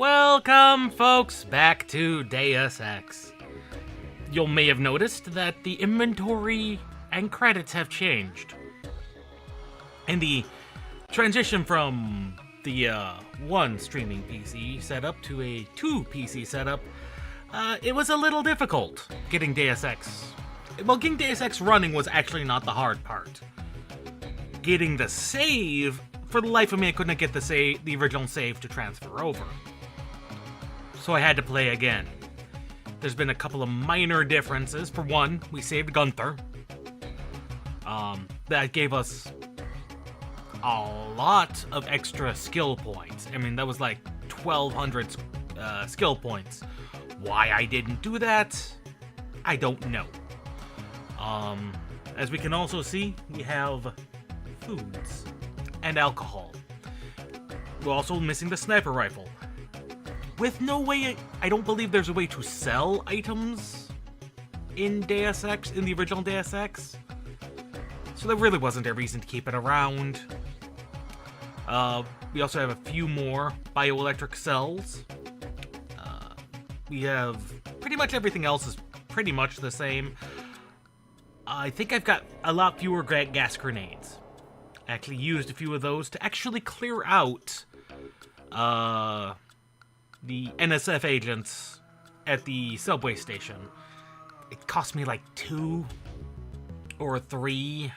Welcome, folks, back to Deus Ex. You may have noticed that the inventory and credits have changed. And the transition from the one streaming PC setup to a two PC setup, it was a little difficult getting Deus Ex. Well, getting Deus Ex running was actually not the hard part. Getting the save, for the life of me, I couldn't get the original save to transfer over. So I had to play again. There's been a couple of minor differences. For one, we saved Gunther. That gave us a lot of extra skill points. I mean, that was like 1,200 skill points. Why I didn't do that, I don't know. As we can also see, we have foods and alcohol. We're also missing the sniper rifle. With no way, I don't believe there's a way to sell items in Deus Ex, in the original Deus Ex. So there really wasn't a reason to keep it around. We also have a few more bioelectric cells. We have pretty much everything else is pretty much the same. I think I've got a lot fewer gas grenades. I actually used a few of those to actually clear out the NSF agents at the subway station. It cost me like 2 or 3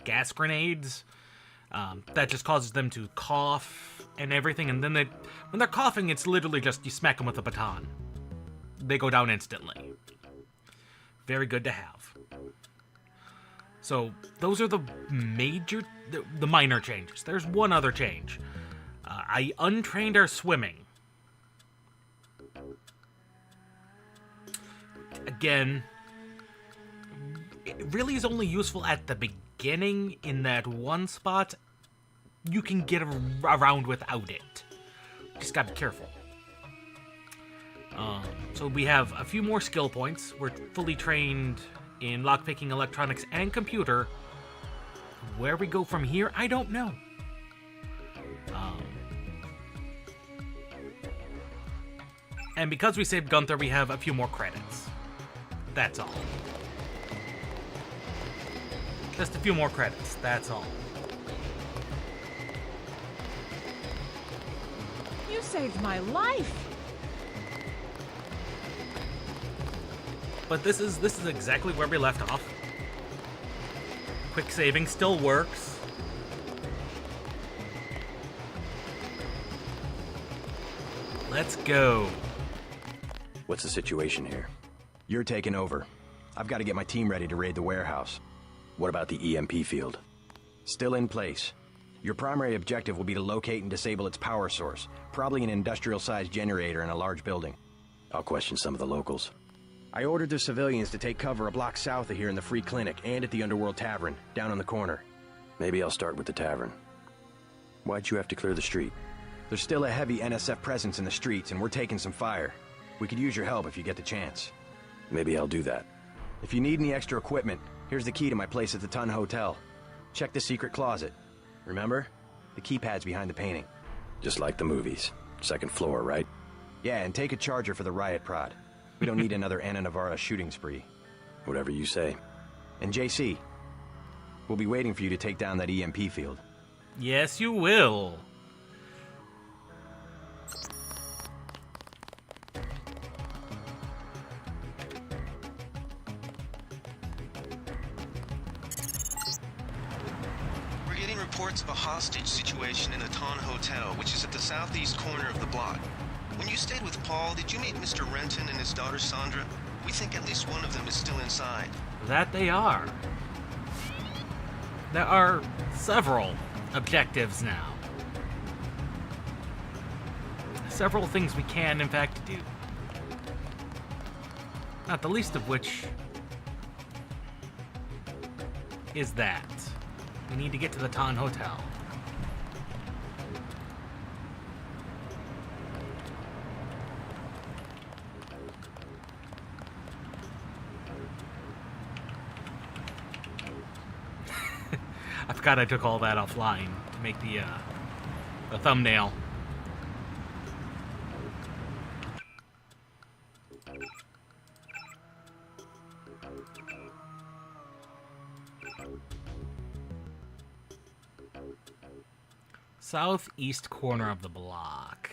gas grenades. That just causes them to cough and everything, and then when they're coughing, it's literally just you smack them with a baton. They go down instantly. Very good to have. So those are the minor changes. There's one other change. I untrained our swimming. Again, it really is only useful at the beginning in that one spot. You can get around without it. Just gotta be careful. So we have a few more skill points. We're fully trained in lockpicking, electronics, and computer. Where we go from here, I don't know. And because we saved Gunther, we have a few more credits. That's all. Just a few more credits, that's all. You saved my life! But this is exactly where we left off. Quick saving still works. Let's go. What's the situation here? You're taking over. I've got to get my team ready to raid the warehouse. What about the EMP field? Still in place. Your primary objective will be to locate and disable its power source, probably an industrial-sized generator in a large building. I'll question some of the locals. I ordered the civilians to take cover a block south of here in the Free Clinic and at the Underworld Tavern, down on the corner. Maybe I'll start with the tavern. Why'd you have to clear the street? There's still a heavy NSF presence in the streets, and we're taking some fire. We could use your help if you get the chance. Maybe I'll do that. If you need any extra equipment, here's the key to my place at the Ton Hotel. Check the secret closet. Remember? The keypad's behind the painting. Just like the movies. Second floor, right? Yeah, and take a charger for the riot prod. We don't need another Anna Navarra shooting spree. Whatever you say. And JC, we'll be waiting for you to take down that EMP field. Yes, you will. Reports of a hostage situation in the Ton Hotel, which is at the southeast corner of the block. When you stayed with Paul, did you meet Mr. Renton and his daughter Sandra? We think at least one of them is still inside. That they are. There are several objectives now. Several things we can, in fact, do. Not the least of which is that. We need to get to the Ton Hotel. I forgot I took all that offline to make the thumbnail. southeast corner of the block.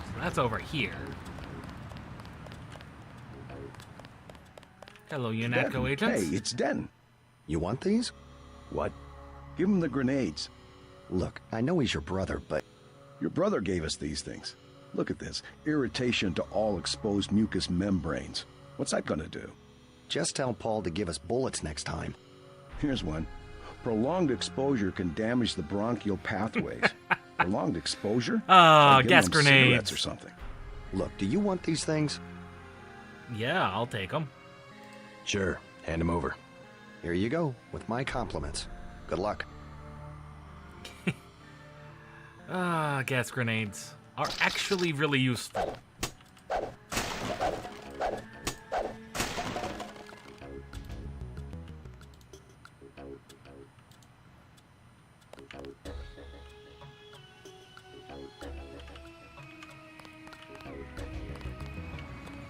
So that's over here. Hello, UNATCO Denton. agents. Hey, it's Den. You want these? What? Give him the grenades. Look, I know he's your brother, but Your brother gave us these things. Look at this. Irritation to all exposed mucous membranes. What's that gonna do? just tell Paul to give us bullets next time. Here's one. Prolonged exposure can damage the bronchial pathways. Prolonged exposure? Ah, Like giving gas them grenades. cigarettes or something. Look, do you want these things? Yeah, I'll take them. Sure, hand him over. Here you go, with my compliments. Good luck. Ah, gas grenades are actually really useful.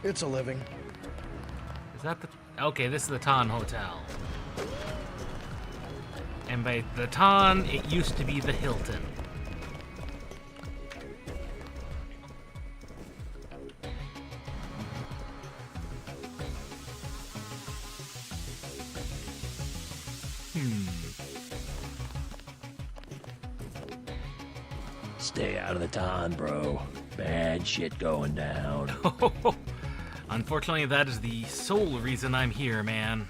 It's a living. Is that the... Okay, this is the Ton Hotel. And by the Ton, it used to be the Hilton. Stay out of the ton, bro. Bad shit going down. Unfortunately, that is the sole reason I'm here, man.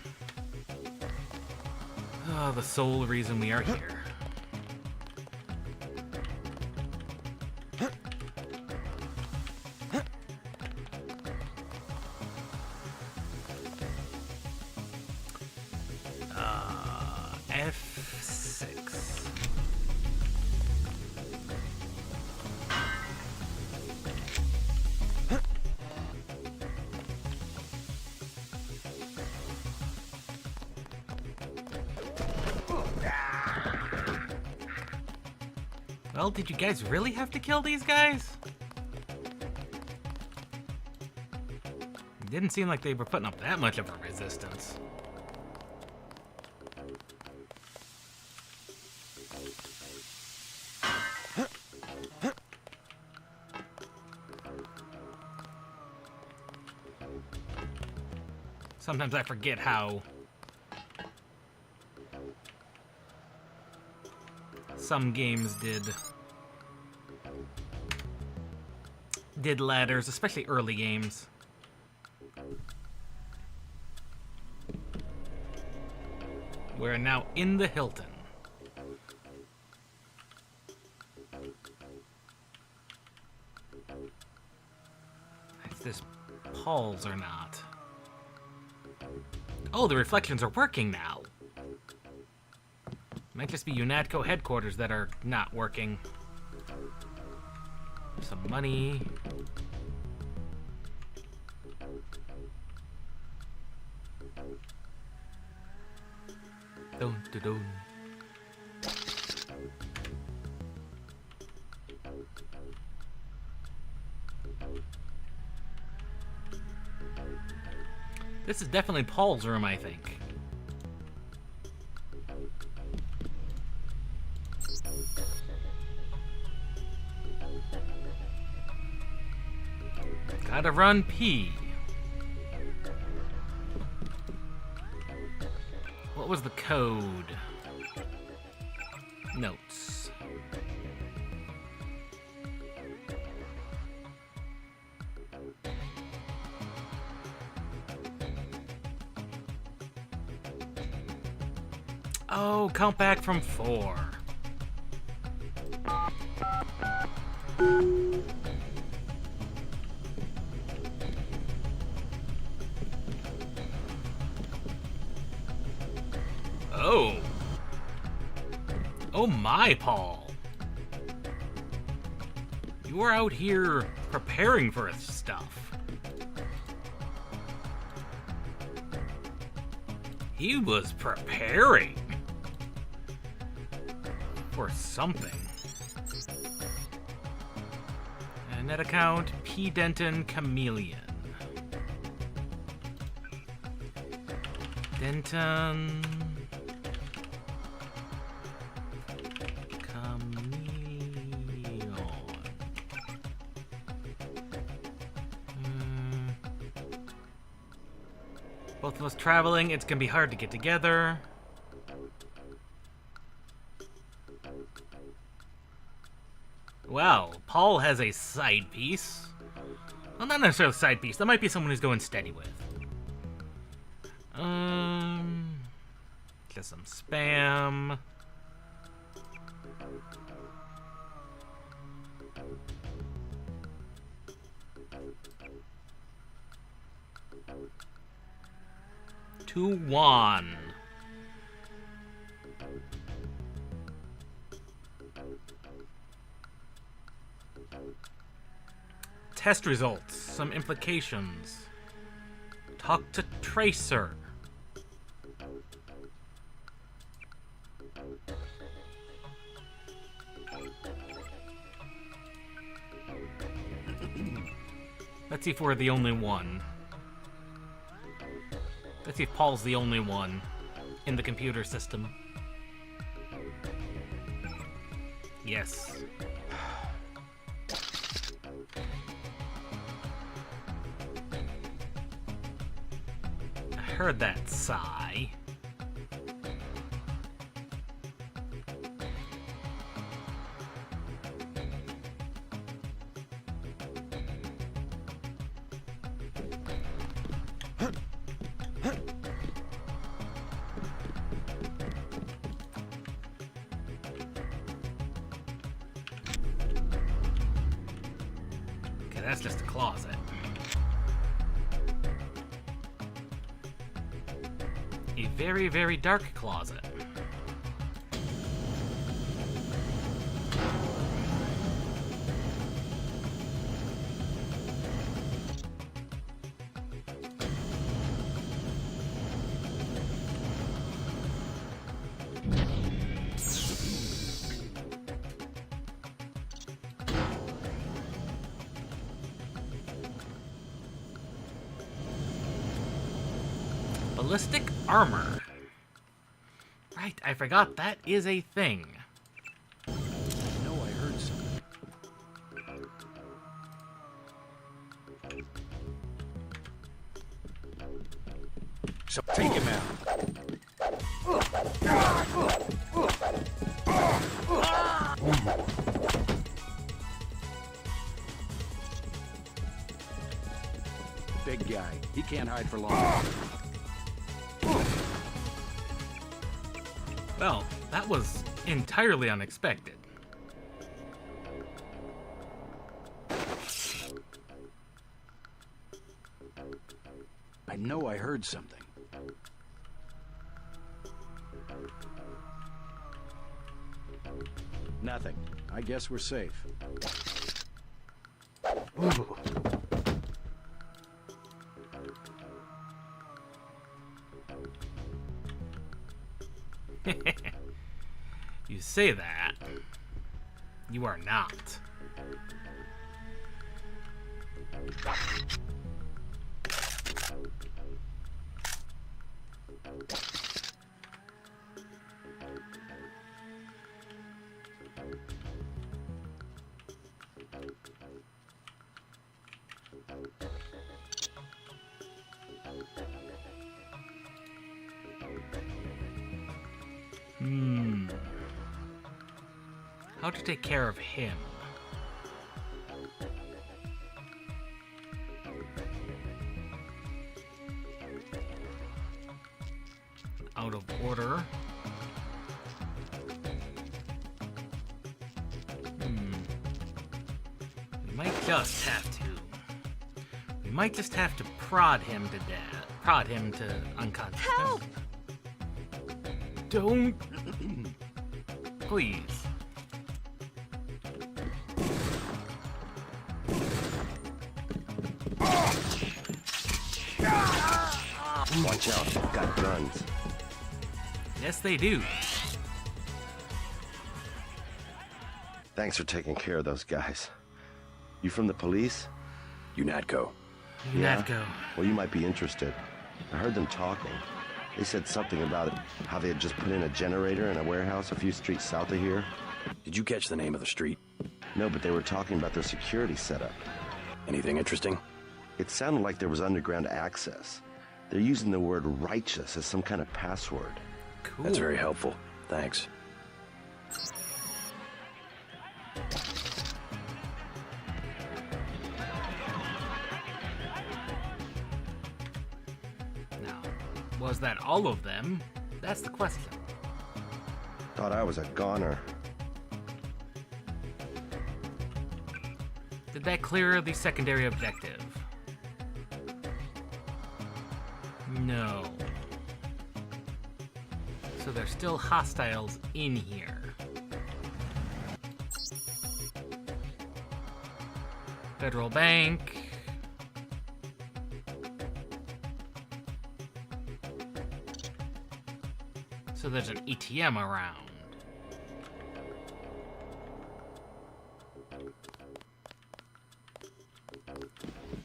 Ah, the sole reason we are here. F6. Well, did you guys really have to kill these guys? It didn't seem like they were putting up that much of a resistance. Sometimes I forget how some games did ladders, especially early games. We're now in the Hilton. Is this Paul's or not? Oh, the reflections are working now. Might just be UNATCO headquarters that are not working. Some money. Dun, dun, dun. This is definitely Paul's room, I think. Gotta run P. What was the code? Notes. Oh, count back from 4. Oh. Oh my, Paul. You were out here preparing for stuff. He was preparing for something. Net account P. Denton Chameleon. Denton. Both of us traveling, it's gonna be hard to get together. Well, Paul has a side piece. Well, not necessarily a side piece. That might be someone who's going steady with. Just some spam. To one. Test results. Some implications. Talk to Tracer. Let's see if we're the only one. Let's see if Paul's the only one in the computer system. Yes. I heard that sigh. Okay, that's just a closet. A very, very dark closet. Ballistic armor. Right, I forgot that is a thing. I know I heard something. So take him out. Big guy. He can't hide for long. Well, that was entirely unexpected. I know I heard something. Nothing. I guess we're safe. Ooh. You say that. You are not. How to take care of him? Out of order. We might just have to. We might just have to prod him to death. Prod him to unconsciousness. Help! Don't. Please. Watch out, they've got guns. Yes, they do. Thanks for taking care of those guys. You from the police? UNATCO. UNATCO. Well, you might be interested. I heard them talking. They said something about how they had just put in a generator in a warehouse a few streets south of here. Did you catch the name of the street? No, but they were talking about their security setup. Anything interesting? It sounded like there was underground access. They're using the word righteous as some kind of password. Cool. That's very helpful. Thanks. Now, was that all of them? That's the question. Thought I was a goner. Did that clear the secondary objective? No. So there's still hostiles in here. Federal Bank. So there's an ATM around.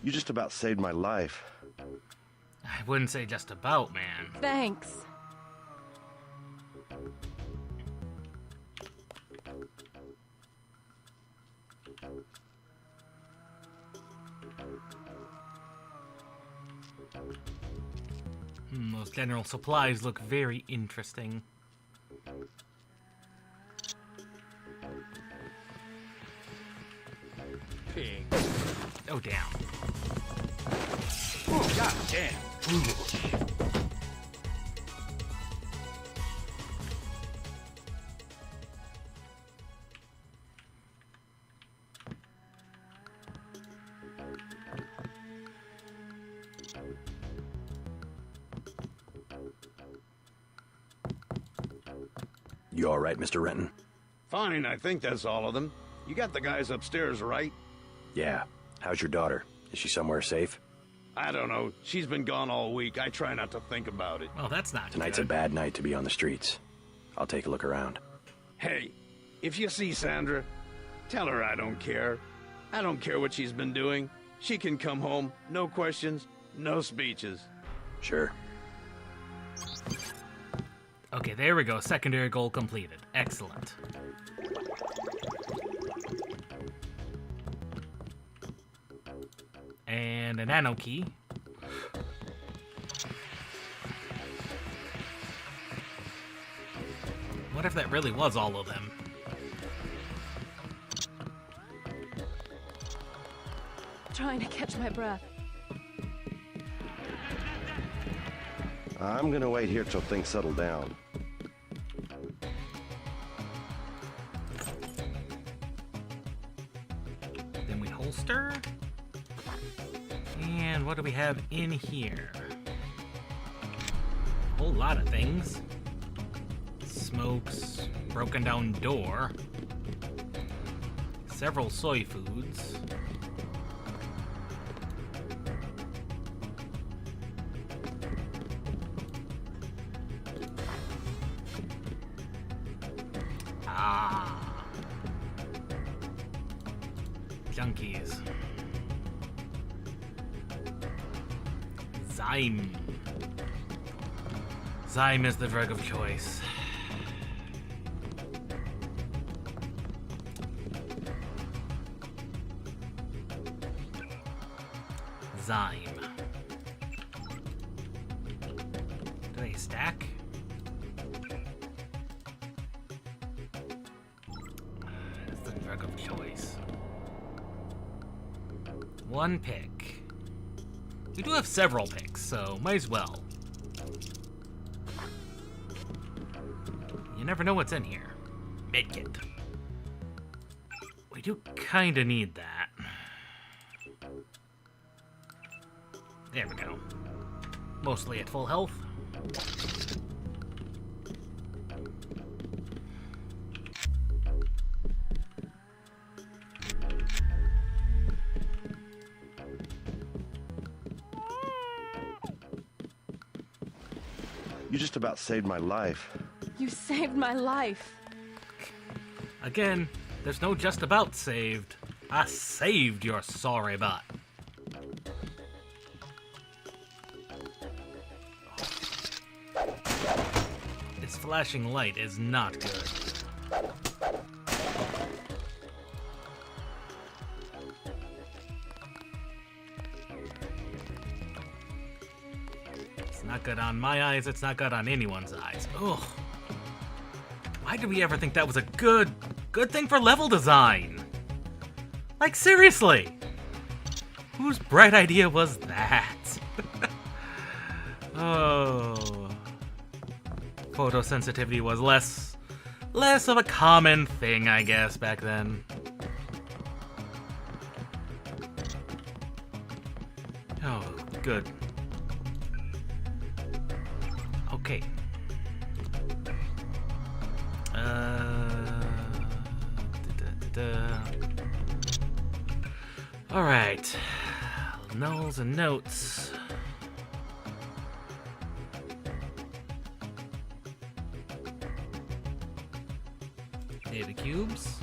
You just about saved my life. I wouldn't say just about, man. Thanks. Those general supplies look very interesting. Pig. Oh, damn. Oh, god damn. You all right, Mr. Renton? Fine, I think that's all of them. You got the guys upstairs, right? Yeah. How's your daughter? Is she somewhere safe? I don't know. She's been gone all week. I try not to think about it. Oh, that's not Tonight's a good. bad night to be on the streets. I'll take a look around. Hey, if you see Sandra, tell her I don't care. I don't care what she's been doing. She can come home. No questions, no speeches. Sure. Okay, there we go. Secondary goal completed. Excellent. And a nano key. What if that really was all of them? Trying to catch my breath. I'm gonna wait here till things settle down. Then we holster. And what do we have in here? A whole lot of things. Smokes, broken down door, several soy foods. Ah. Junkies. Zyme. Zyme is the drug of choice. Zyme. Do they stack? That's the drug of choice. One pick. We do have several picks, so might as well. You never know what's in here. Medkit. We do kinda need that. There we go. Mostly at full health. You just about saved my life. You saved my life. Again, there's no just about saved. I saved your sorry butt. This flashing light is not good. It's not good on my eyes, it's not good on anyone's eyes. Ugh. Why did we ever think that was a good thing for level design? Like, seriously! Whose bright idea was that? Oh. Photosensitivity was less of a common thing, I guess, back then. Oh, good. Okay. All right. Nulls and notes. Data cubes.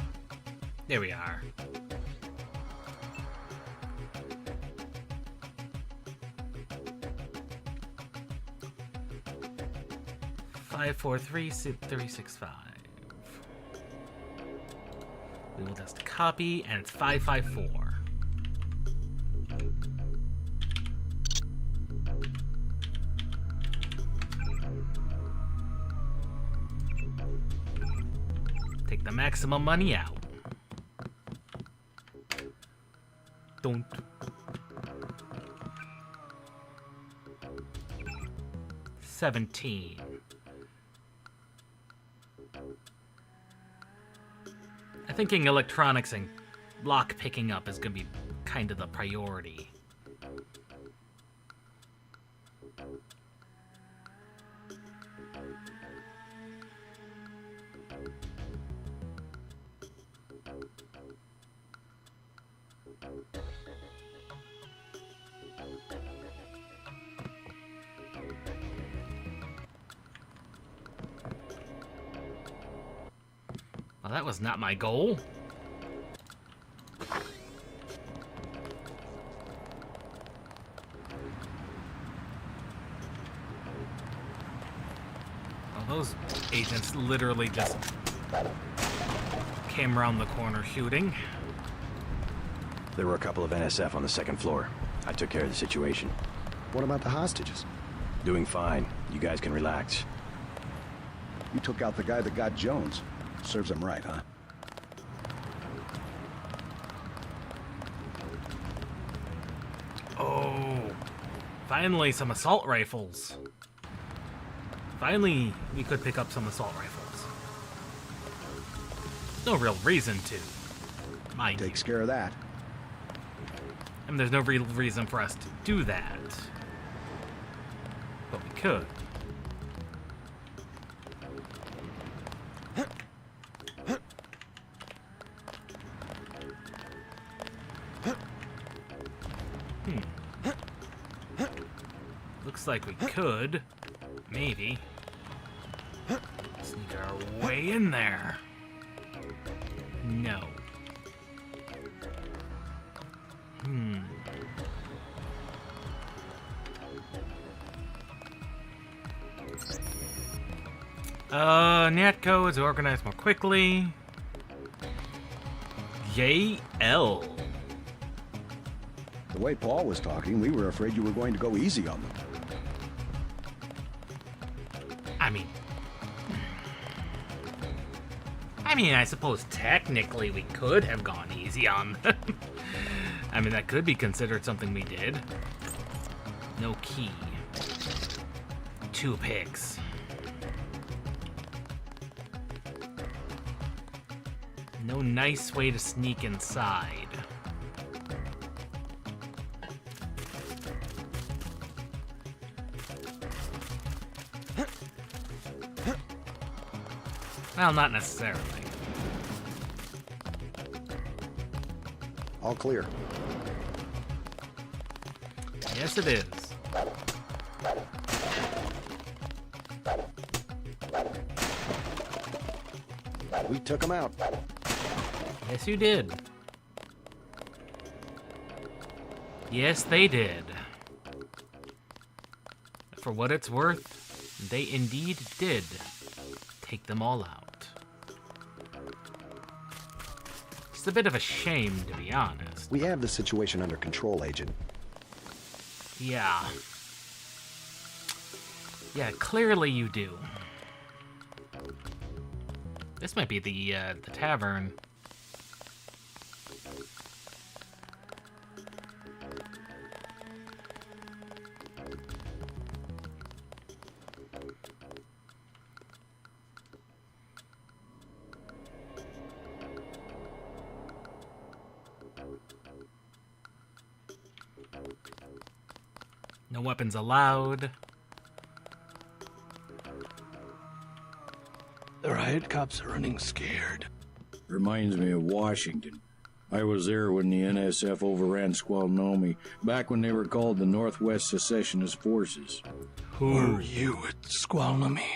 There we are. Five, 4, 3, 3, 6, 5. We will just copy, and it's 5, 5, 4. Take the maximum money out. Don't. $17. I'm thinking electronics and lock picking up is gonna be kind of the priority. Well, that was not my goal. Well, those agents literally just came around the corner shooting. There were a couple of NSF on the second floor. I took care of the situation. What about the hostages? Doing fine. You guys can relax. You took out the guy that got Jones. Serves him right, huh? Oh, finally some assault rifles. Finally, we could pick up some assault rifles. No real reason to, mind you. Takes care of that. I mean, there's no real reason for us to do that. But we could. Looks like we could, maybe, sneak our way in there. No. Natco is organized more quickly. Yay, L. The way Paul was talking, we were afraid you were going to go easy on them. I mean, I suppose technically we could have gone easy on them. I mean, that could be considered something we did. No key. 2 picks. No nice way to sneak inside. Well, not necessarily. All clear. Yes, it is. We took him out. Yes, you did. Yes, they did. For what it's worth, they indeed did take them all out. It's a bit of a shame, to be honest. We have the situation under control, Agent. Yeah. Yeah, clearly you do. This might be the tavern. No weapons allowed. The riot cops are running scared. Reminds me of Washington. I was there when the NSF overran Squalnomi, back when they were called the Northwest Secessionist Forces. Were you at Squalnomi?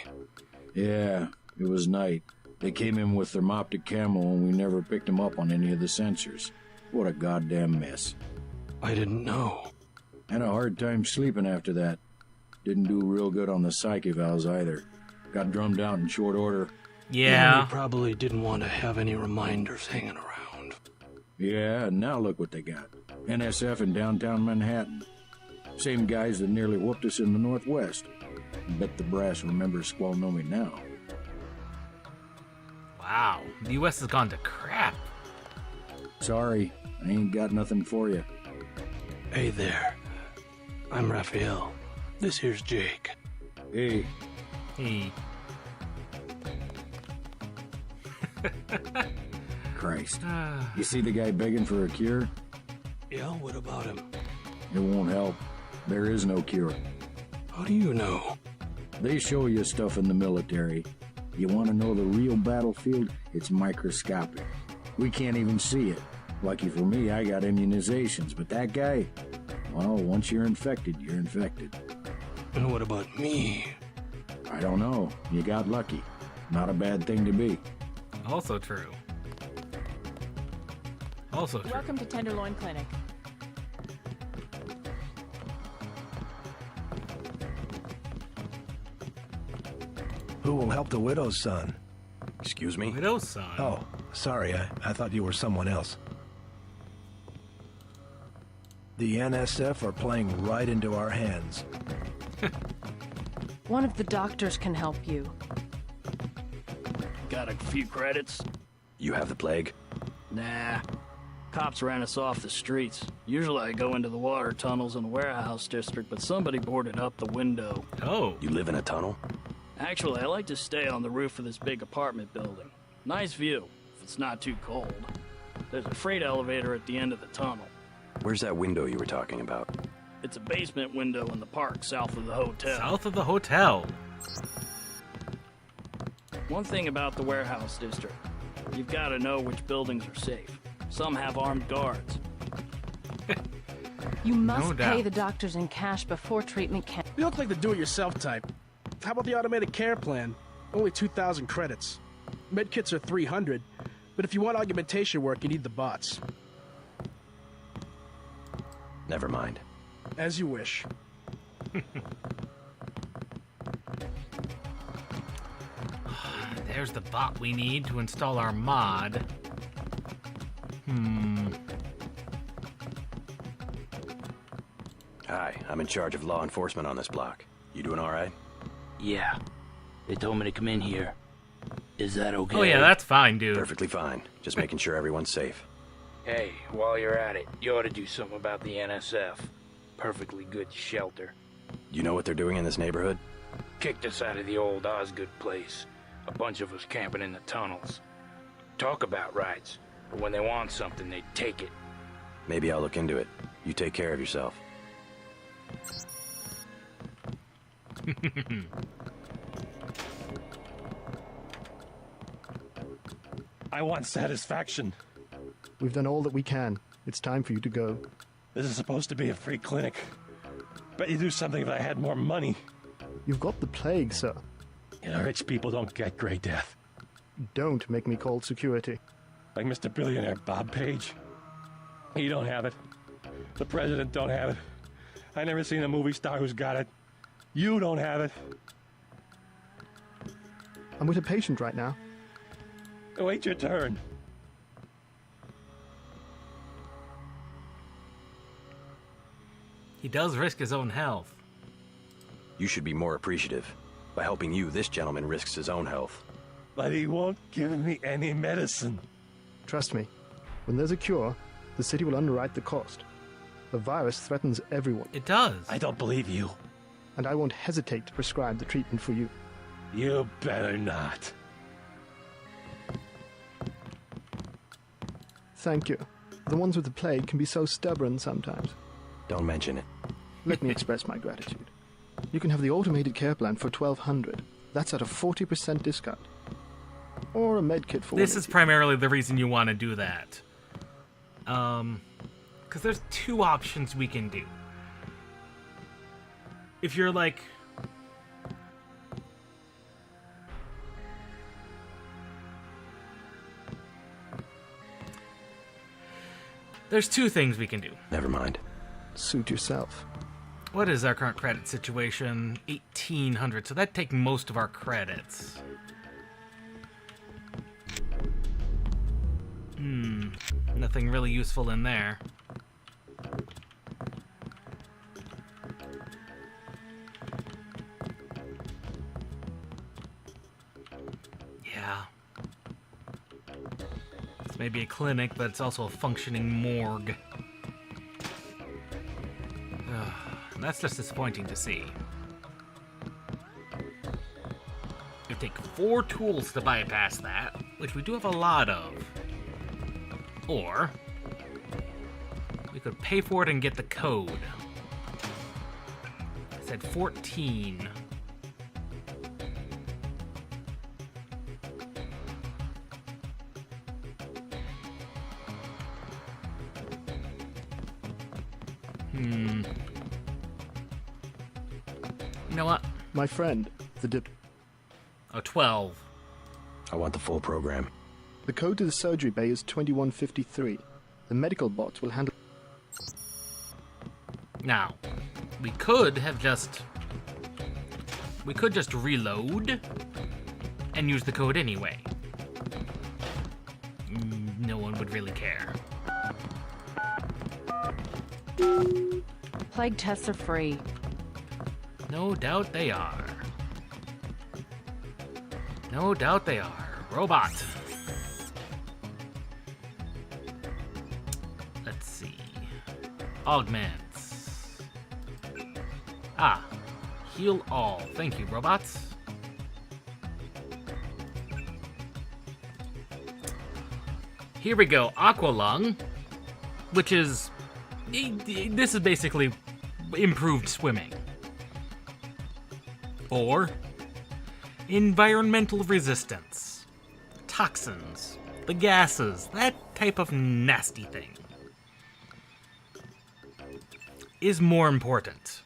Yeah, it was night. They came in with thermoptic camo and we never picked them up on any of the sensors. What a goddamn mess. I didn't know. Had a hard time sleeping after that. Didn't do real good on the psyche valves either. Got drummed out in short order. Yeah. You probably didn't want to have any reminders hanging around. Yeah, and now look what they got. NSF in downtown Manhattan. Same guys that nearly whooped us in the Northwest. Bet the brass remembers Squalnomi now. Wow, the U.S. has gone to crap. Sorry, I ain't got nothing for you. Hey there. I'm Raphael. This here's Jake. Hey. Hey. Christ. You see the guy begging for a cure? Yeah, what about him? It won't help. There is no cure. How do you know? They show you stuff in the military. You want to know the real battlefield? It's microscopic. We can't even see it. Lucky for me, I got immunizations, but that guy, well, once you're infected, you're infected. And what about me? I don't know. You got lucky. Not a bad thing to be. Also true. Also true. Welcome to Tenderloin Clinic. Who will help the widow's son? Excuse me? Widow's son. Oh, sorry, I thought you were someone else. The NSF are playing right into our hands. One of the doctors can help you. Got a few credits? You have the plague? Nah. Cops ran us off the streets. Usually I go into the water tunnels in the warehouse district, but somebody boarded up the window. Oh. You live in a tunnel? Actually, I like to stay on the roof of this big apartment building. Nice view, if it's not too cold. There's a freight elevator at the end of the tunnel. Where's that window you were talking about? It's a basement window in the park south of the hotel. South of the hotel. One thing about the warehouse district, you've got to know which buildings are safe. Some have armed guards. You must No doubt. pay the doctors in cash before treatment can. You look like the do-it-yourself type. How about the automated care plan? Only 2,000 credits. Medkits are 300, but if you want augmentation work, you need the bots. Never mind. As you wish. There's the bot we need to install our mod. Hi, I'm in charge of law enforcement on this block. You doing all right? Yeah. They told me to come in here. Is that okay? Oh yeah, that's fine, dude. Perfectly fine. Just making sure everyone's safe. Hey, while you're at it, you ought to do something about the NSF. Perfectly good shelter. You know what they're doing in this neighborhood? Kicked us out of the old Osgood place. A bunch of us camping in the tunnels. Talk about rights, but when they want something, they take it. Maybe I'll look into it. You take care of yourself. I want satisfaction. We've done all that we can. It's time for you to go. This is supposed to be a free clinic. Bet you do something if I had more money. You've got the plague, sir. You know, rich people don't get gray death. Don't make me call security. Like Mr. Billionaire Bob Page. He don't have it. The president don't have it. I never seen a movie star who's got it. You don't have it. I'm with a patient right now. Wait your turn. He does risk his own health. You should be more appreciative. By helping you, this gentleman risks his own health. But he won't give me any medicine. Trust me, when there's a cure, the city will underwrite the cost. The virus threatens everyone. It does. I don't believe you. And I won't hesitate to prescribe the treatment for you. You better not. Thank you. The ones with the plague can be so stubborn sometimes. Don't mention it. Let me express my gratitude. You can have the automated care plan for $1,200. That's at a 40% discount. Or a med kit for This is primarily the reason you want to do that. Because there's two options we can do. If you're like... There's two things we can do. Never mind. Suit yourself. What is our current credit situation? 1,800. So that'd take most of our credits. Nothing really useful in there. Yeah. It's maybe a clinic, but it's also a functioning morgue. And that's just disappointing to see. It would take 4 tools to bypass that, which we do have a lot of. Or we could pay for it and get the code. I said 14. You know what? My friend, the dip. Oh, 12. I want the full program. The code to the surgery bay is 2153. The medical bots will handle... Now, we could just reload and use the code anyway. No one would really care. Plague tests are free. No doubt they are. No doubt they are. Robot. Let's see. Augments. Ah. Heal all. Thank you, robots. Here we go. Aqua Lung, which is... This is basically improved swimming. Or environmental resistance, toxins, the gases, that type of nasty thing is more important.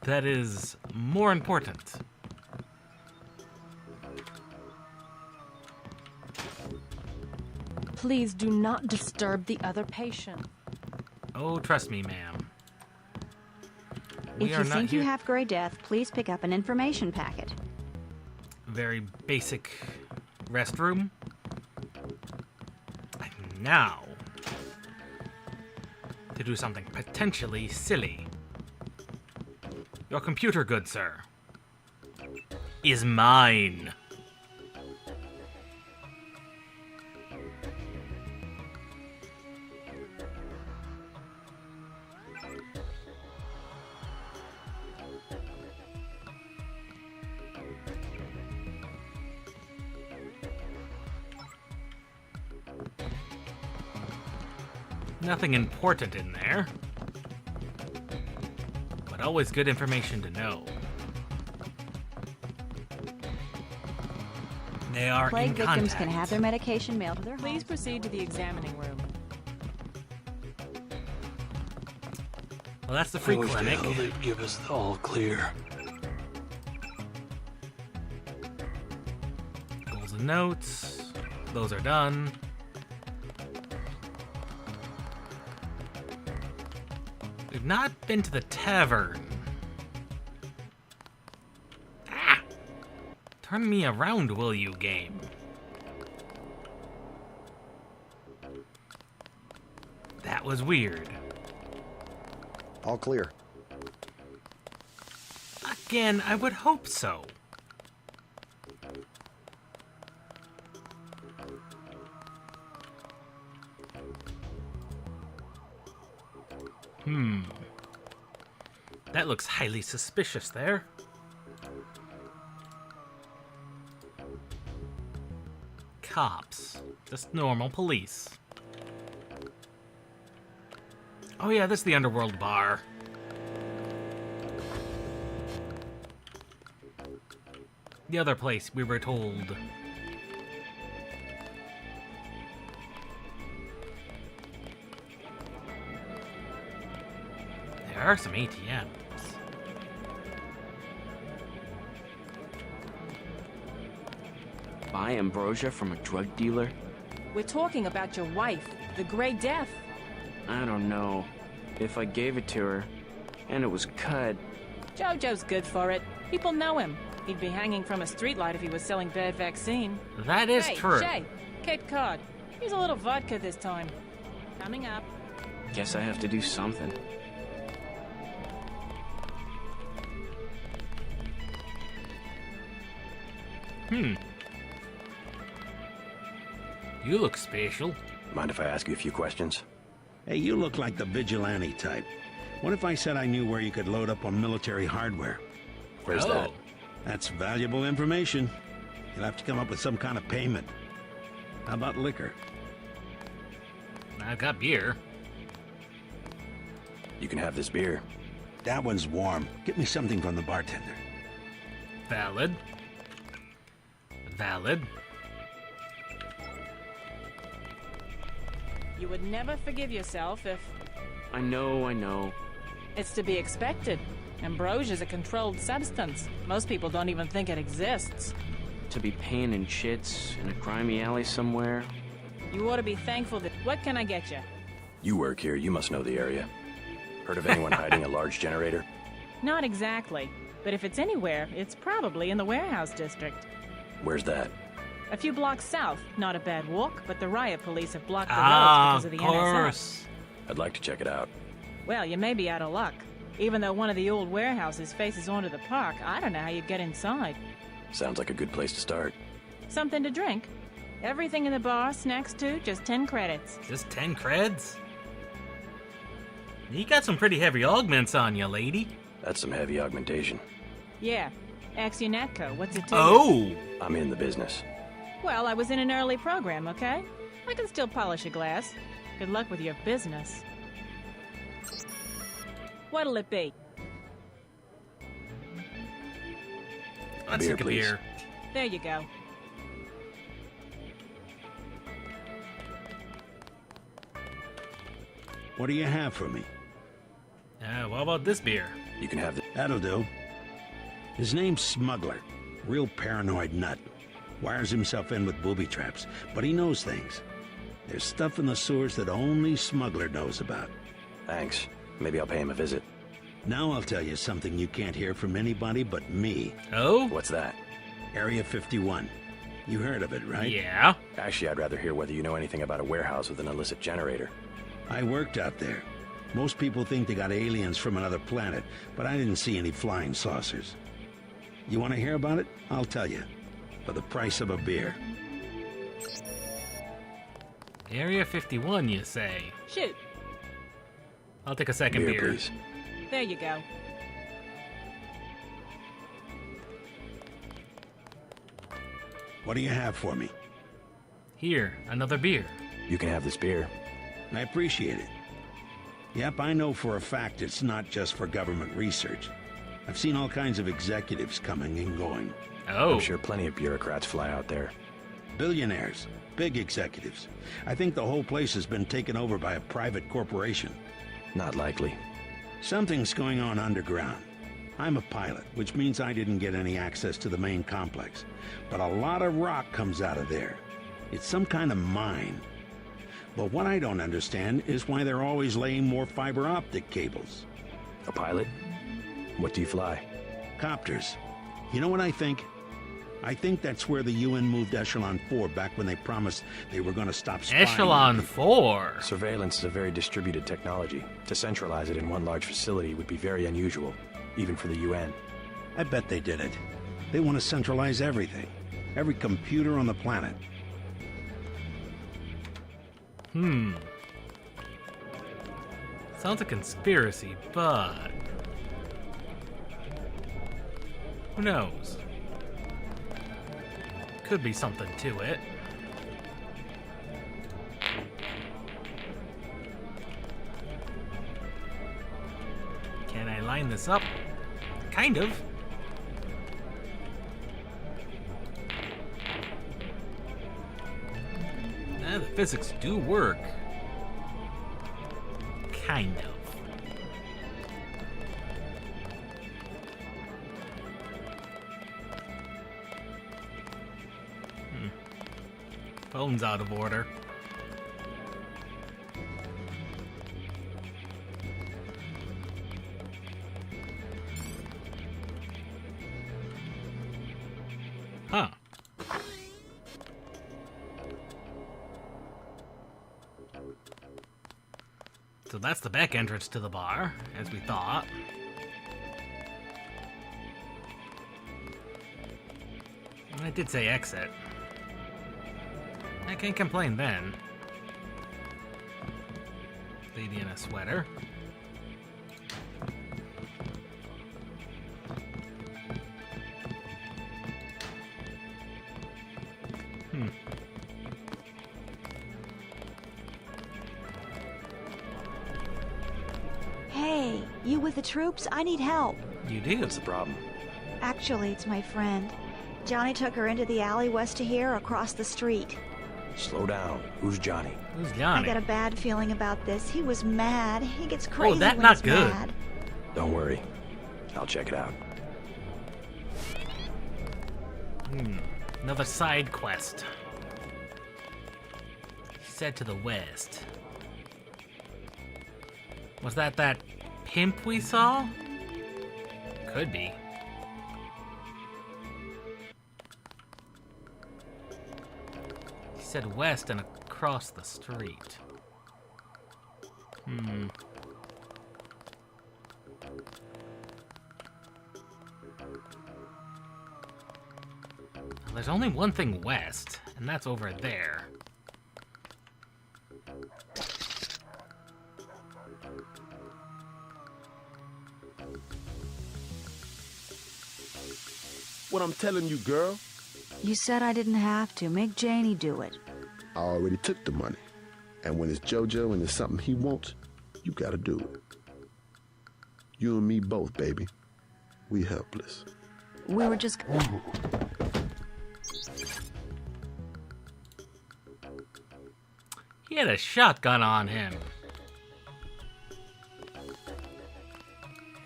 That is more important. Please do not disturb the other patient. Oh, trust me, ma'am. If you think you have Gray Death, please pick up an information packet. Very basic restroom. And now, to do something potentially silly. Your computer, good sir, is mine. Nothing important in there, but always good information to know. They are Plague in victims contact. can have their medication mailed to their homes. Please proceed to the examining room. Well, that's the free I wish to clinic. hell they'd give us the all clear. Goals and notes. Those are done. We've not been to the tavern. Ah! Turn me around, will you, game? That was weird. All clear. Again, I would hope so. That looks highly suspicious there. Cops. Just normal police. Oh yeah, this is the underworld bar. The other place we were told. There are some ATMs. Buy ambrosia from a drug dealer? We're talking about your wife, the Grey Death. I don't know. If I gave it to her, and it was cut... Jojo's good for it. People know him. He'd be hanging from a streetlight if he was selling bad vaccine. That is true. Shay, Cape Cod. Here's a little vodka this time. Coming up. Guess I have to do something. You look spatial. Mind if I ask you a few questions? Hey, you look like the vigilante type. What if I said I knew where you could load up on military hardware? Where's that? That's valuable information. You'll have to come up with some kind of payment. How about liquor? I've got beer. You can have this beer. That one's warm. Get me something from the bartender. Valid. Valid. You would never forgive yourself if... I know. It's to be expected. Ambrosia's a controlled substance. Most people don't even think it exists. To be paying in chits in a grimy alley somewhere. You ought to be thankful that... What can I get you? You work here, you must know the area. Heard of anyone hiding a large generator? Not exactly. But if it's anywhere, it's probably in the warehouse district. Where's that? A few blocks south. Not a bad walk, but the riot police have blocked the roads because of the NSF. I'd like to check it out. Well, you may be out of luck. Even though one of the old warehouses faces onto the park, I don't know how you'd get inside. Sounds like a good place to start. Something to drink. Everything in the bar, snacks too, just 10 credits. Just 10 creds? You got some pretty heavy augments on you, lady. That's some heavy augmentation. Yeah. Axionatco, what's it to? Oh! I'm in the business. Well, I was in an early program, okay? I can still polish a glass. Good luck with your business. What'll it be? Let's take a beer. There you go. What do you have for me? What about this beer? You can have That'll do. His name's Smuggler. Real paranoid nut. Wires himself in with booby traps, but he knows things. There's stuff in the sewers that only Smuggler knows about. Thanks. Maybe I'll pay him a visit. Now I'll tell you something you can't hear from anybody but me. Oh? What's that? Area 51. You heard of it, right? Yeah. Actually, I'd rather hear whether you know anything about a warehouse with an illicit generator. I worked out there. Most people think they got aliens from another planet, but I didn't see any flying saucers. You want to hear about it? I'll tell you. For the price of a beer. Area 51, you say? Shoot. I'll take a second beer. Please. There you go. What do you have for me? Here, another beer. You can have this beer. I appreciate it. Yep, I know for a fact it's not just for government research. I've seen all kinds of executives coming and going. Oh. I'm sure plenty of bureaucrats fly out there. Billionaires. Big executives. I think the whole place has been taken over by a private corporation. Not likely. Something's going on underground. I'm a pilot, which means I didn't get any access to the main complex. But a lot of rock comes out of there. It's some kind of mine. But what I don't understand is why they're always laying more fiber optic cables. A pilot? What do you fly? Copters. You know what I think? I think that's where the UN moved Echelon 4 back when they promised they were going to stop spying. Echelon 4? Surveillance is a very distributed technology. To centralize it in one large facility would be very unusual, even for the UN. I bet they did it. They want to centralize everything. Every computer on the planet. Sounds a conspiracy, but... who knows? Could be something to it. Can I line this up? Kind of. The physics do work. Kind of. Phone's out of order. Huh. So that's the back entrance to the bar, as we thought. I did say exit. I can't complain then. Lady in a sweater. Hey, you with the troops? I need help. You do? What's the problem? Actually, it's my friend. Johnny took her into the alley west of here, across the street. Slow down. Who's Johnny? Who's Johnny? I got a bad feeling about this. He was mad. He gets crazy that's when not he's good. mad. Don't worry. I'll check it out. Another side quest. He said to the west. Was that pimp we saw? Could be. He said west and across the street. There's only one thing west, and that's over there. What I'm telling you, girl. You said I didn't have to. Make Janie do it. I already took the money. And when it's JoJo and it's something he wants, you gotta do it. You and me both, baby. We helpless. We were just... He had a shotgun on him.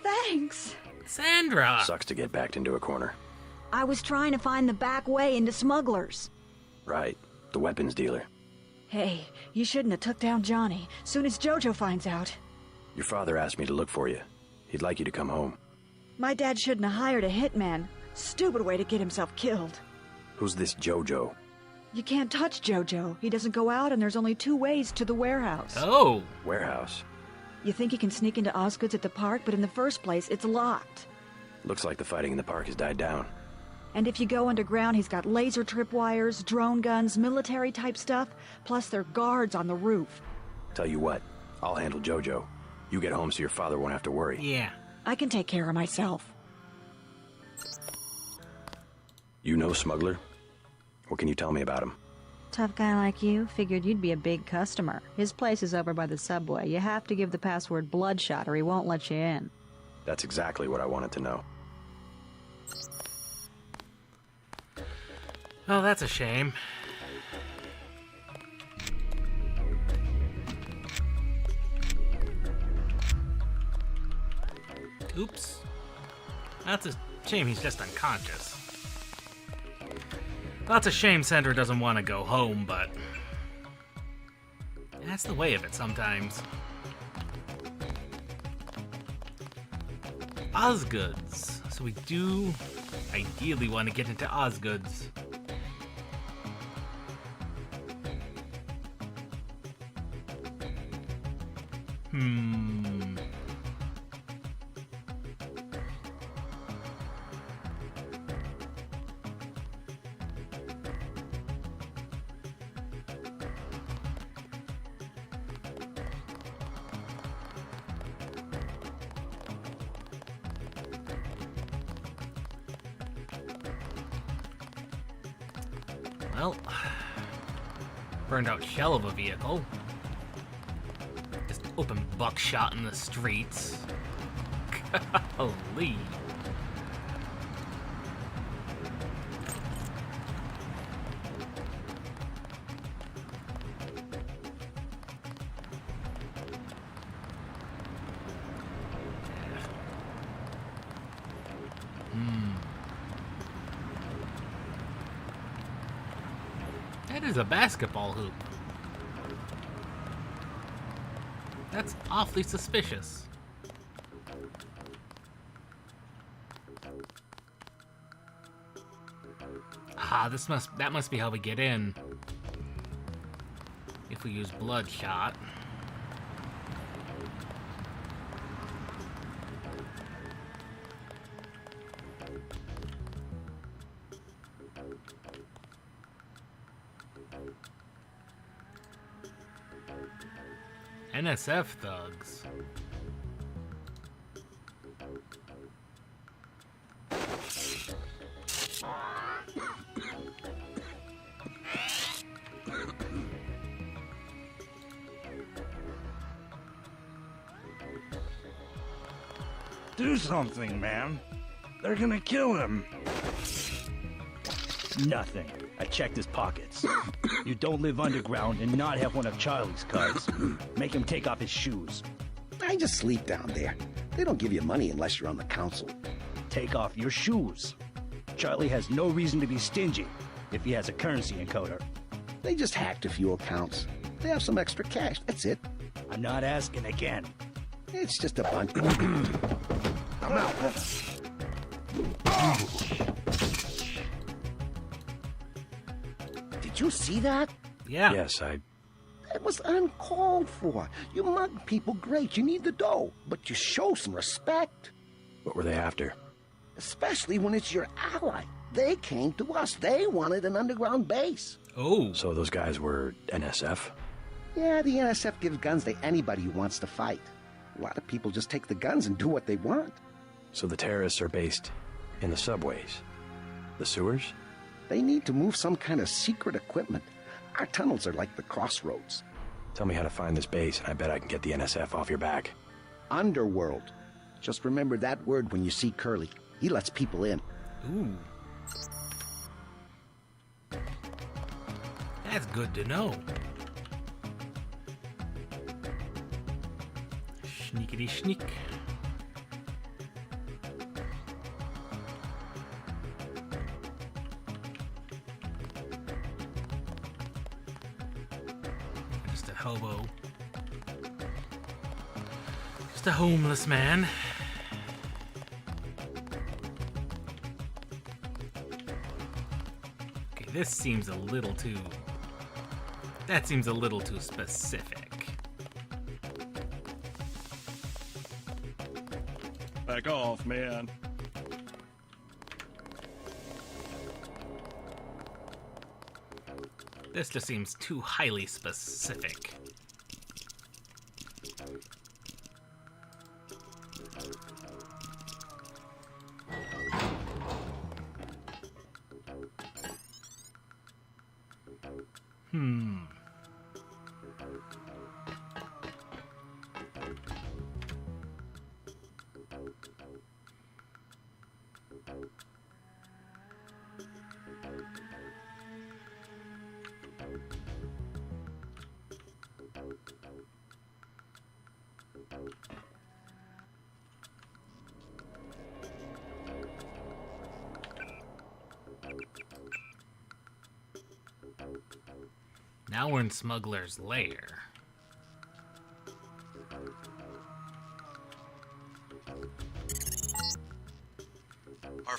Thanks. Sandra! Sucks to get backed into a corner. I was trying to find the back way into smugglers. Right. The weapons dealer. Hey, you shouldn't have took down Johnny. Soon as JoJo finds out. Your father asked me to look for you. He'd like you to come home. My dad shouldn't have hired a hitman. Stupid way to get himself killed. Who's this JoJo? You can't touch JoJo. He doesn't go out, and there's only 2 ways to the warehouse. Oh! Warehouse? You think he can sneak into Osgood's at the park, but in the first place, it's locked. Looks like the fighting in the park has died down. And if you go underground, he's got laser tripwires, drone guns, military-type stuff, plus there are guards on the roof. Tell you what, I'll handle JoJo. You get home so your father won't have to worry. Yeah. I can take care of myself. You know Smuggler? What can you tell me about him? Tough guy like you, figured you'd be a big customer. His place is over by the subway. You have to give the password Bloodshot or he won't let you in. That's exactly what I wanted to know. Oh, that's a shame. Oops. That's a shame he's just unconscious. That's a shame Sandra doesn't want to go home, but that's the way of it sometimes. Osgood's So we do ideally want to get into Osgood's. Well, burned out shell of a vehicle. Just open buckshot in the streets. Golly. That is a basketball hoop. That's awfully suspicious. Ah, that must be how we get in. If we use bloodshot. NSF thugs. Do something, man. They're gonna kill him. Nothing. I checked his pockets. You don't live underground and not have one of Charlie's cards. Make him take off his shoes. I just sleep down there. They don't give you money unless you're on the council. Take off your shoes. Charlie has no reason to be stingy if he has a currency encoder. They just hacked a few accounts. They have some extra cash, that's it. I'm not asking again. It's just a bunch. I'm out. Did you see that? Yeah. Yes, I... That was uncalled for. You mug people, great. You need the dough. But you show some respect. What were they after? Especially when it's your ally. They came to us. They wanted an underground base. Oh. So those guys were NSF? Yeah, the NSF gives guns to anybody who wants to fight. A lot of people just take the guns and do what they want. So the terrorists are based in the subways? The sewers? They need to move some kind of secret equipment. Our tunnels are like the crossroads. Tell me how to find this base, and I bet I can get the NSF off your back. Underworld. Just remember that word when you see Curly. He lets people in. Ooh. That's good to know. Sneakity sneak. Just a hobo. Just a homeless man. Okay, this seems a little too... That seems a little too specific. Back off, man. This just seems too highly specific. Now we're in Smuggler's Lair.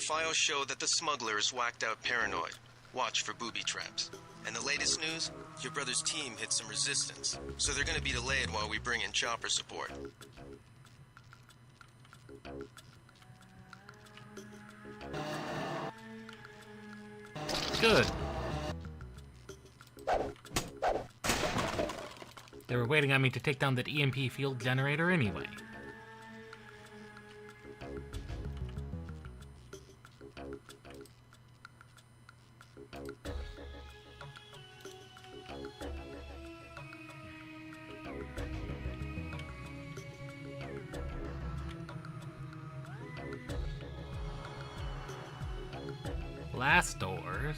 files show that the smuggler is whacked out paranoid. Watch for booby traps. And the latest news? Your brother's team hit some resistance, so they're gonna be delayed while we bring in chopper support. Good. They were waiting on me to take down that EMP field generator anyway. Blast doors.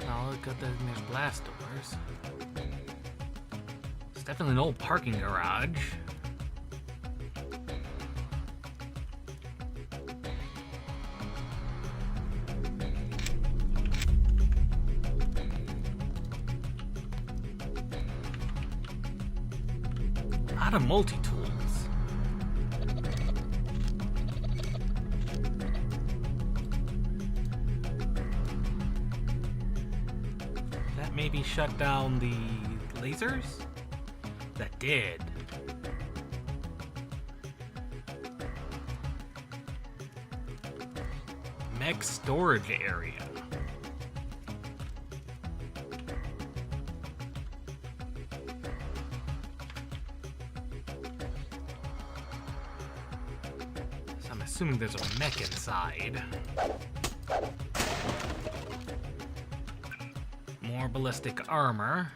Oh, look at there's blast doors. It's definitely an old parking garage. A lot of multi-tools. Maybe shut down the lasers? That did. Mech storage area. So I'm assuming there's a mech inside. More ballistic armor.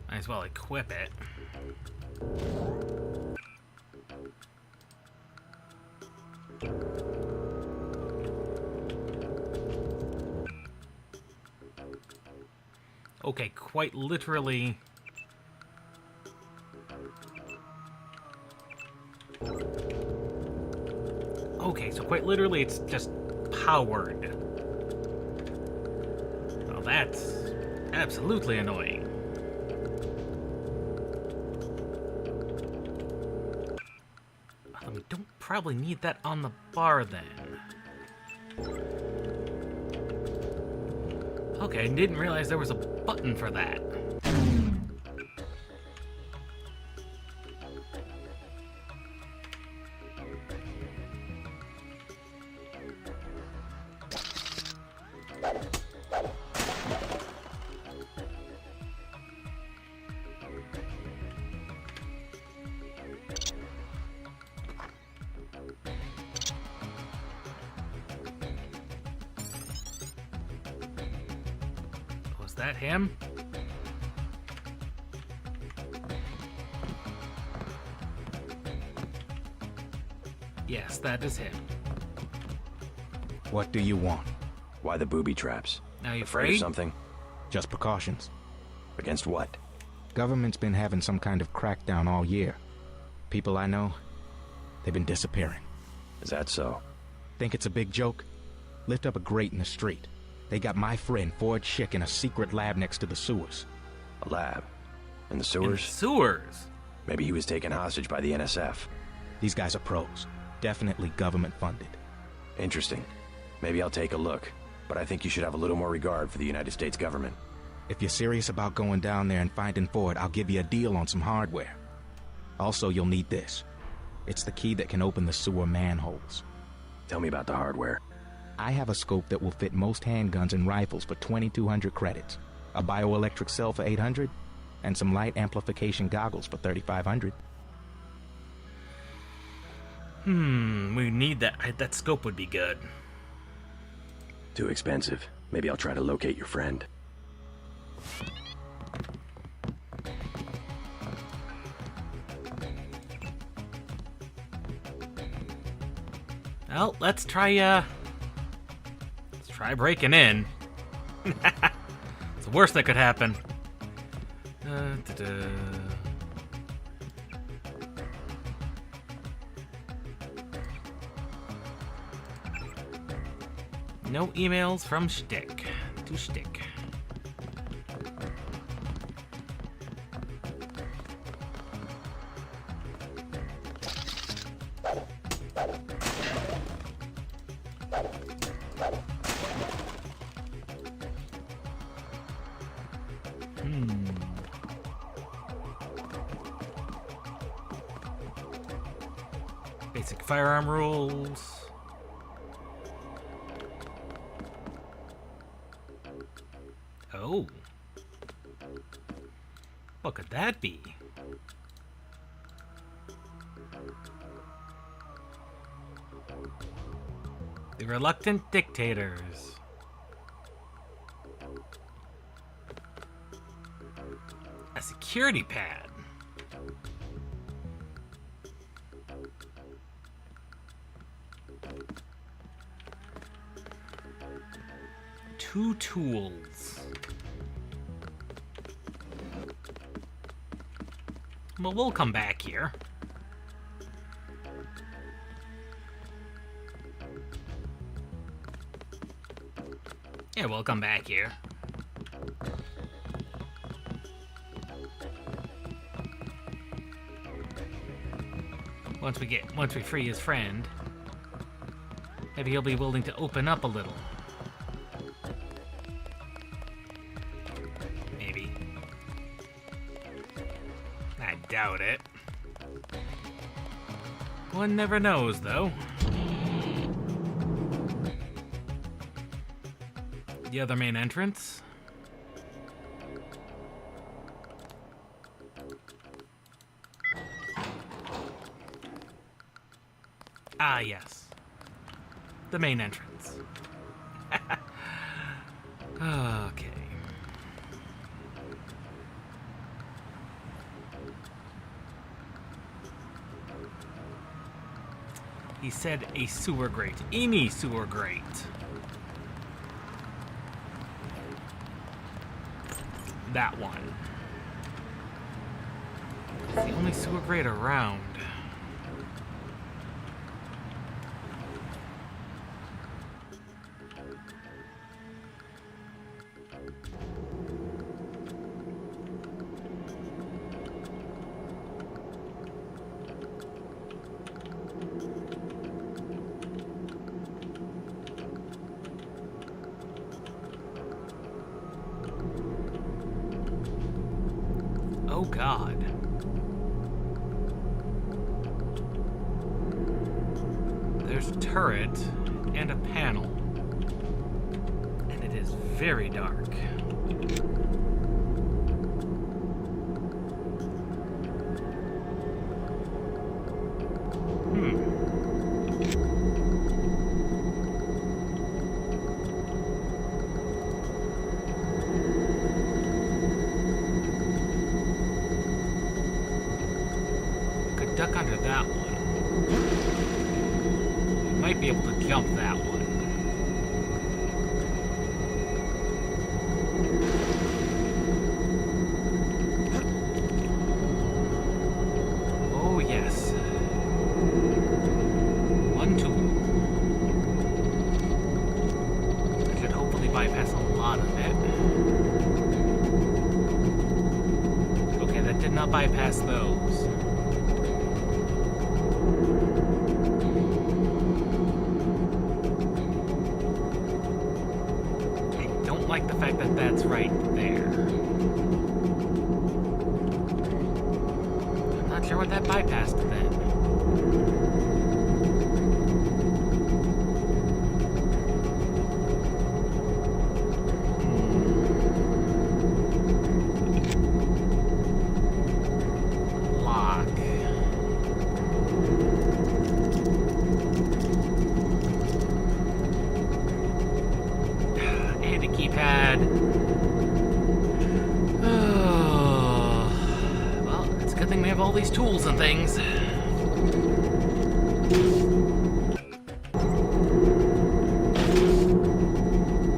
Might as well equip it. Okay, quite literally. Okay, so quite literally it's just powered. Well, that's absolutely annoying. We don't probably need that on the bar then. Okay, I didn't realize there was a button for that. Was that him? Yes, that is him. What do you want? Why the booby traps? Now you Afraid of something? Just precautions. Against what? Government's been having some kind of crackdown all year. People I know, they've been disappearing. Is that so? Think it's a big joke? Lift up a grate in the street. They got my friend Ford Schick in a secret lab next to the sewers. A lab? In the sewers? In the sewers? Maybe he was taken hostage by the NSF. These guys are pros. Definitely government funded. Interesting. Maybe I'll take a look. But I think you should have a little more regard for the United States government. If you're serious about going down there and finding Ford, I'll give you a deal on some hardware. Also, you'll need this. It's the key that can open the sewer manholes. Tell me about the hardware. I have a scope that will fit most handguns and rifles for 2,200 credits, a bioelectric cell for 800, and some light amplification goggles for 3,500. We need that. That scope would be good. Too expensive. Maybe I'll try to locate your friend. Well, let's try breaking in. It's the worst that could happen. No emails from Shtick to Shtick. Basic firearm rules. Oh. What could that be? The Reluctant Dictators. A security pad. Two tools. Well, we'll come back here. Yeah, we'll come back here. Once we free his friend, maybe he'll be willing to open up a little. Maybe. I doubt it. One never knows, though. The other main entrance. Ah, yes. The main entrance. Okay. He said a sewer grate. Any sewer grate. That one. It's the only sewer grate around. Oh God. There's a turret and a panel. And it is very dark. Duck under that one. You might be able to jump that one. Oh, yes. One tool. I should hopefully bypass a lot of it. Okay, that did not bypass those. Like the fact that that's right there. I'm not sure what that bypassed then. Lock. And a keypad. Oh. Well, it's a good thing we have all these tools and things.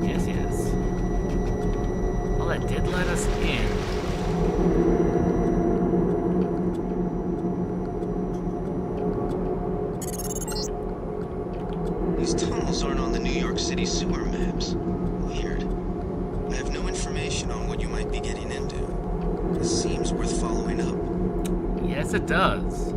Yes, yes. Well, that did let us in. These tunnels aren't on the New York City sewer maps. Weird. I have no information on what you might be getting into. This seems worth following up. Yes, it does.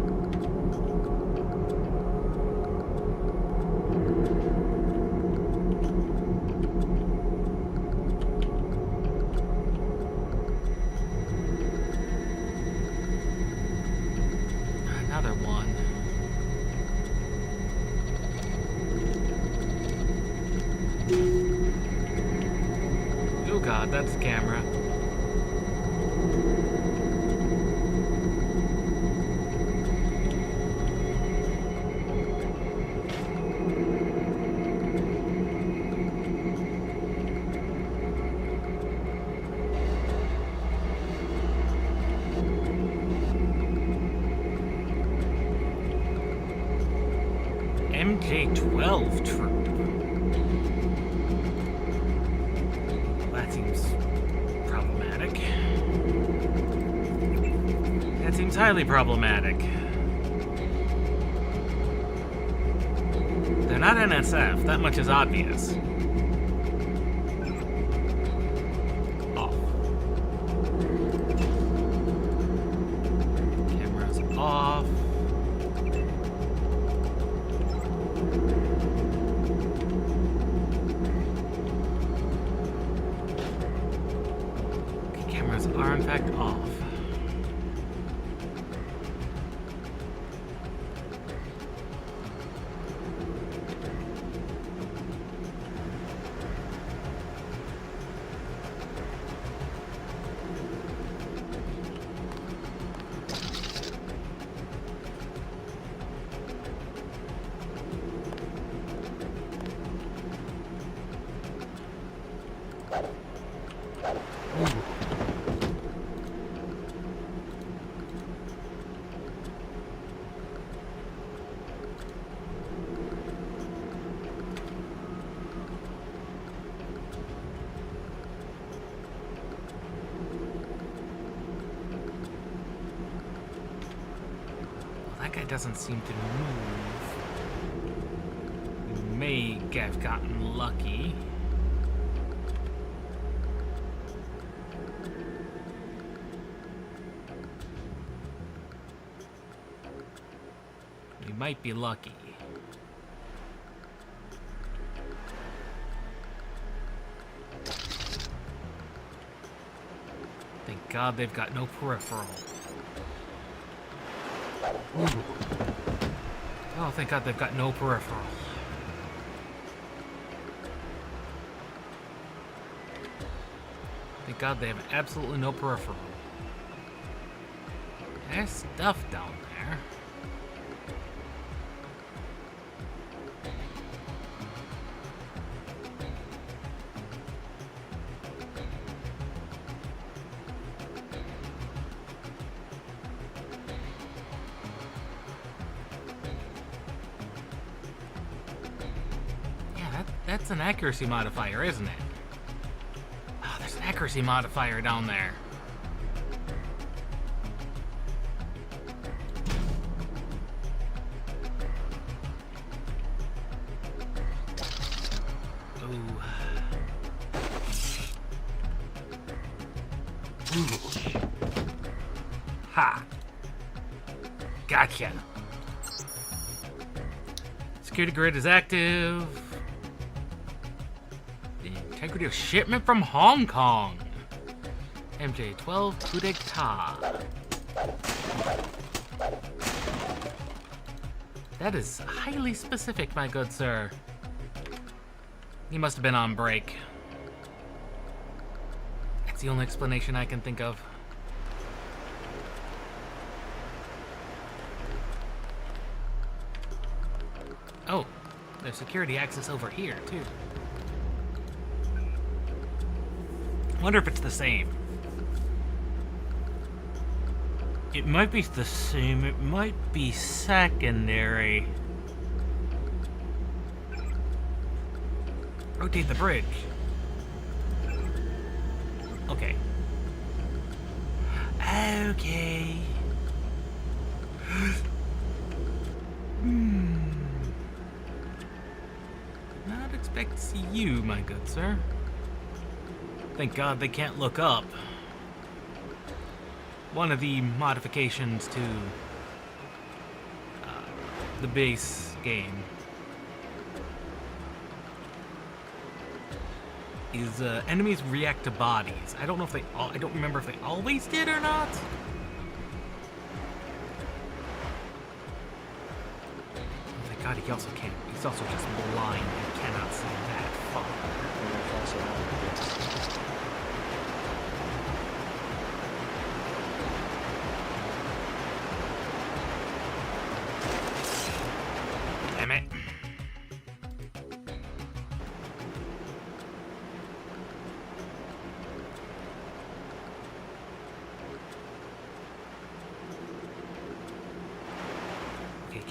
God, that's a camera. MJ-12 troop. That seems problematic. That seems highly problematic. They're not NSF, that much is obvious. Off. Cameras off. Cameras are in fact off. That guy doesn't seem to move. We may have gotten lucky. We might be lucky. Thank God they've got no peripheral. Oh, thank God they've got no peripheral. Thank God they have absolutely no peripheral. There's stuff down there. That's an accuracy modifier, isn't it? Oh, there's an accuracy modifier down there. Ooh. Ha! Gotcha. Security grid is active. Integrity of shipment from Hong Kong. MJ-12 coup d'etat. That is highly specific, my good sir. He must have been on break. That's the only explanation I can think of. Oh, there's security access over here, too. Wonder if it's the same. It might be the same, it might be secondary. Rotate the bridge. Okay. Okay. Not expect to see you, my good sir. Thank God they can't look up. One of the modifications to the base game is enemies react to bodies. I don't know if they I don't remember if they always did or not. Oh, thank God he also can't. He's also just blind and cannot see that far.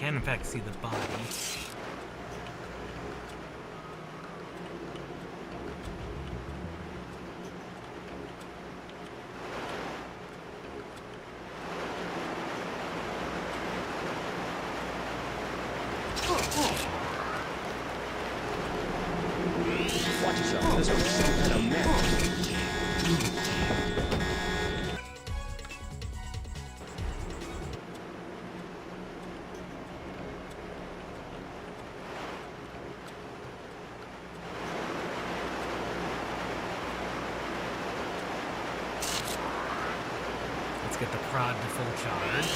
can in fact see the body. Watch yourself. This one's some kind of mess. Let's get the prod to full charge.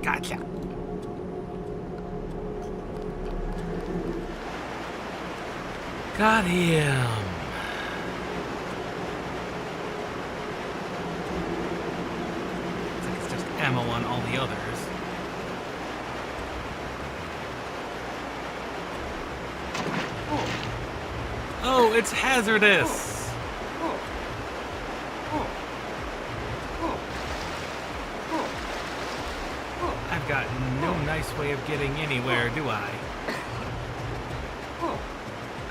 Gotcha. Got him. Looks like it's just ammo on all the others. Oh, it's hazardous. I've got no nice way of getting anywhere, do I?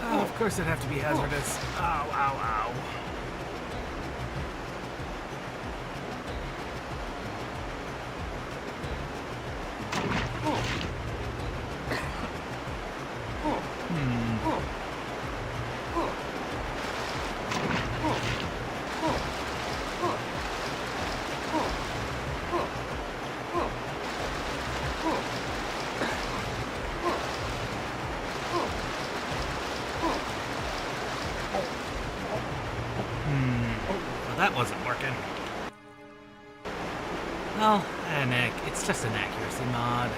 Oh, of course it'd have to be hazardous. Ow, ow, ow. Well, that wasn't working. Well, it's just an accuracy mod.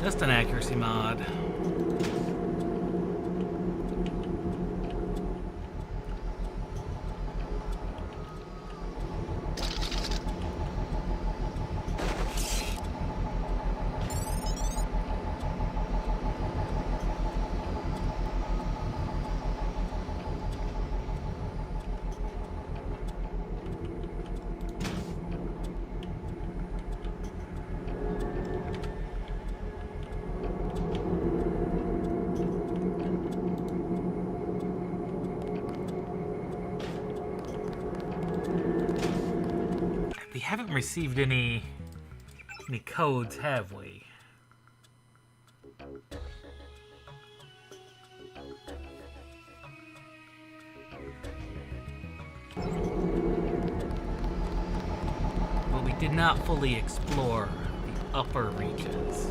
Just an accuracy mod. We haven't received any codes, have we? Well, we did not fully explore the upper reaches.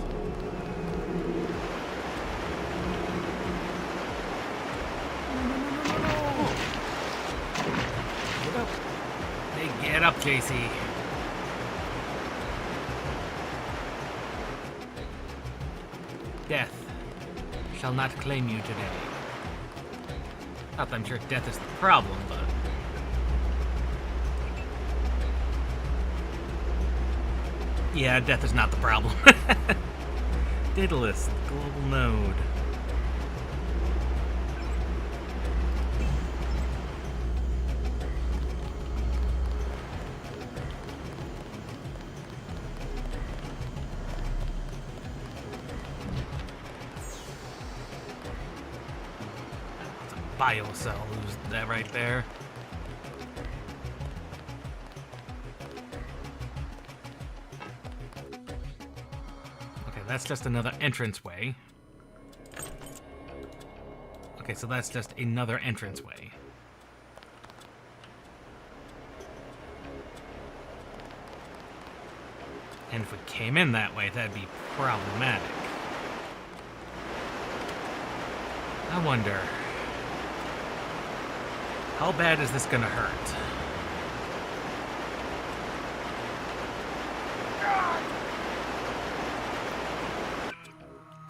Get up. Hey, get up, JC. Death shall not claim you today. Not that I'm sure death is the problem, but... yeah, death is not the problem. Daedalus, global node. Biocell, who's that right there? Okay, that's just another entranceway. Okay, so that's just another entranceway. And if we came in that way, that'd be problematic. I wonder... how bad is this gonna hurt?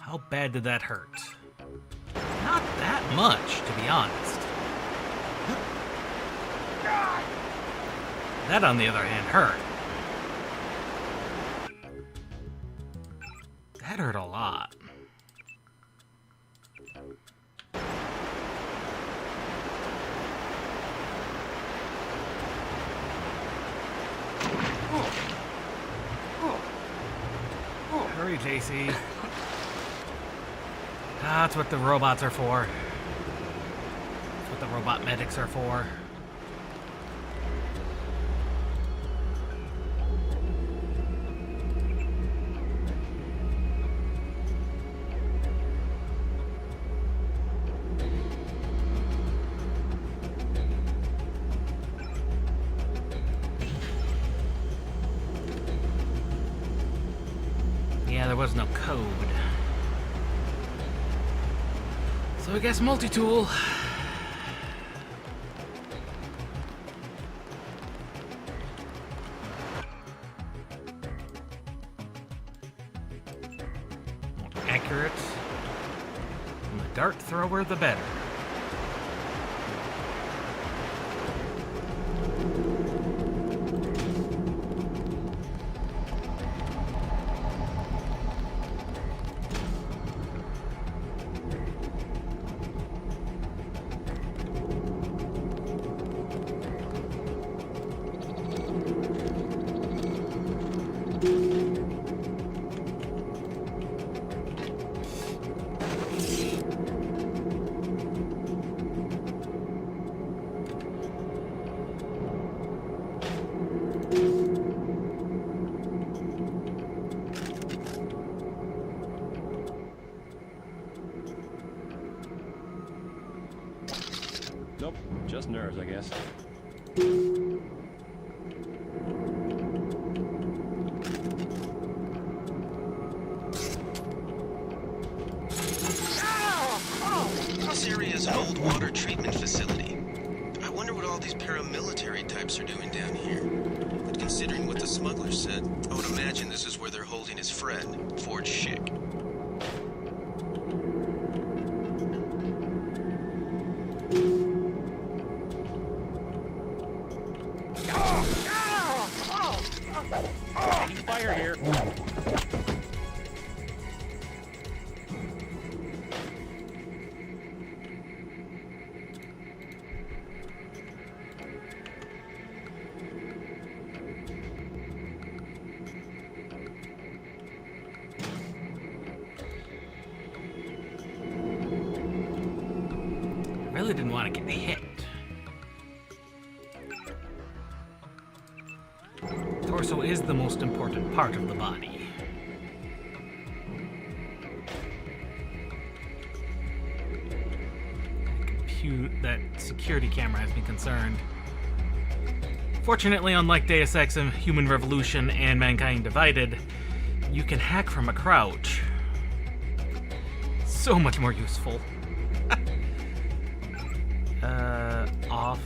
How bad did that hurt? Not that much, to be honest. That, on the other hand, hurt. That hurt a lot. Hurry, JC. That's what the robots are for. That's what the robot medics are for. Yeah, there was no code. So I guess multi-tool. More accurate. And the dart thrower, the better. Nope, just nerves, I guess. This area is an old water treatment facility. I wonder what all these paramilitary types are doing down here. But considering what the smuggler said, I would imagine this is where they're holding his friend, Ford Schick. Taking fire here. Really didn't want to get hit. Torso is the most important part of the body. That security camera has me concerned. Fortunately, unlike Deus Ex and Human Revolution and Mankind Divided, you can hack from a crouch. So much more useful. Off,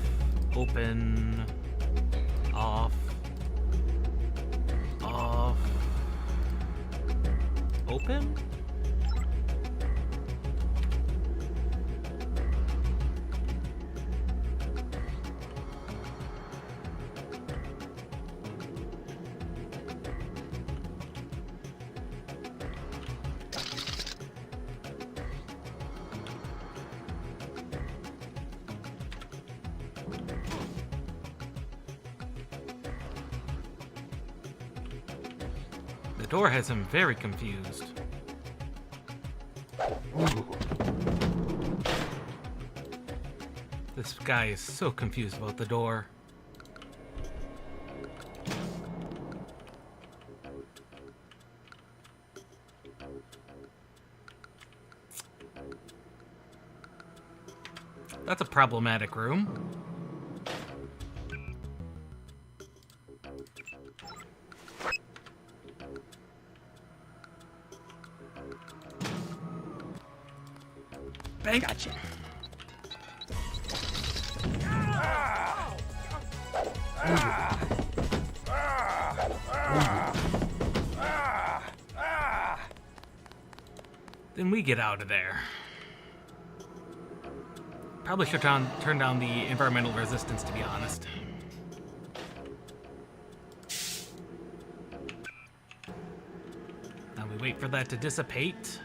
open, off, off, open? The door has him very confused. This guy is so confused about the door. That's a problematic room. Bang. Gotcha. Then we get out of there. Probably should turn down the environmental resistance, to be honest. Now we wait for that to dissipate.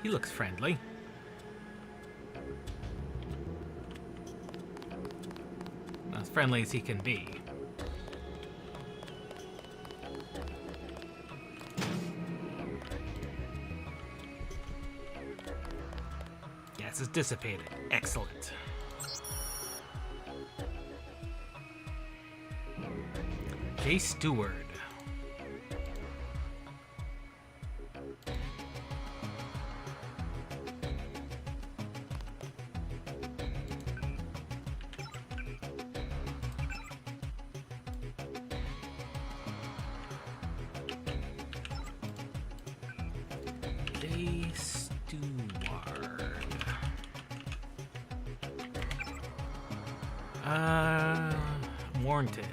He looks friendly. As friendly as he can be. Gas is dissipated. Excellent. J. Stewart. J. Stewart. Warranted.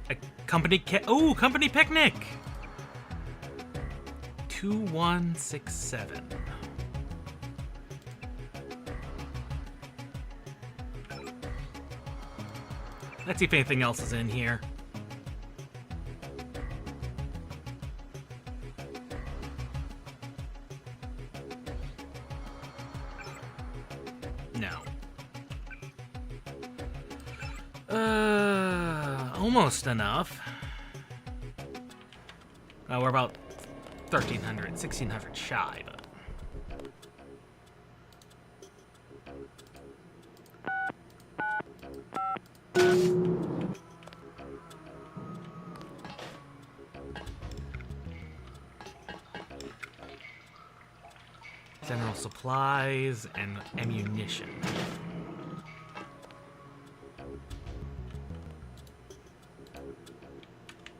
A company company picnic. 2167. Let's see if anything else is in here. No. Almost enough. We're about 1,300, 1,600 shy, but... General supplies and ammunition.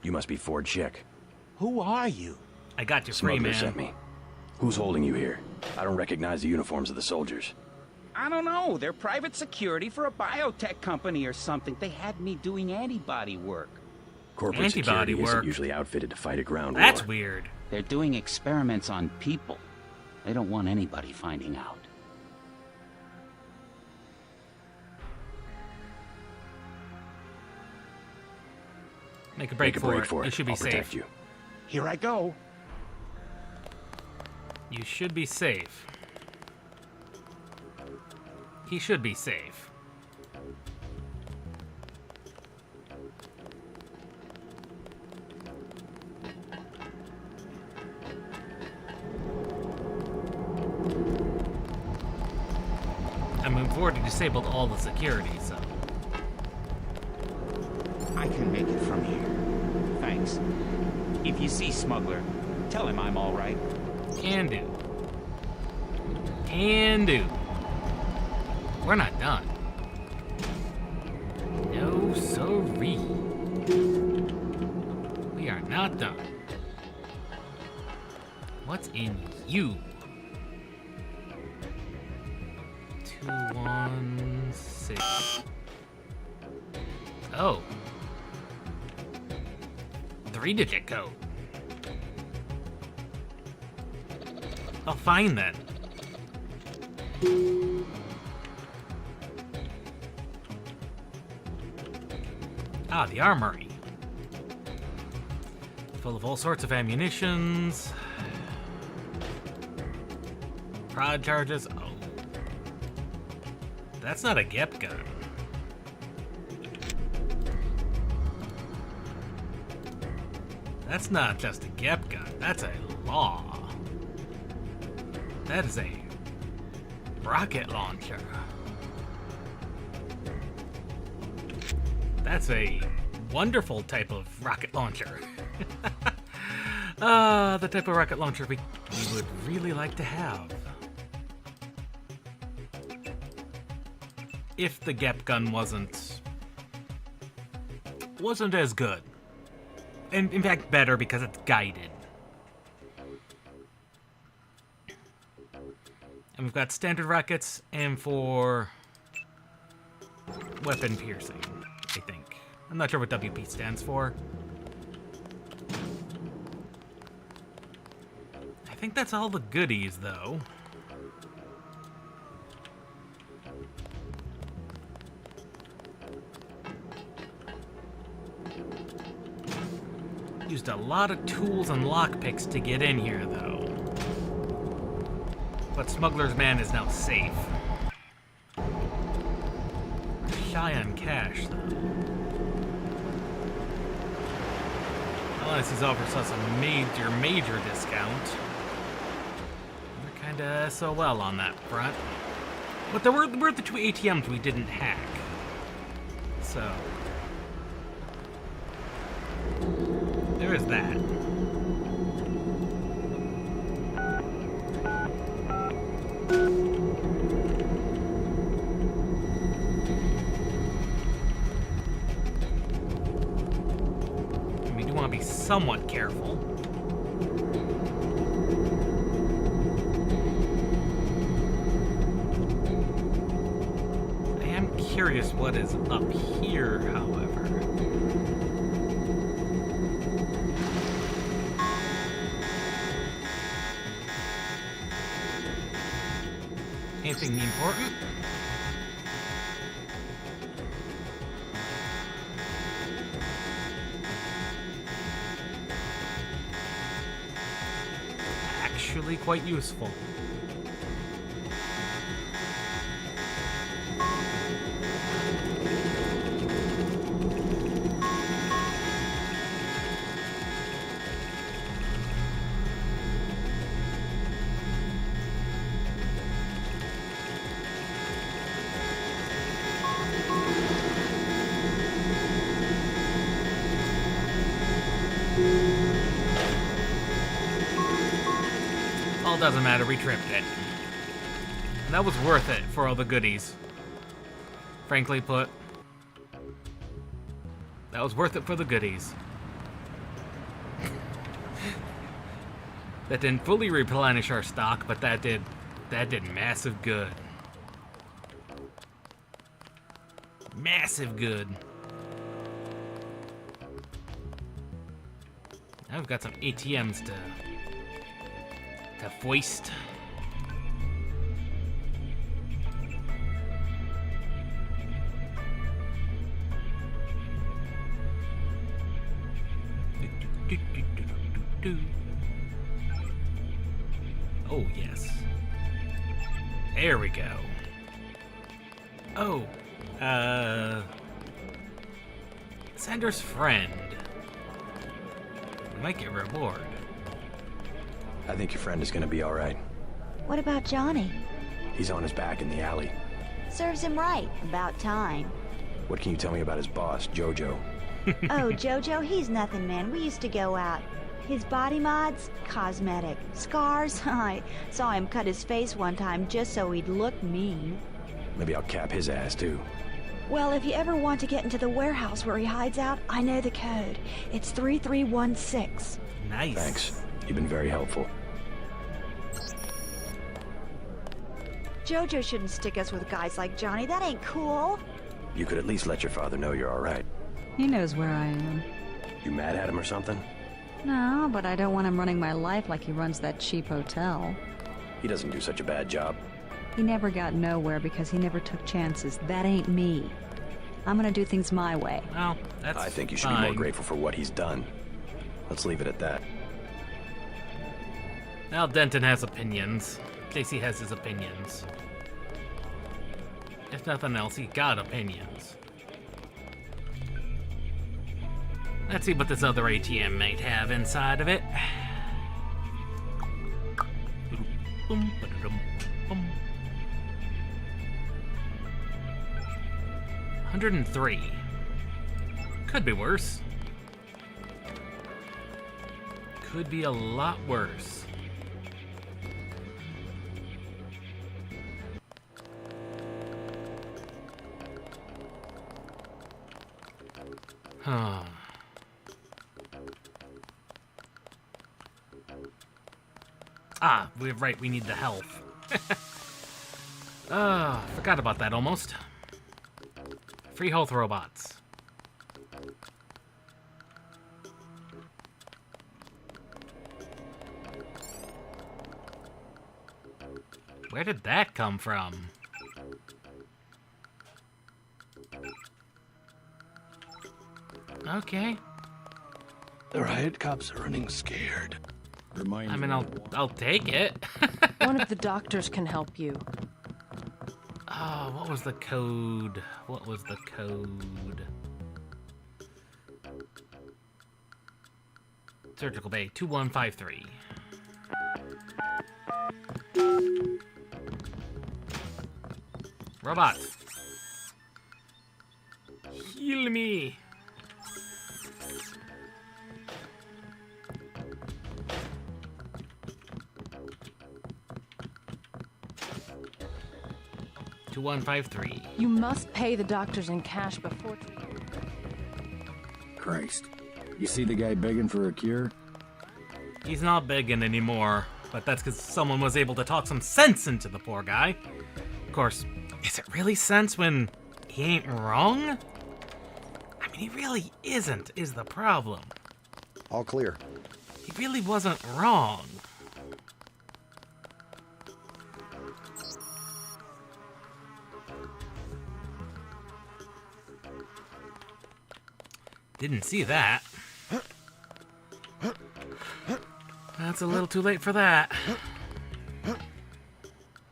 You must be Ford Chick. Who are you? I got you free, Smuggler man. sent me. Who's holding you here? I don't recognize the uniforms of the soldiers. I don't know. They're private security for a biotech company or something. They had me doing antibody work. Corporate Antibody security work? isn't usually outfitted to fight a ground That's war. weird. They're doing experiments on people. They don't want anybody finding out. Make a break for it. You should be I'll protect safe. you. Here I go. You should be safe. He should be safe. I mean, we've already disabled all the security, so... I can make it from here. Thanks. If you see Smuggler, tell him I'm all right. Can do. Can do. We're not done. No siree. We are not done. What's in you? 216. Oh. 3-digit code. Oh, fine then. Ah, the armory. Full of all sorts of ammunitions. Prod charges. Oh. That's not a GEP gun. That's not just a GEP gun. That's a law. That is a rocket launcher. That's a wonderful type of rocket launcher. The type of rocket launcher we would really like to have. If the GEP gun wasn't as good. And in fact better because it's guided. And we've got standard rockets, and for weapon piercing, I think. I'm not sure what WP stands for. I think that's all the goodies, though. Used a lot of tools and lockpicks to get in here, though. But Smuggler's Man is now safe. Shy on cash, though. Unless he's offers us a major discount. We're kinda SOL on that front. But there were the two ATMs we didn't hack. So... there is that. We do want to be somewhat careful. I am curious what is up here, however. Anything important? Actually quite useful. Doesn't matter, we tripped it. And that was worth it for all the goodies. Frankly put. That was worth it for the goodies. That didn't fully replenish our stock, but that did massive good. Massive good. Now we've got some ATMs to foist. Oh, yes. There we go. Oh, Sandra's friend. We might get a reward. I think your friend is gonna be all right. What about Johnny? He's on his back in the alley. Serves him right. About time. What can you tell me about his boss, Jojo? Oh, Jojo, he's nothing, man. We used to go out. His body mods? Cosmetic. Scars? I saw him cut his face one time just so he'd look mean. Maybe I'll cap his ass, too. Well, if you ever want to get into the warehouse where he hides out, I know the code. It's 3316. Nice. Thanks. You've been very helpful. Jojo shouldn't stick us with guys like Johnny. That ain't cool. You could at least let your father know you're all right. He knows where I am. You mad at him or something? No, but I don't want him running my life like he runs that cheap hotel. He doesn't do such a bad job. He never got nowhere because he never took chances. That ain't me. I'm gonna do things my way. Well, that's I think you should be more grateful for what he's done. Let's leave it at that. Now Denton has opinions. Casey has his opinions. If nothing else, he got opinions. Let's see what this other ATM might have inside of it. 103. Could be worse. Could be a lot worse. Huh. Ah, we're right, we need the health. Forgot about that almost. Free health robots. Where did that come from? Okay. The riot cops are running scared. I mean, I'll take it. One of the doctors can help you. Oh, what was the code? What was the code? Surgical Bay 2153. Robot. Heal me. $2153. You must pay the doctors in cash before... Christ. You see the guy begging for a cure? He's not begging anymore, but that's because someone was able to talk some sense into the poor guy. Of course, is it really sense when he ain't wrong? I mean, he really isn't, is the problem. All clear. He really wasn't wrong. Didn't see that. That's a little too late for that.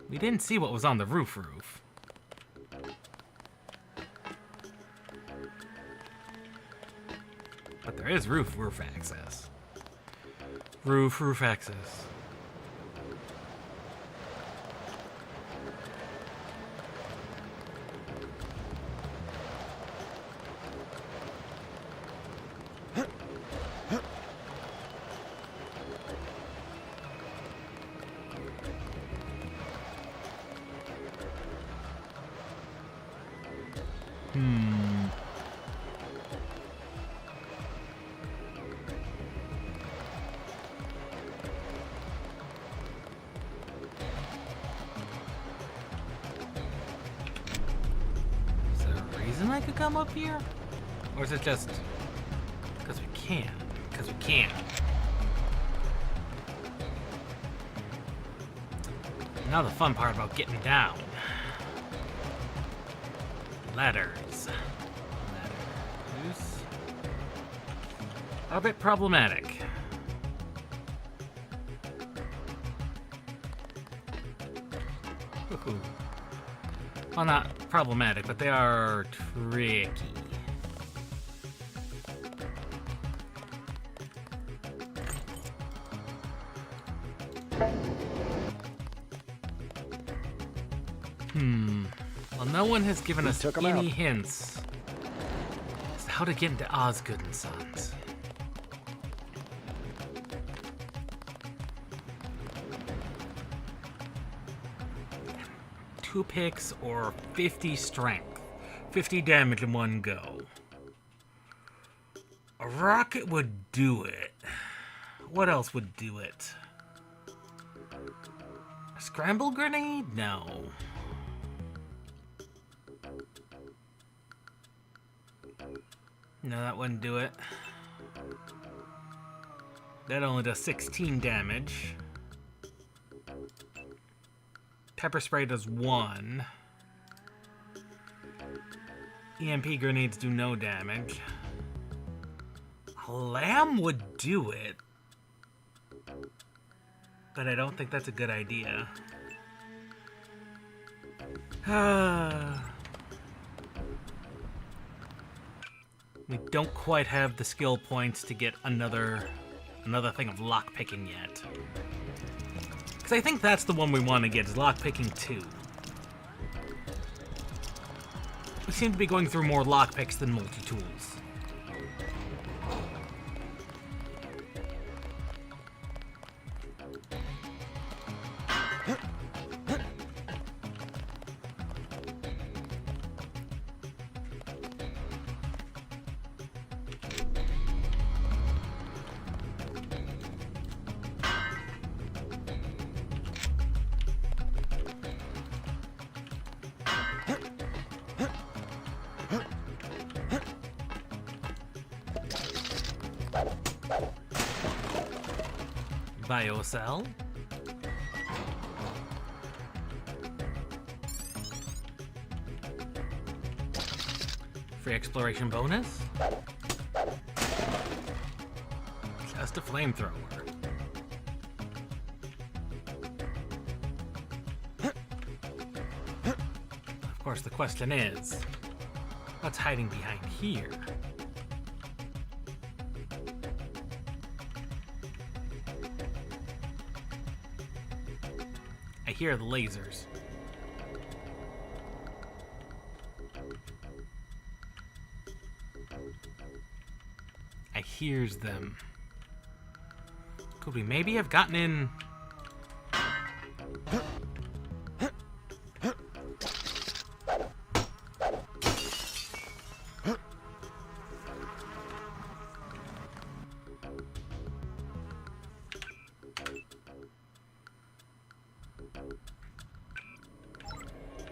We didn't see what was on the roof. But there is roof access. Roof access. Is there a reason I could come up here? Or is it just because we can? Because we can. Now the fun part about getting down. Ladders. A bit problematic. Ooh. Well, not problematic, but they are tricky. Well, no one has given us any hints as to how to get into Osgood and Sons. Two picks or 50 strength. 50 damage in one go. A rocket would do it. What else would do it? A scramble grenade? No. No, that wouldn't do it. That only does 16 damage. Pepper spray does 1. EMP grenades do no damage. A lamb would do it. But I don't think that's a good idea. We don't quite have the skill points to get another thing of lockpicking yet. Because I think that's the one we want to get, is lockpicking 2. We seem to be going through more lockpicks than multi-tools. Biocell. Free exploration bonus. Just a flamethrower. Of course, the question is, what's hiding behind here? I hear the lasers. I hears them. Could we maybe have gotten in?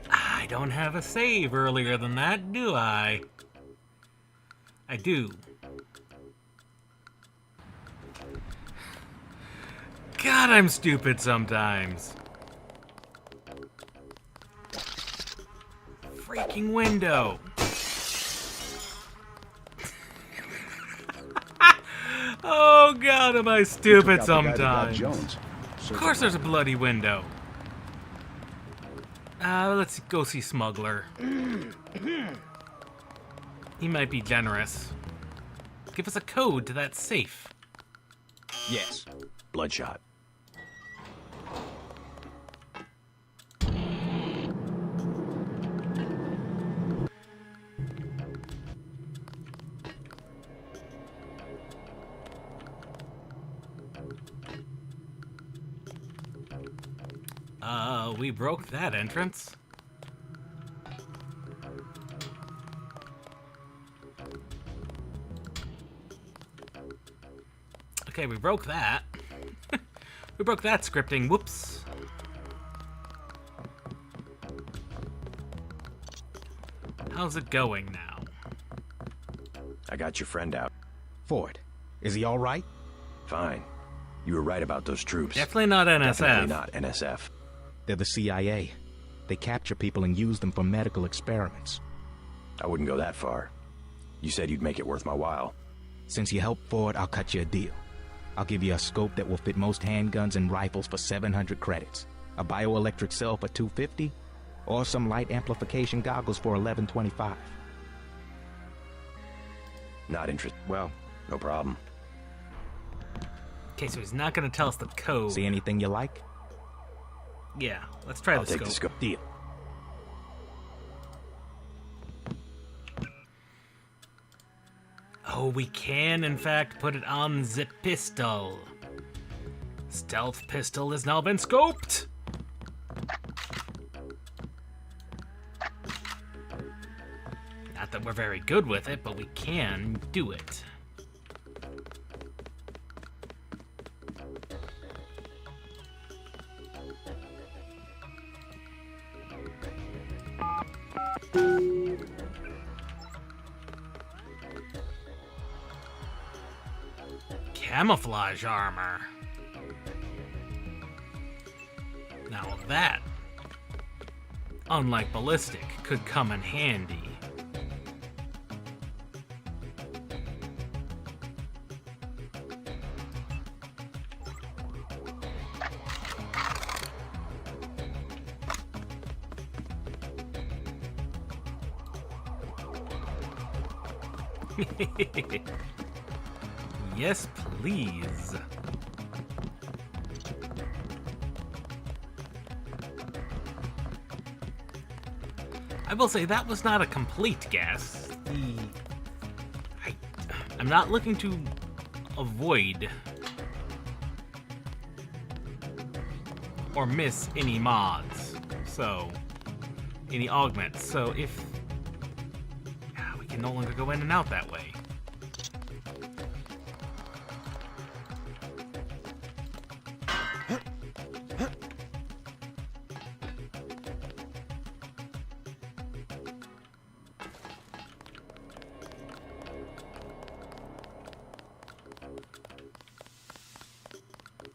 I don't have a save earlier than that, do I? I do. God, I'm stupid sometimes. Freaking window. Oh God, am I stupid sometimes. Of course there's a bloody window. Let's go see Smuggler. He might be generous. Give us a code to that safe. Yes. Bloodshot. We broke that entrance. Okay, we broke that. We broke that scripting. Whoops. How's it going now? I got your friend out. Ford, is he all right? Fine. You were right about those troops. Definitely not NSF. Definitely not NSF. They're the CIA. They capture people and use them for medical experiments. I wouldn't go that far. You said you'd make it worth my while. Since you helped Ford, I'll cut you a deal. I'll give you a scope that will fit most handguns and rifles for 700 credits, a bioelectric cell for 250, or some light amplification goggles for 1125. Not interested. Well, no problem. Okay, so he's not going to tell us the code. See anything you like? Yeah, let's try I'll take the scope. Deal. Oh, we can, in fact, put it on the pistol. Stealth pistol has now been scoped. Not that we're very good with it, but we can do it. Camouflage armor. Now that, unlike ballistic, could come in handy. Yes, please. I will say that was not a complete guess. I'm not looking to avoid or miss any mods, so any augments. So if we can no longer go in and out that way.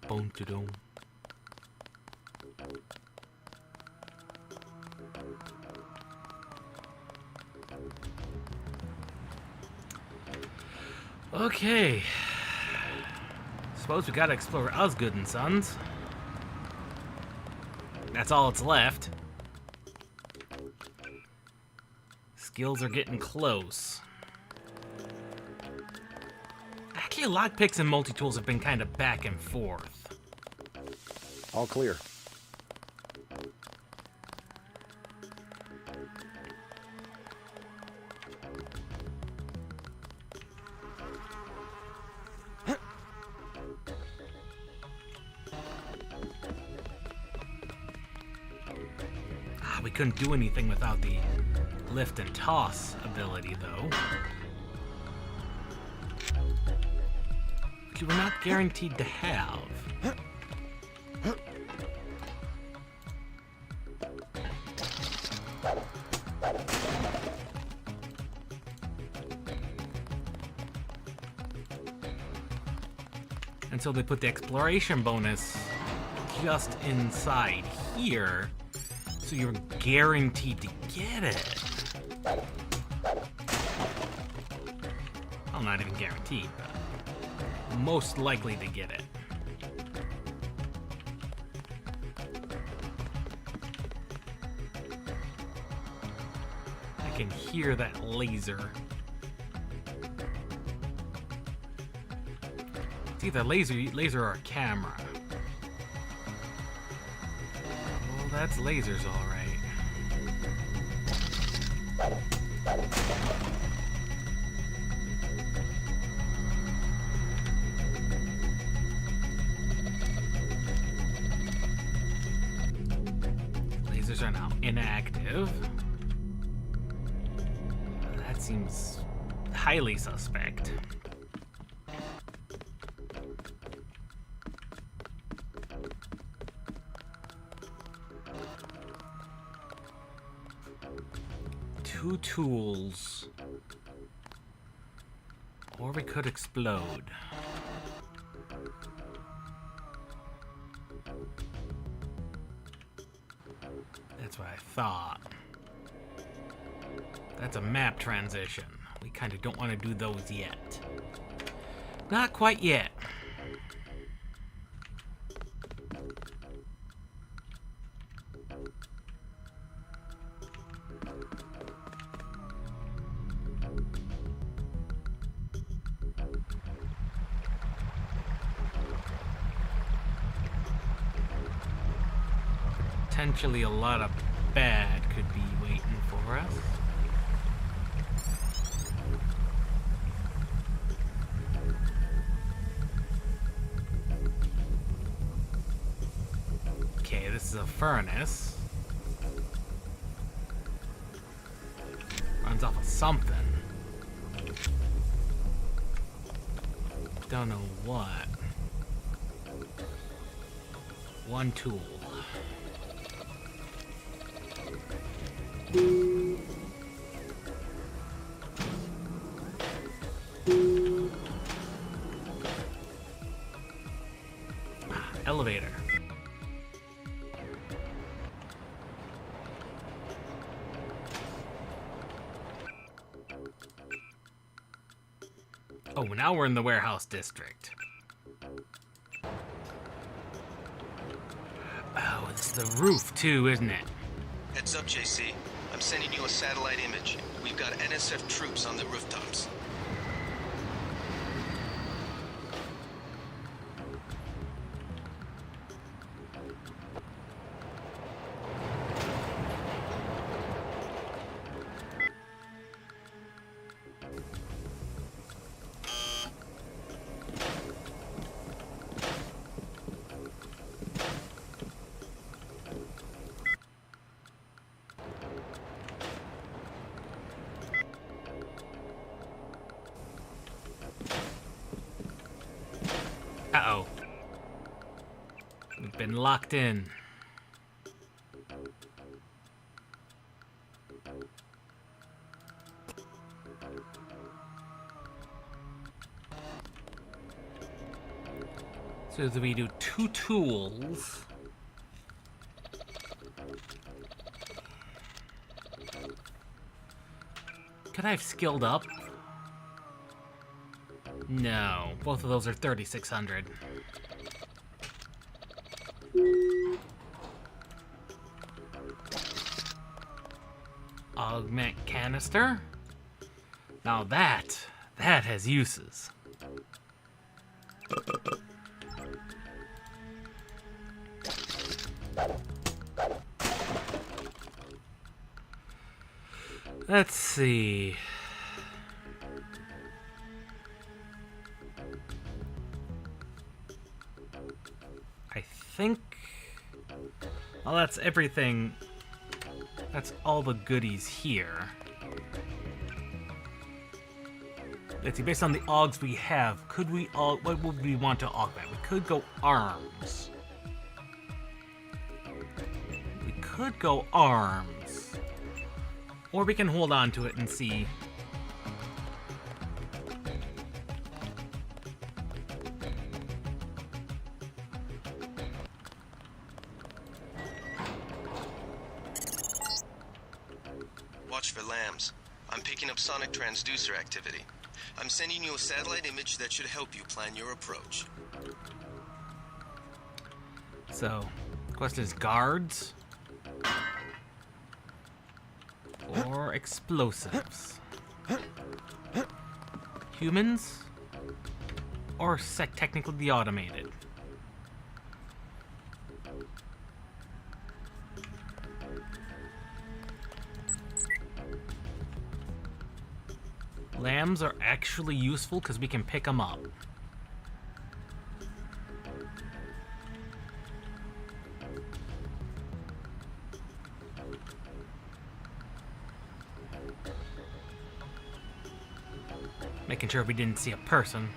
Boom-to-doom. Okay. Suppose we gotta explore Osgood and Sons. That's all that's left. Skills are getting close. Actually, lockpicks and multi-tools have been kind of back and forth. All clear. We couldn't do anything without the lift and toss ability, though. Which we're not guaranteed to have. And so they put the exploration bonus just inside here. So you're guaranteed to get it. Well, not even guaranteed, but most likely to get it. I can hear that laser. It's either laser or a camera. That's lasers, all right. Lasers are now inactive. That seems highly suspect. Two tools. Or we could explode. That's what I thought. That's a map transition. We kind of don't want to do those yet. Not quite yet. Potentially a lot of bad could be waiting for us. Okay, this is a furnace. Runs off of something. Don't know what. One tool. Elevator. Oh, now we're in the warehouse district. Oh, it's the roof too, isn't it? Heads up, JC. I'm sending you a satellite image. We've got NSF troops on the rooftops. Uh-oh. We've been locked in. So do we do 2 tools? Could I have skilled up? No, both of those are 3,600. Augment canister? Now that has uses. Let's see. I think... Well, that's everything. That's all the goodies here. Let's see, based on the augs we have, could we what would we want to augment? We could go arms. We could go arms. Or we can hold on to it and see. Watch for lambs. I'm picking up sonic transducer activity. I'm sending you a satellite image that should help you plan your approach. So, the question is guards or explosives? Humans or technically automated? Lambs are actually useful because we can pick them up. Making sure we didn't see a person.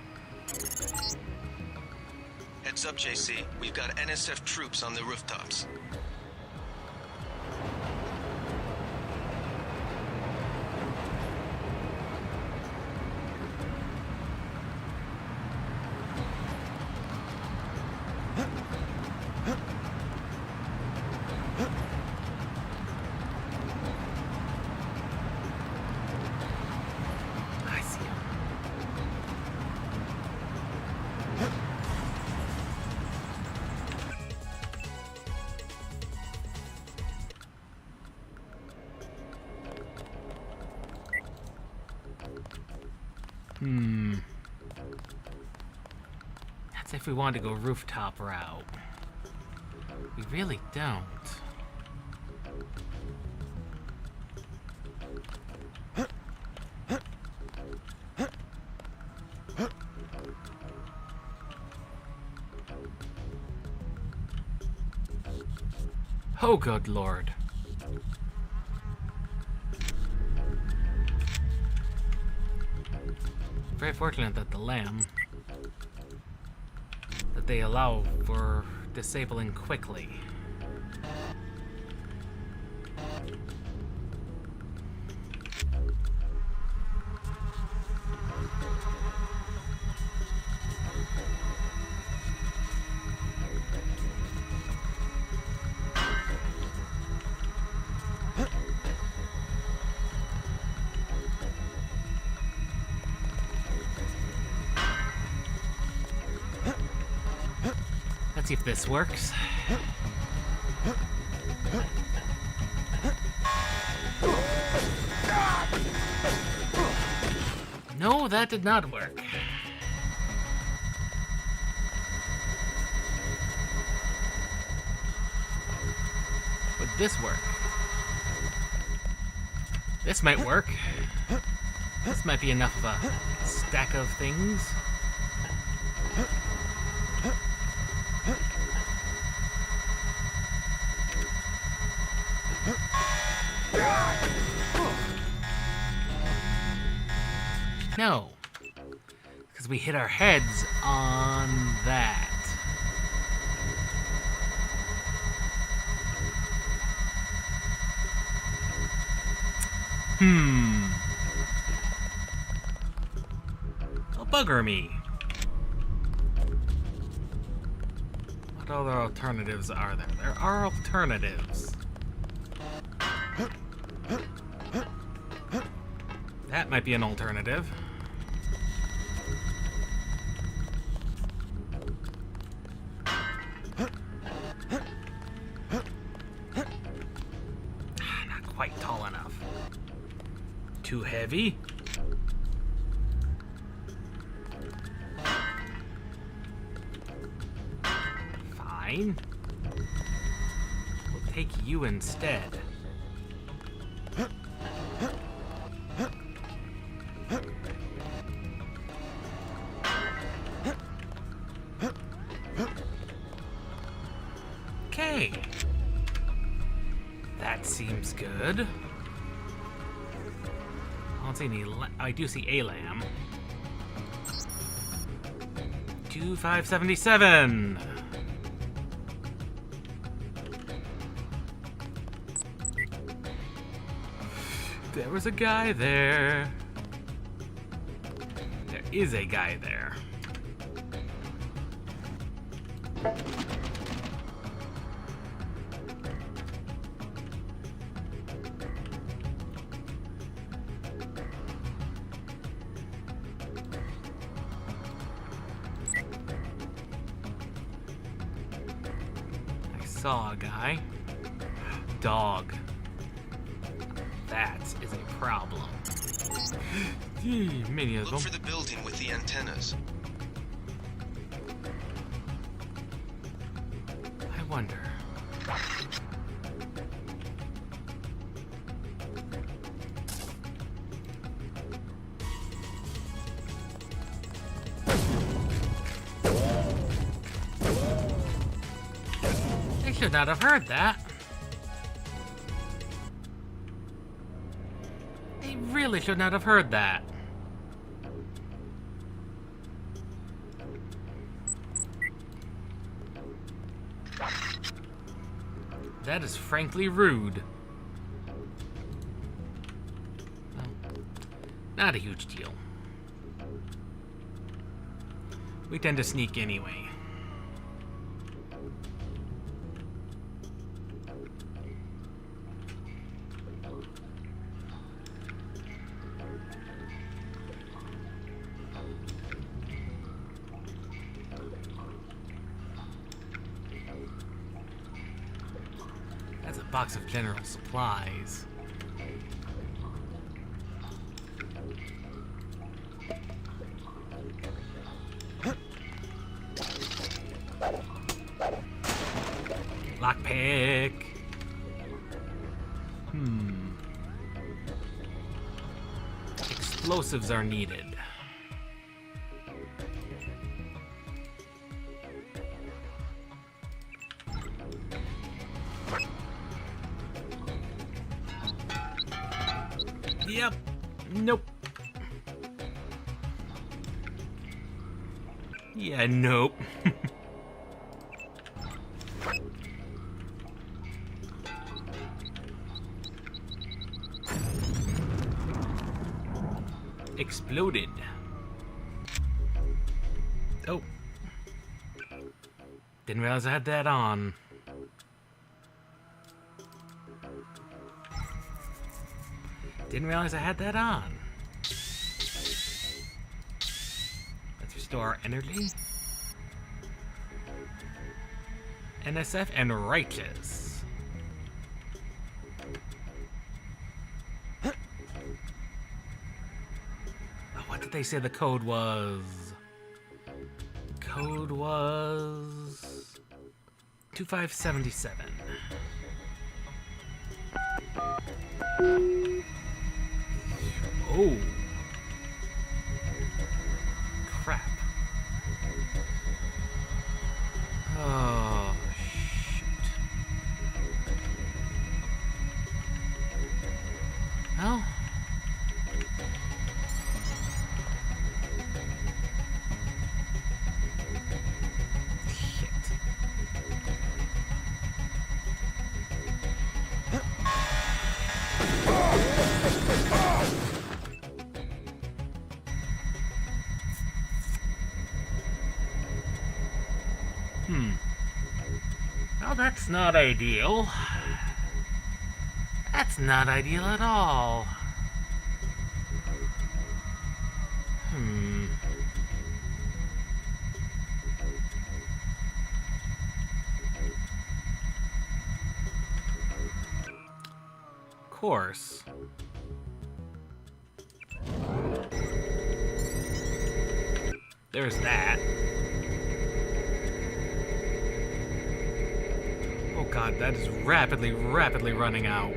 Heads up, JC. We've got NSF troops on the rooftops. I see him. That's if we wanted to go rooftop route. We really don't. Oh, good lord. Very fortunate that the lamb that they allow for disabling quickly. Let's see if this works. No, that did not work. Would this work? This might work. This might be enough of a stack of things. No, because we hit our heads on that. Oh, bugger me. What other alternatives are there? There are alternatives. That might be an alternative. Not quite tall enough. Too heavy. Fine. We'll take you instead. Okay. That seems good. I don't see any. I do see a lamb. 2577. There was a guy there. There is a guy there. I saw a guy. Dog. That is a problem. Many of them. Look for the building with the antennas. I wonder. They should not have heard that. They really should not have heard that. That is frankly rude. Well, not a huge deal. We tend to sneak anyway. That's a box of general supplies. Lockpick. Explosives are needed. Yep. Nope. Yeah, nope. Exploded. Oh. Didn't realize I had that on. Didn't realize I had that on. Let's restore our energy. NSF and righteous. Oh, what did they say the code was? Code was 2577. Oh. Crap. Oh, shoot. Well. Well, that's not ideal. That's not ideal at all. Of course. There's that. Oh god, that is rapidly running out.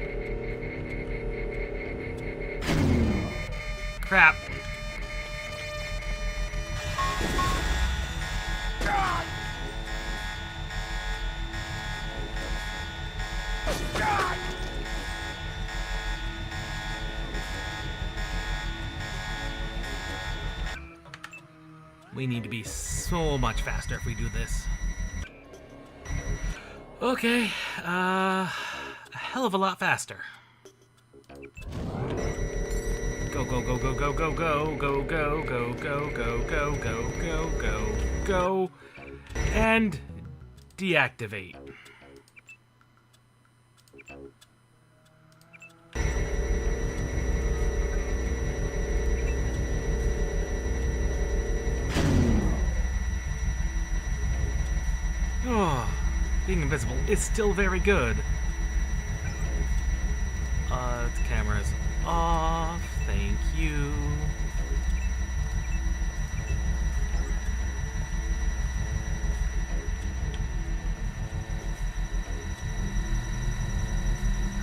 Crap. God! God! We need to be so much faster if we do this. Okay, a hell of a lot faster. Go, go, go, go, go, go, go, go, go, go, go, go, go, go, go, go, go, and deactivate. Oh, being invisible is still very good. The camera's off. Thank you.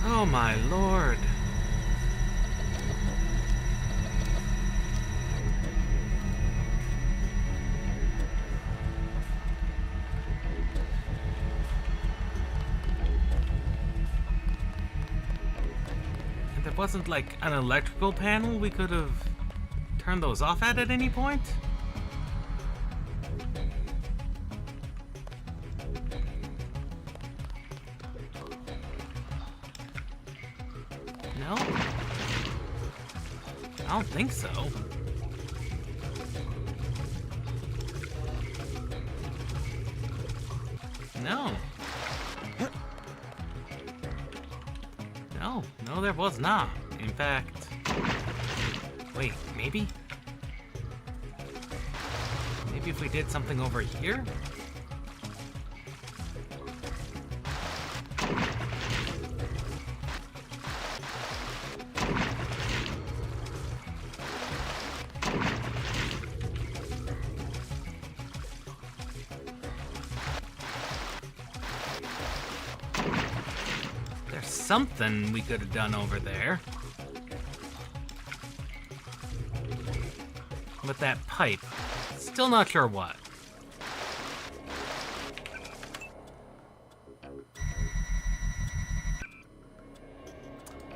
Oh my lord. If there wasn't like an electrical panel, we could have turned those off at any point. No? I don't think so. No. No, there was not. In fact... Wait, maybe? Maybe if we did something over here? Something we could have done over there. With that pipe. Still not sure what.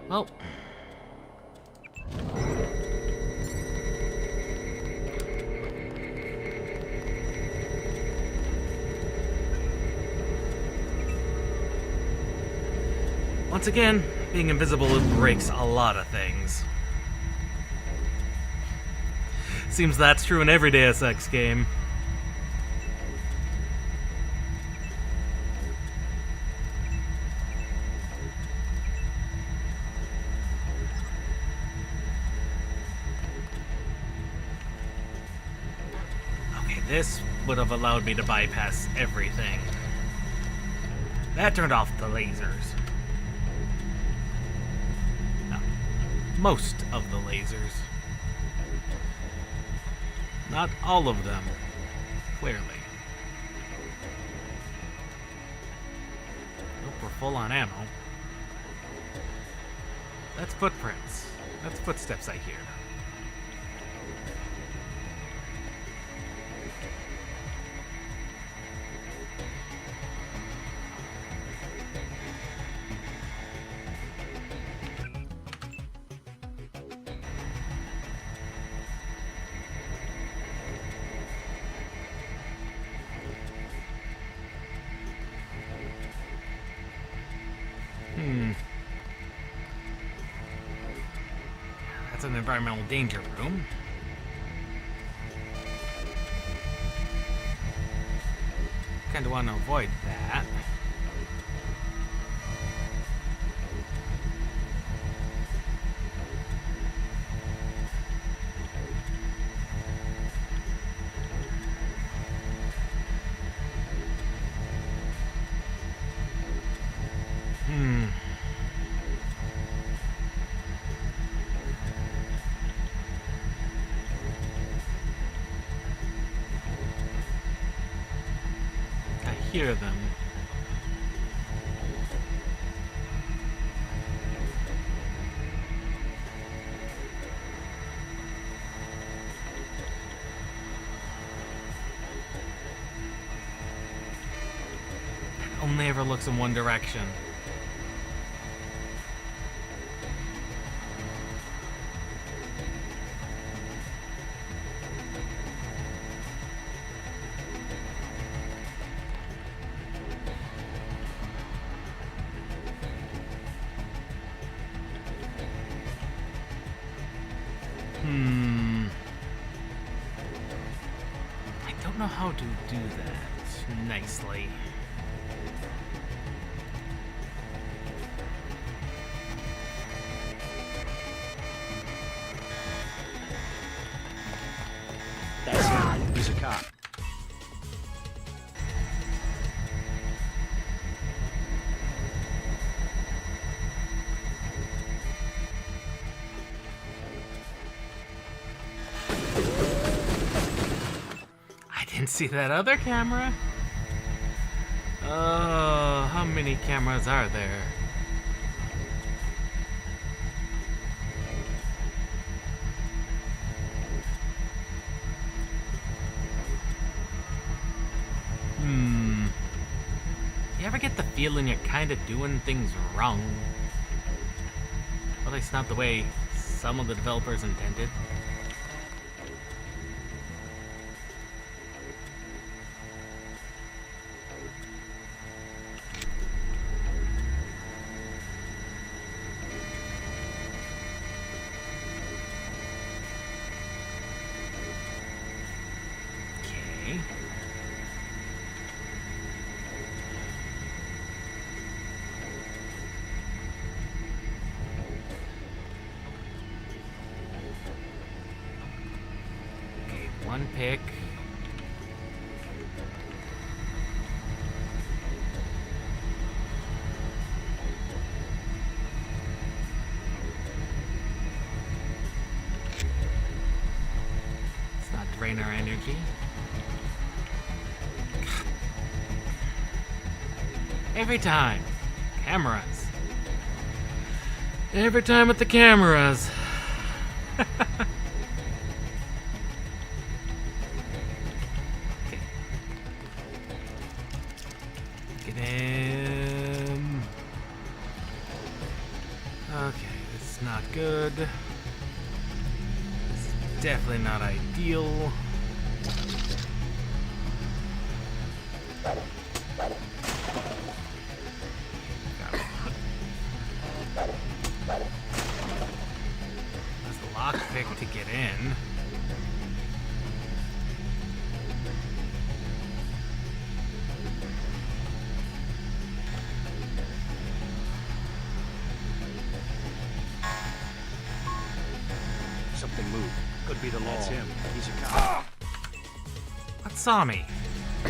Well. Once again, being invisible breaks a lot of things. Seems that's true in every Deus Ex game. Okay, this would have allowed me to bypass everything. That turned off the lasers. Most of the lasers. Not all of them, clearly. Nope, we're full on ammo. That's footprints. That's footsteps I hear. That's an environmental danger room. Kinda want to avoid that. hear them. Only ever looks in one direction. I don't know how to do that nicely. That's him. He's a cop. I didn't see that other camera. Oh, how many cameras are there? You ever get the feeling you're kind of doing things wrong? At least not the way some of the developers intended. Okay. One pick. Let's not drain our energy. Every time. Cameras. Every time with the cameras. Get in. Okay, this is not good. This is definitely not ideal. There's the lockpick to get in. Something moved. Could be the law. That's him. He's a cop. What saw me? I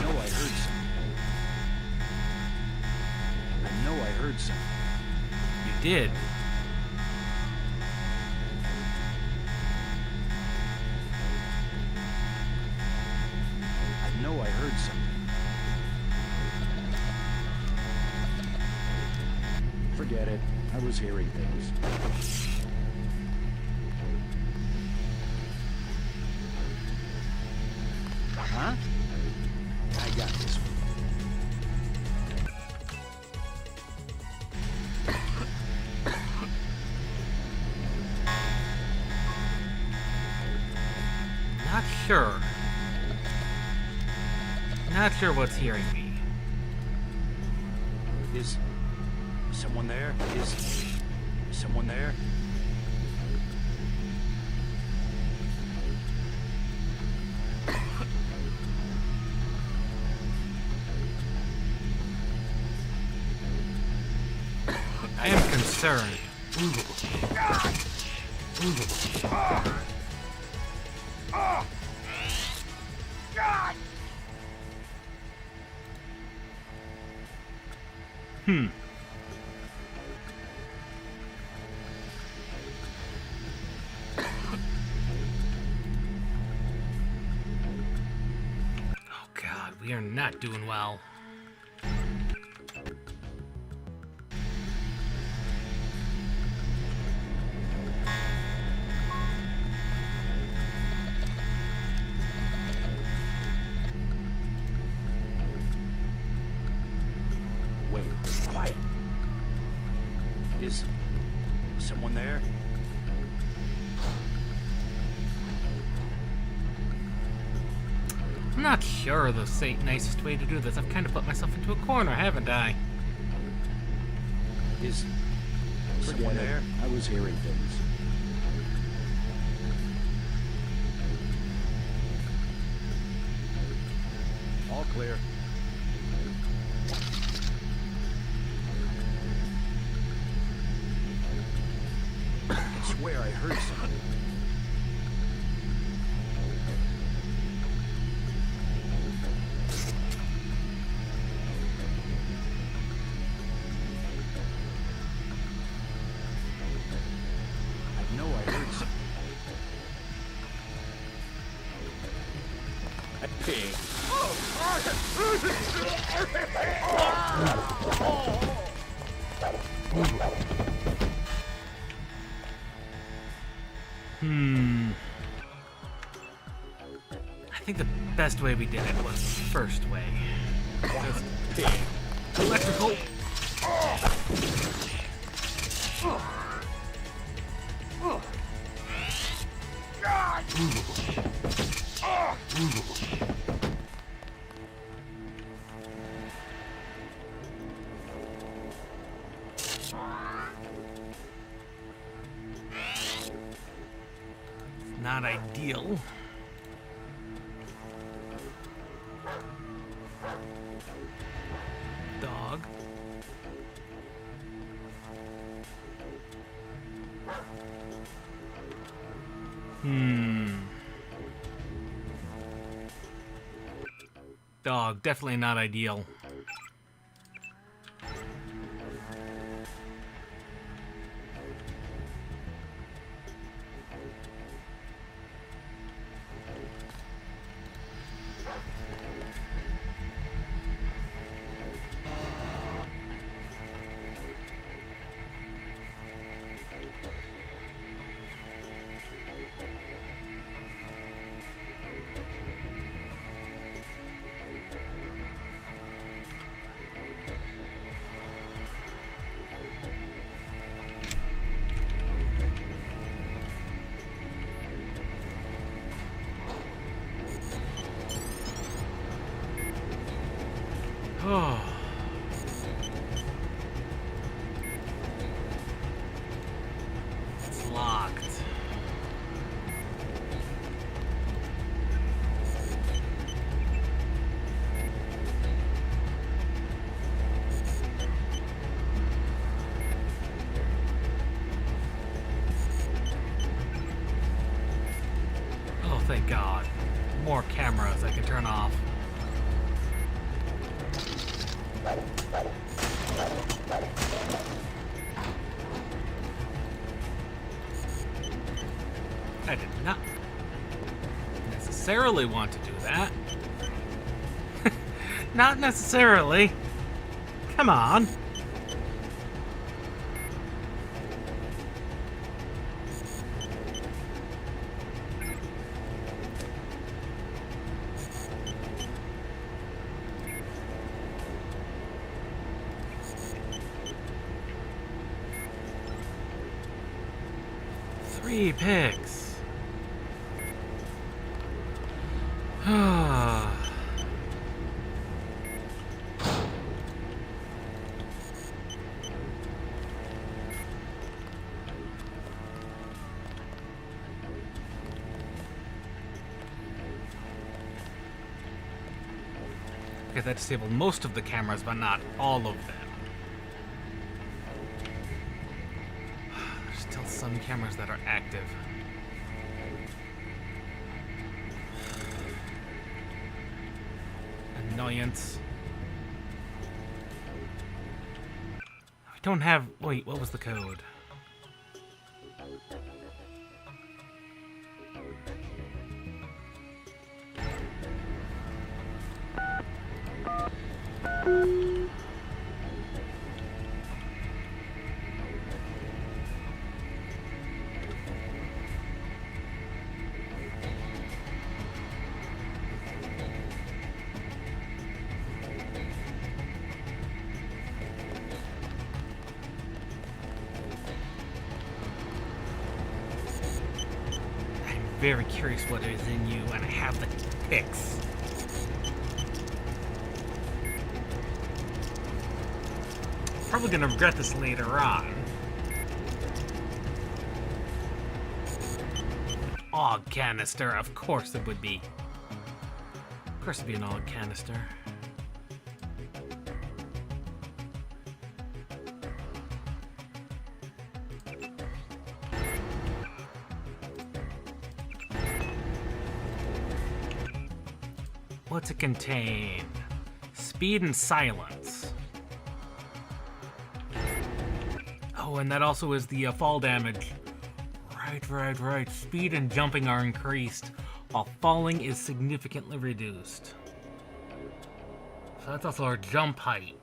know I heard something. I know I heard something. You did. I know I heard something. Forget it. I was hearing things. Huh? I got this one. Not sure. Not sure what's hearing me. Is someone there? Is someone there? I am concerned. We are not doing well. Wait, quiet. Is someone there? I'm not sure the nicest way to do this. I've kind of put myself into a corner, haven't I? Is someone Forget it. there? I was hearing things. All clear. I swear I heard something. I know I heard something. Pig. I think the best way we did it was the first way. Just electrical. Not ideal. Dog. Dog, definitely not ideal. Oh. It's locked. Oh, thank God. More cameras I can turn off. I did not necessarily want to do that. Not necessarily. Come on. Three picks. Okay, that disabled most of the cameras, but not all of them. There's still some cameras that are active. Annoyance. We don't have... Wait, what was the code? very curious what is in you, and I have the fix. Probably gonna regret this later on. Og canister, of course it would be. Of course it'd be an Og canister. What's it contain? Speed and silence. Oh, and that also is the fall damage. Right. Speed and jumping are increased, while falling is significantly reduced. So that's also our jump height.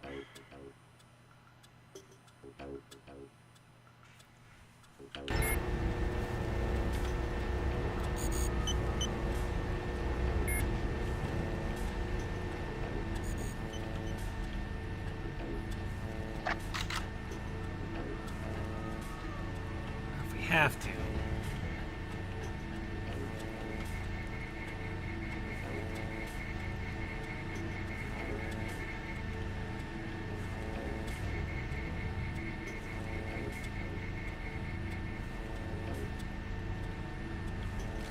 If we have to.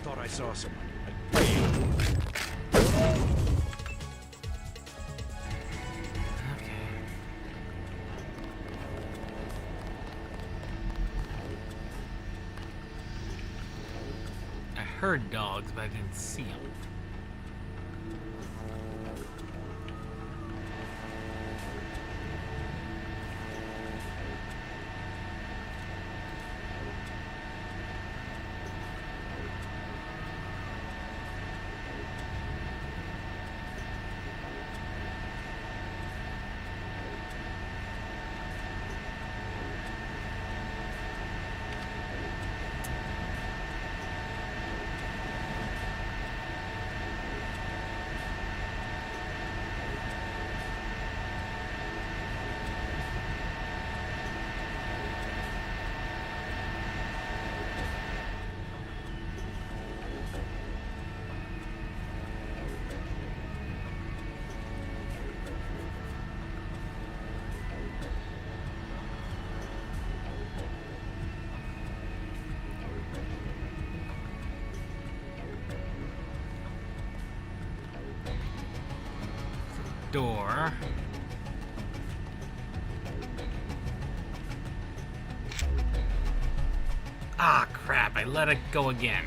Thought I saw someone. I heard dogs, but I didn't see them. Door. Ah, crap, I let it go again.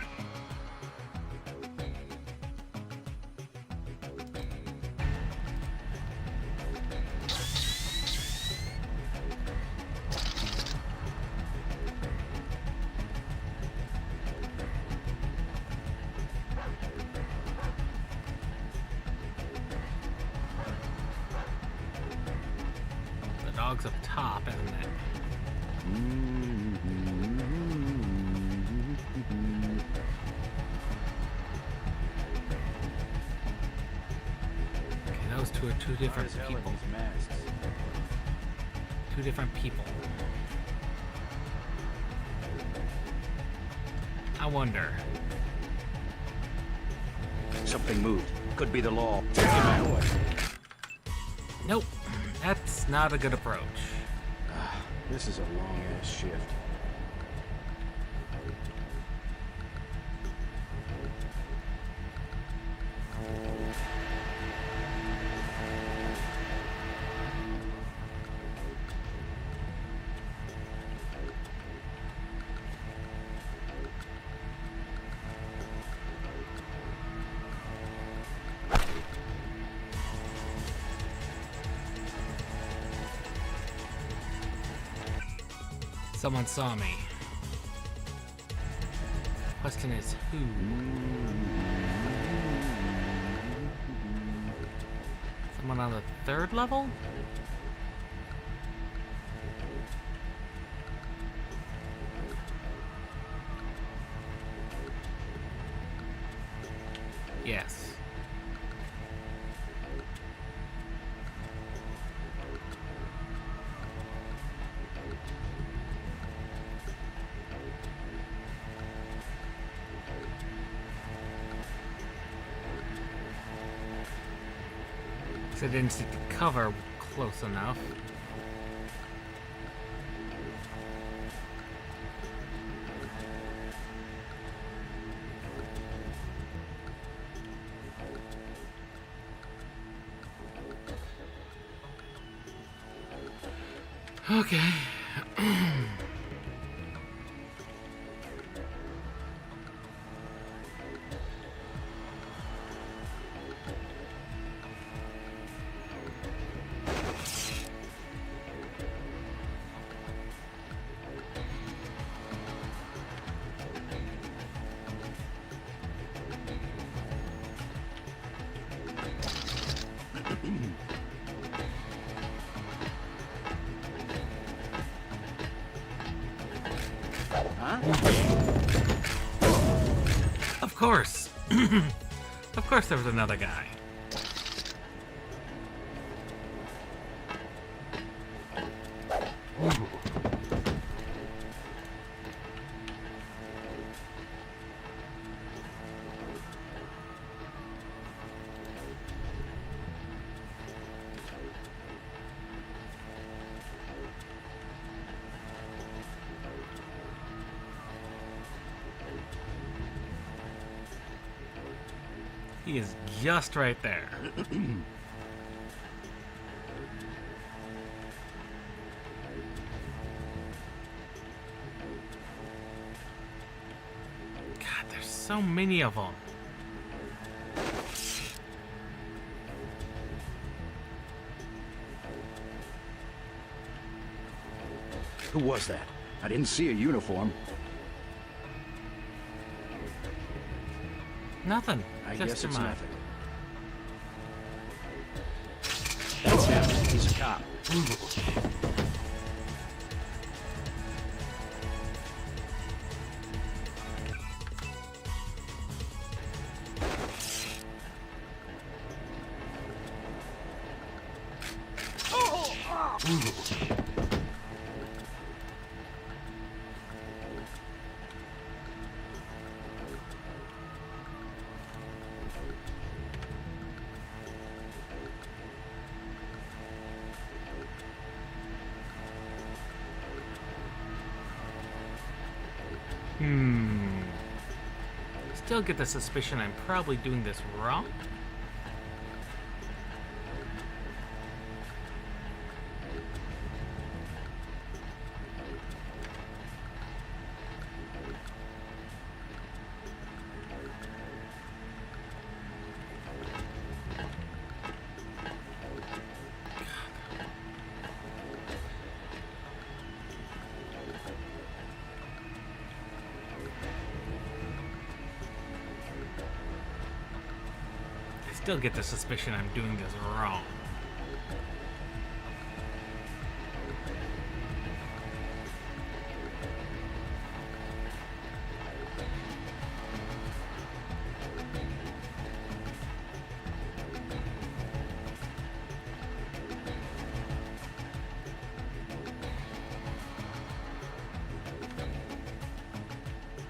Dog's up top, isn't it? Okay, those two are two different people. Two different people. I wonder. Something moved. Could be the law. Take him that way. Nope. That's not a good approach. This is a long-ass shift. Someone saw me. Question is who? Someone on the third level? Yes. I didn't see the cover close enough. Okay. Of course. Of course there was another guy. He is just right there. God, there's so many of them. Who was that? I didn't see a uniform. Nothing. I Just guess a it's mine. nothing. That's him. He's a cop. Still get the suspicion I'm probably doing this wrong. Still get the suspicion I'm doing this wrong.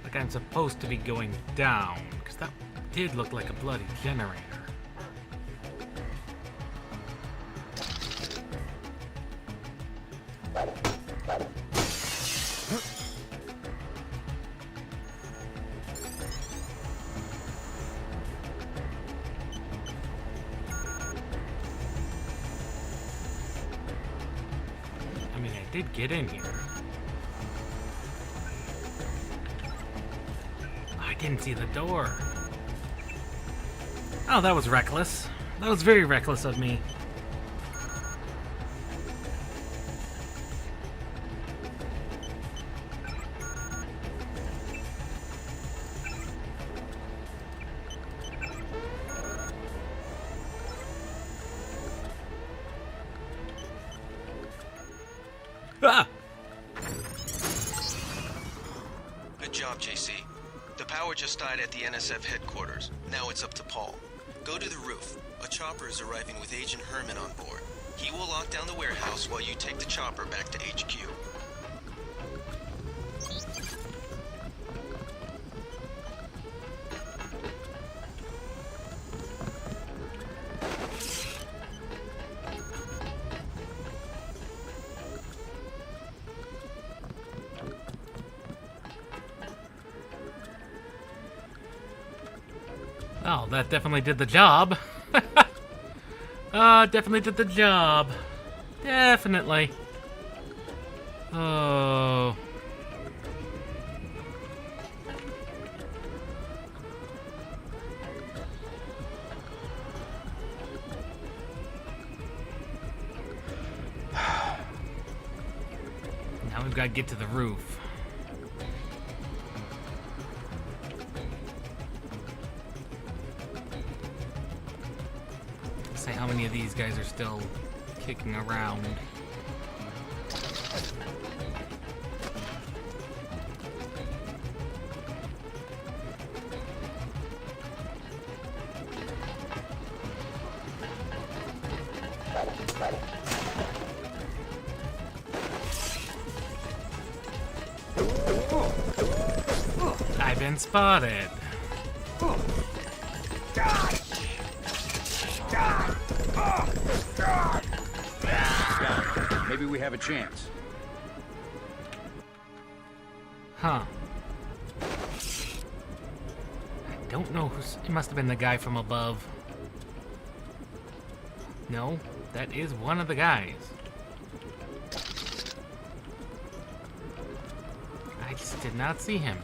Like I'm supposed to be going down, because that did look like a bloody generator. Did get in here. I didn't see the door. Oh, that was reckless. That was very reckless of me. Ah! Good job, JC. The power just died at the NSF headquarters. Now it's up to Paul. Go to the roof. A chopper is arriving with Agent Herman on board. He will lock down the warehouse while you take the chopper back to HQ. Oh, that definitely did the job. Definitely did the job. Definitely. Oh. Now we've got to get to the roof. Say how many of these guys are still kicking around. I've been spotted. Maybe we have a chance. Huh. I don't know who's... It must have been the guy from above. No, that is one of the guys. I just did not see him.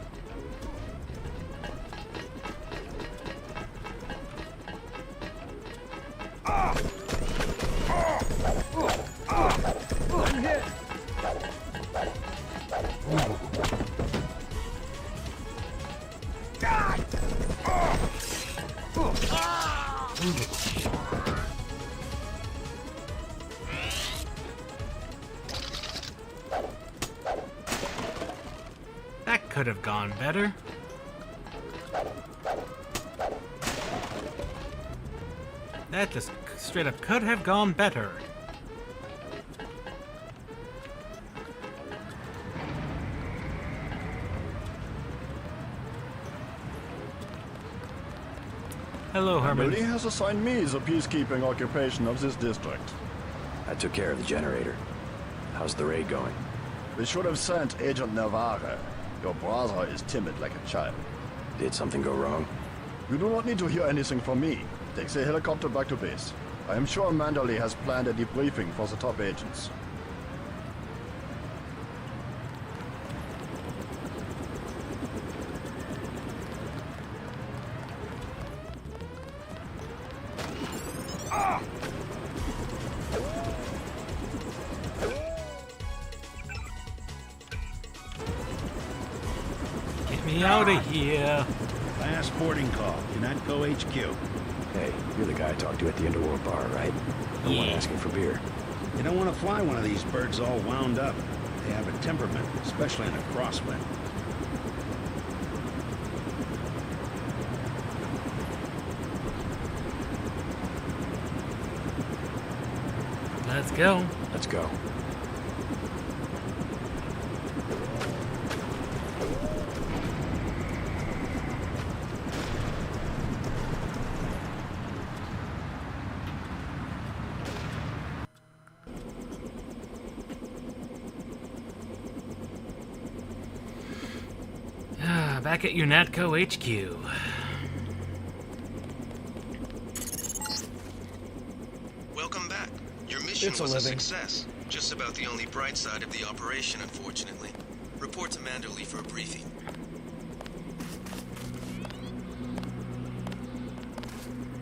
That could have gone better. That just straight up could have gone better. Hello, Herman. Emily has assigned me the peacekeeping occupation of this district. I took care of the generator. How's the raid going? We should have sent Agent Navarre. Your brother is timid like a child. Did something go wrong? You do not need to hear anything from me. Take the helicopter back to base. I am sure Manderley has planned a debriefing for the top agents. Get me out of here. Last boarding call. UNATCO HQ. Hey, you're the guy I talked to at the Underworld bar, right? The one asking for beer. You don't want to fly one of these birds all wound up. They have a temperament, especially in a crosswind. Let's go. Let's go. Back at UNATCO HQ. Welcome back. Your mission was a success. Just about the only bright side of the operation, unfortunately. Report to Manderley for a briefing.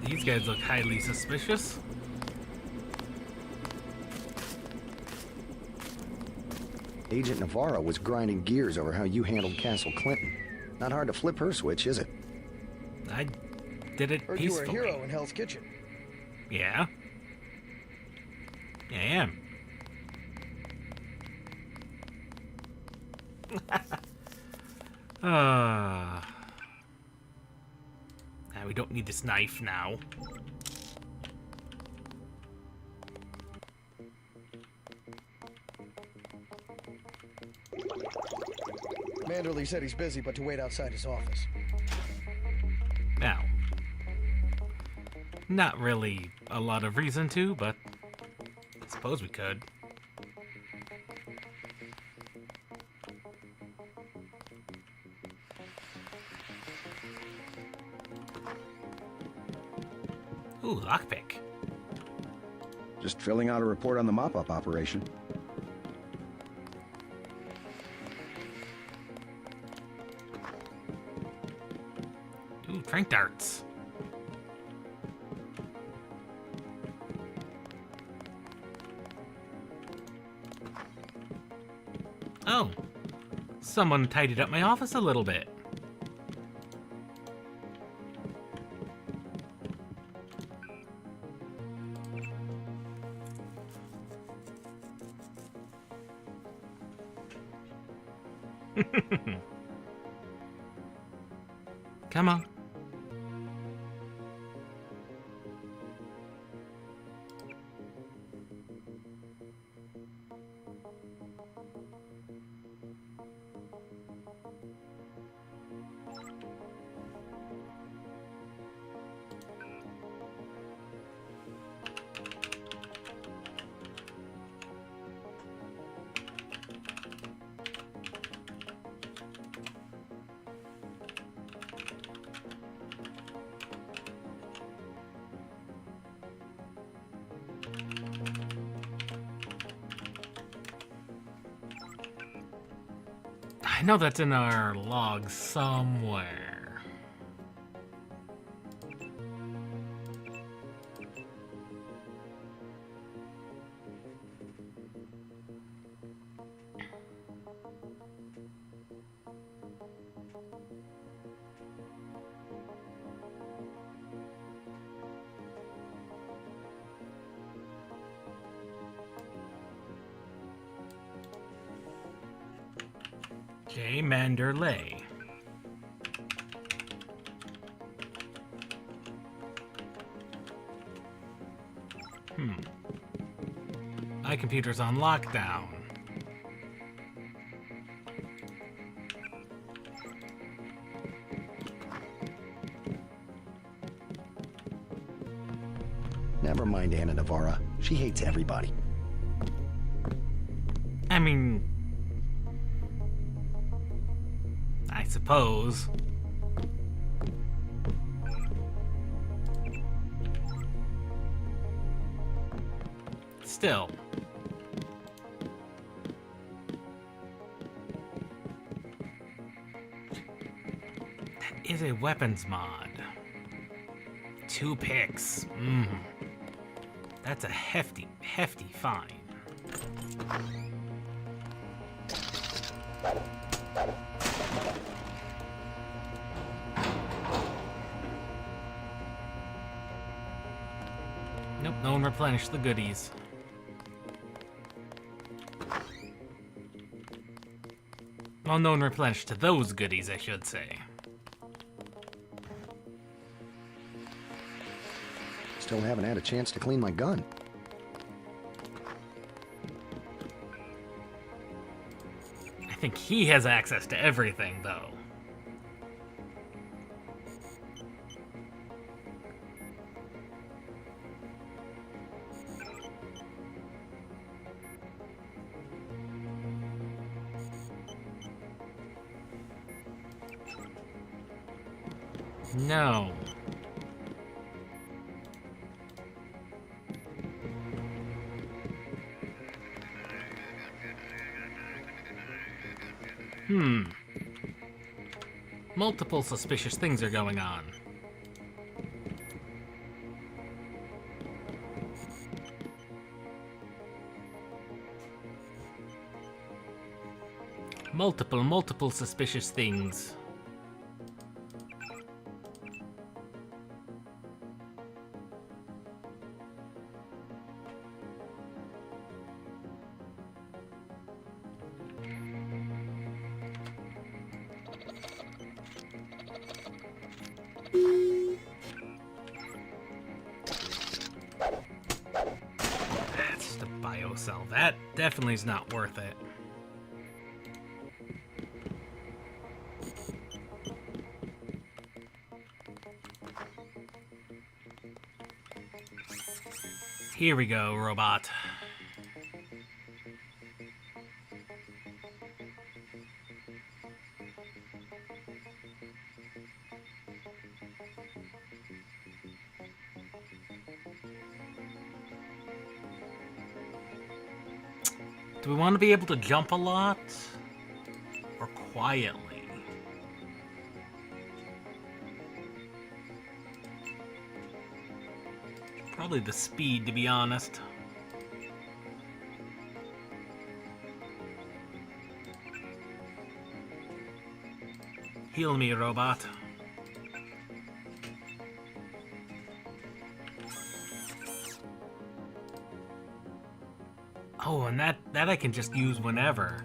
These guys look highly suspicious. Agent Navarro was grinding gears over how you handled Castle Clinton. Not hard to flip her switch, is it? I did it Heard peacefully. you were a hero in Hell's Kitchen. Yeah. Yeah, I am. Now we don't need this knife now. Manderley said he's busy, but to wait outside his office. Now, not really a lot of reason to, but I suppose we could. Ooh, lockpick. Just filling out a report on the mop-up operation. Ooh, trank darts. Oh, someone tidied up my office a little bit. Come on. I know that's in our log somewhere. J. Manderley. My computer's on lockdown. Never mind Anna Navarra. She hates everybody. I mean, I suppose. Still. That is a weapons mod. 2 picks. That's a hefty fine. Nope, no one replenished the goodies. Well, no one replenished to those goodies, I should say. Still haven't had a chance to clean my gun. I think he has access to everything, though. No. Multiple suspicious things are going on. Multiple suspicious things. That's the biocell. That definitely is not worth it. Here we go, robot. Do we want to be able to jump a lot? Or quietly? Probably the speed, to be honest. Heal me, robot. Oh, and that I can just use whenever.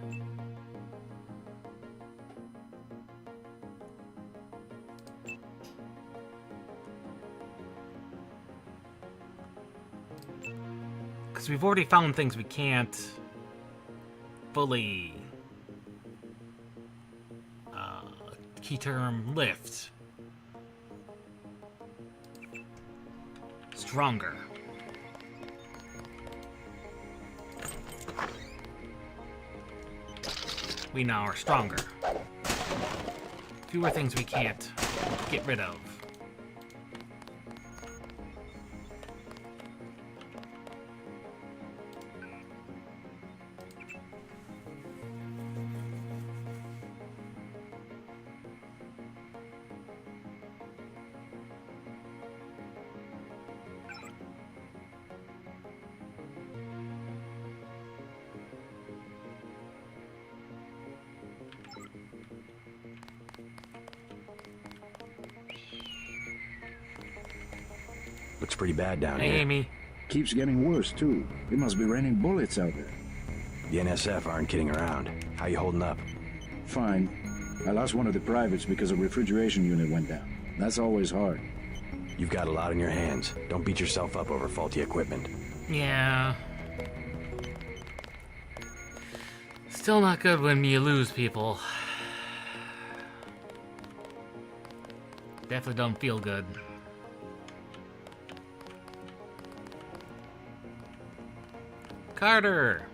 Because we've already found things we can't fully key term lift. Stronger. We now are stronger. Fewer things we can't get rid of. Looks pretty bad down Hey, here. Amy. Keeps getting worse, too. It must be raining bullets out there. The NSF aren't kidding around. How you holding up? Fine. I lost one of the privates because a refrigeration unit went down. That's always hard. You've got a lot on your hands. Don't beat yourself up over faulty equipment. Yeah. Still not good when you lose people. Definitely don't feel good. Carter!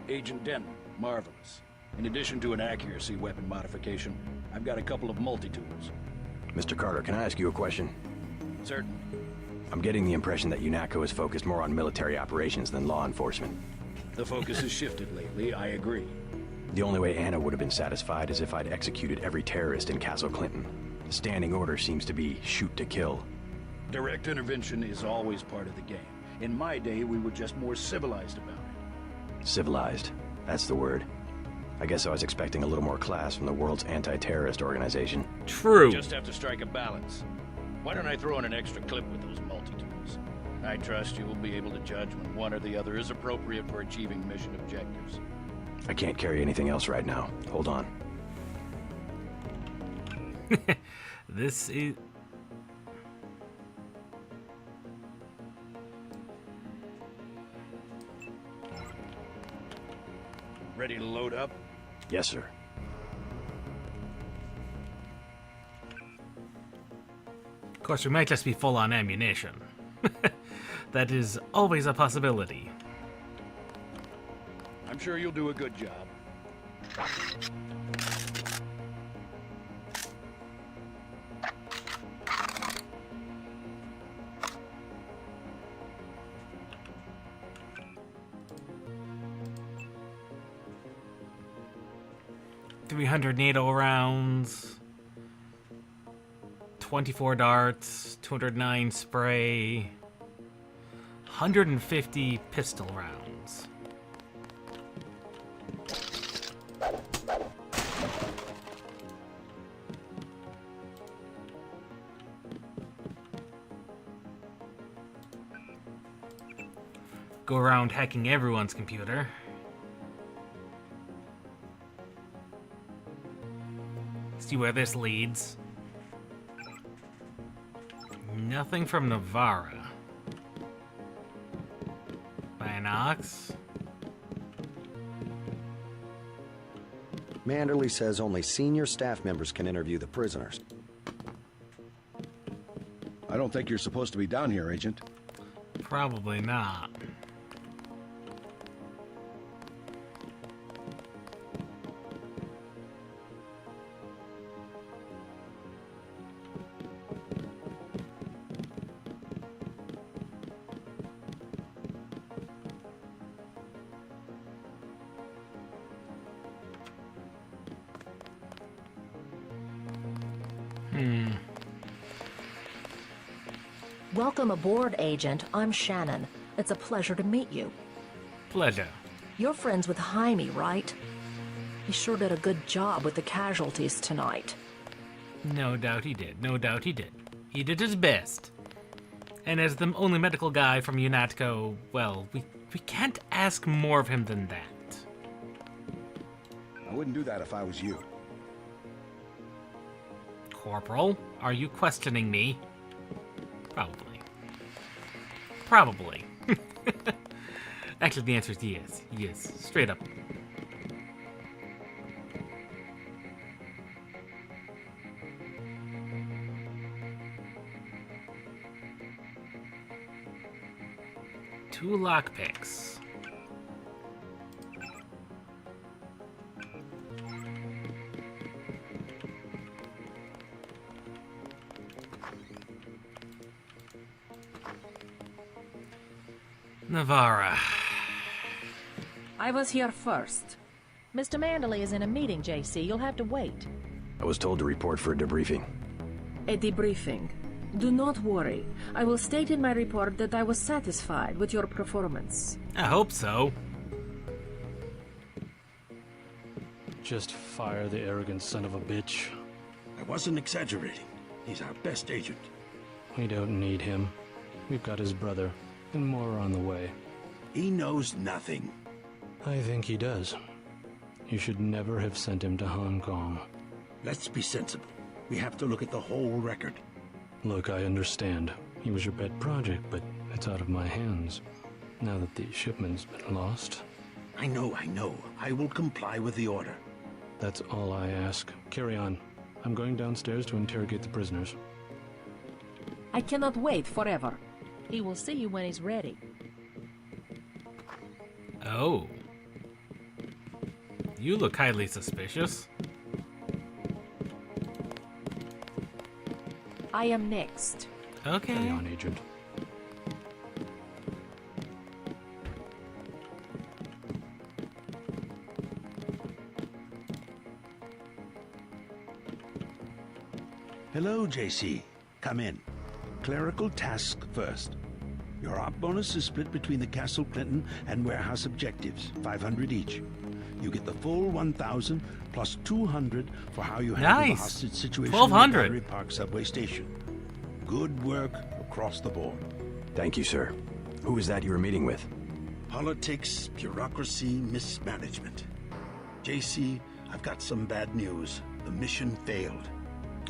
Agent Denton, marvelous. In addition to an accuracy weapon modification, I've got a couple of multi-tools. Mr. Carter, can I ask you a question? Certainly. I'm getting the impression that UNATCO is focused more on military operations than law enforcement. The focus has shifted lately, I agree. The only way Anna would have been satisfied is if I'd executed every terrorist in Castle Clinton. The standing order seems to be shoot to kill. Direct intervention is always part of the game. In my day, we were just more civilized about it. Civilized. That's the word. I guess I was expecting a little more class from the world's anti-terrorist organization. True. You just have to strike a balance. Why don't I throw in an extra clip with those multi-tools? I trust you will be able to judge when one or the other is appropriate for achieving mission objectives. I can't carry anything else right now. Hold on. This is... Ready to load up? Yes, sir. Of course, we might just be full on ammunition. That is always a possibility. I'm sure you'll do a good job. .300 NATO rounds, 24 darts, 209 spray, 150 pistol rounds. Go around hacking everyone's computer. See where this leads. Nothing from Navarra. Binox. Manderley says only senior staff members can interview the prisoners. I don't think you're supposed to be down here, Agent. Probably not. Welcome aboard, Agent. I'm Shannon. It's a pleasure to meet you. Pleasure. You're friends with Jaime, right? He sure did a good job with the casualties tonight. No doubt he did. No doubt he did. He did his best. And as the only medical guy from UNATCO, well, we can't ask more of him than that. I wouldn't do that if I was you. Corporal, are you questioning me? Probably. Probably. Actually, the answer is yes. Yes. Straight up. Two lockpicks. Navarra. I was here first. Mr. Manderley is in a meeting, JC. You'll have to wait. I was told to report for a debriefing. A debriefing. Do not worry. I will state in my report that I was satisfied with your performance. I hope so. Just fire the arrogant son of a bitch. I wasn't exaggerating. He's our best agent. We don't need him. We've got his brother, and more are on the way. He knows nothing. I think he does. You should never have sent him to Hong Kong. Let's be sensible. We have to look at the whole record. Look, I understand. He was your pet project, but it's out of my hands. Now that the shipment's been lost. I know. I will comply with the order. That's all I ask. Carry on. I'm going downstairs to interrogate the prisoners. I cannot wait forever. He will see you when he's ready. Oh. You look highly suspicious. I am next. Okay. Carry on, Agent. Hello, JC. Come in. Clerical task first. Your op bonus is split between the Castle Clinton and warehouse objectives, 500 each. You get the full 1,000 plus 200 for how you handle the hostage situation 1,200. at Battery Park subway station. Good work across the board. Thank you, sir. Who was that you were meeting with? Politics, bureaucracy, mismanagement. JC, I've got some bad news. The mission failed.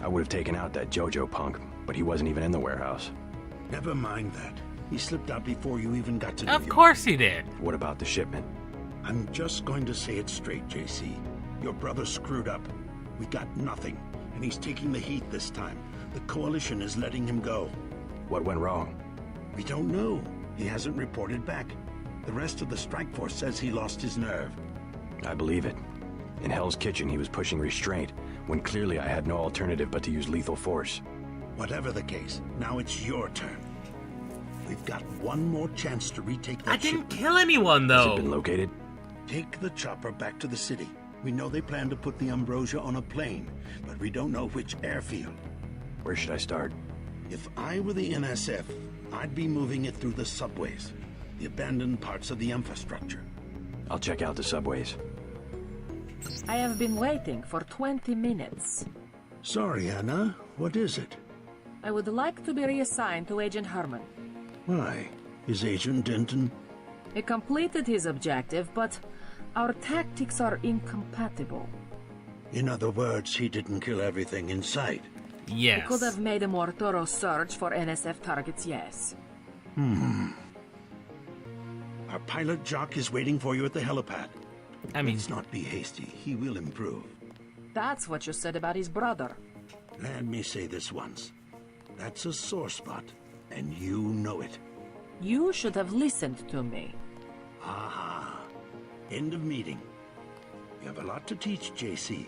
I would have taken out that JoJo punk, but he wasn't even in the warehouse. Never mind that. He slipped out before you even got to New York. Of course he did. What about the shipment? I'm just going to say it straight, JC. Your brother screwed up. We got nothing, and he's taking the heat this time. The Coalition is letting him go. What went wrong? We don't know. He hasn't reported back. The rest of the strike force says he lost his nerve. I believe it. In Hell's Kitchen, he was pushing restraint, when clearly I had no alternative but to use lethal force. Whatever the case, now it's your turn. We've got one more chance to retake that I didn't shipment. kill anyone, though. Has it been located? Take the chopper back to the city. We know they plan to put the Ambrosia on a plane, but we don't know which airfield. Where should I start? If I were the NSF, I'd be moving it through the subways, the abandoned parts of the infrastructure. I'll check out the subways. I have been waiting for 20 minutes. Sorry, Anna. What is it? I would like to be reassigned to Agent Herman. Why? Is Agent Denton? He completed his objective, but our tactics are incompatible. In other words, he didn't kill everything in sight. Yes. He could have made a more thorough search for NSF targets, yes. Our pilot Jock is waiting for you at the helipad. I mean, let's not be hasty. He will improve. That's what you said about his brother. Let me say this once. That's a sore spot, and you know it. You should have listened to me. Aha. End of meeting. You have a lot to teach, JC.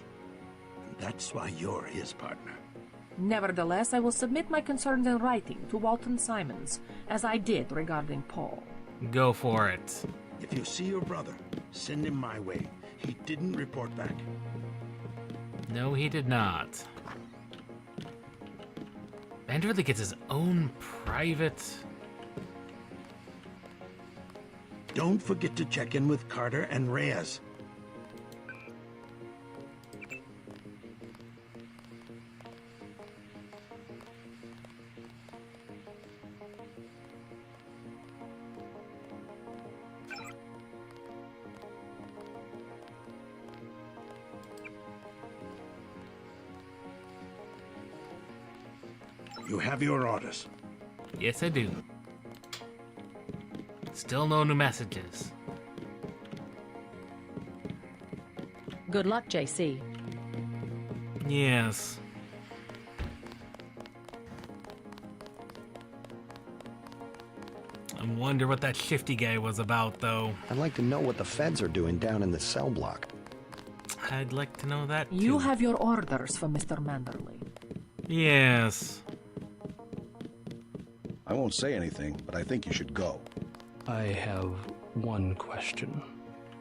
And that's why you're his partner. Nevertheless, I will submit my concerns in writing to Walton Simons, as I did regarding Paul. Go for it. If you see your brother, send him my way. He didn't report back. No, he did not. Manderley gets his own private... Don't forget to check in with Carter and Reyes. You have your orders. Yes, I do. Still no new messages. Good luck, JC. Yes. I wonder what that shifty guy was about, though. I'd like to know what the feds are doing down in the cell block. I'd like to know that, too. You have your orders for Mr. Manderley. Yes. I won't say anything, but I think you should go. I have one question.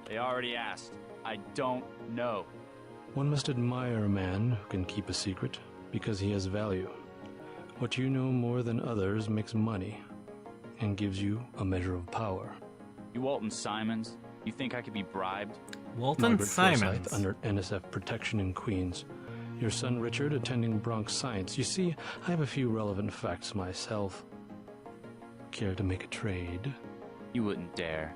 They already asked. I don't know. One must admire a man who can keep a secret because he has value. What you know more than others makes money and gives you a measure of power. You Walton Simons? You think I could be bribed? Walton Margaret Simons. Forsyth under NSF protection in Queens. Your son Richard attending Bronx Science. You see, I have a few relevant facts myself. Care to make a trade? You wouldn't dare.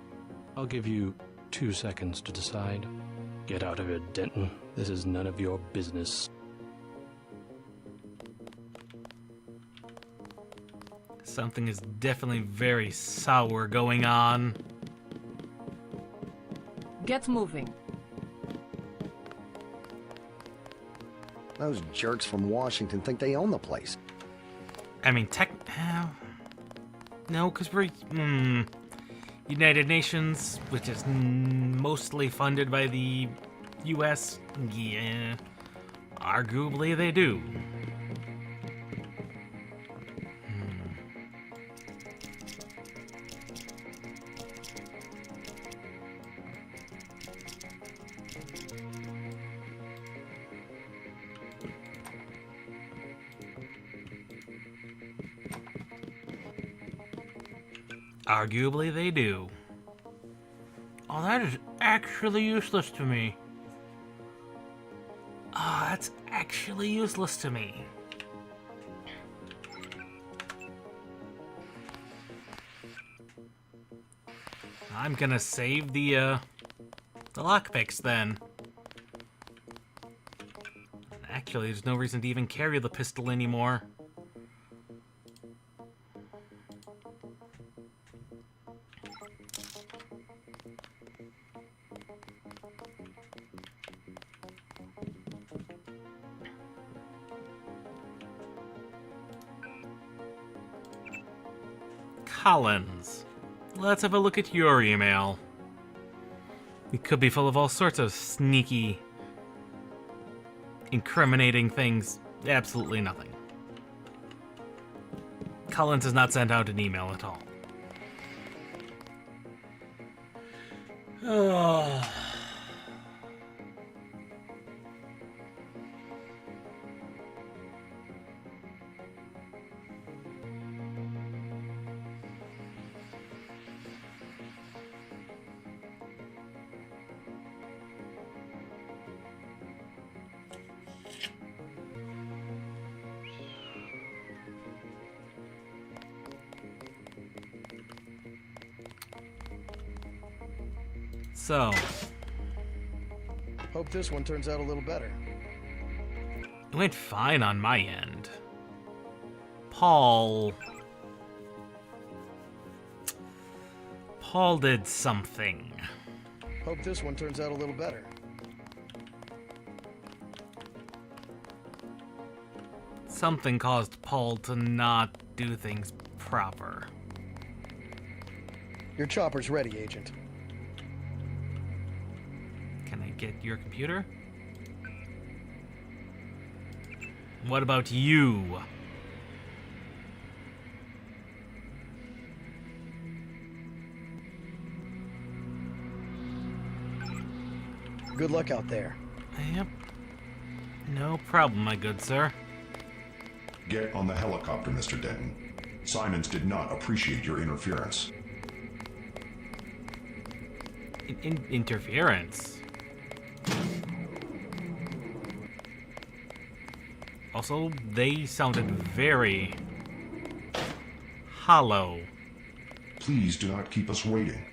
I'll give you 2 seconds to decide. Get out of here, Denton. This is none of your business. Something is definitely very sour going on. Get moving. Those jerks from Washington think they own the place. I mean, no, because we're United Nations, which is mostly funded by the U.S. Yeah, arguably they do. Arguably they do. Oh, that is actually useless to me. Oh, that's actually useless to me. I'm gonna save the lockpicks then. Actually, there's no reason to even carry the pistol anymore. Collins. Let's have a look at your email. It could be full of all sorts of sneaky, incriminating things. Absolutely nothing. Collins has not sent out an email at all. Oh. So. Hope this one turns out a little better. It went fine on my end. Paul did something. Hope this one turns out a little better. Something caused Paul to not do things proper. Your chopper's ready, Agent. Can I get your computer? What about you? Good luck out there. Yep. No problem, my good sir. Get on the helicopter, Mr. Denton. Simons did not appreciate your interference. Interference? Also, they sounded very hollow. Please do not keep us waiting.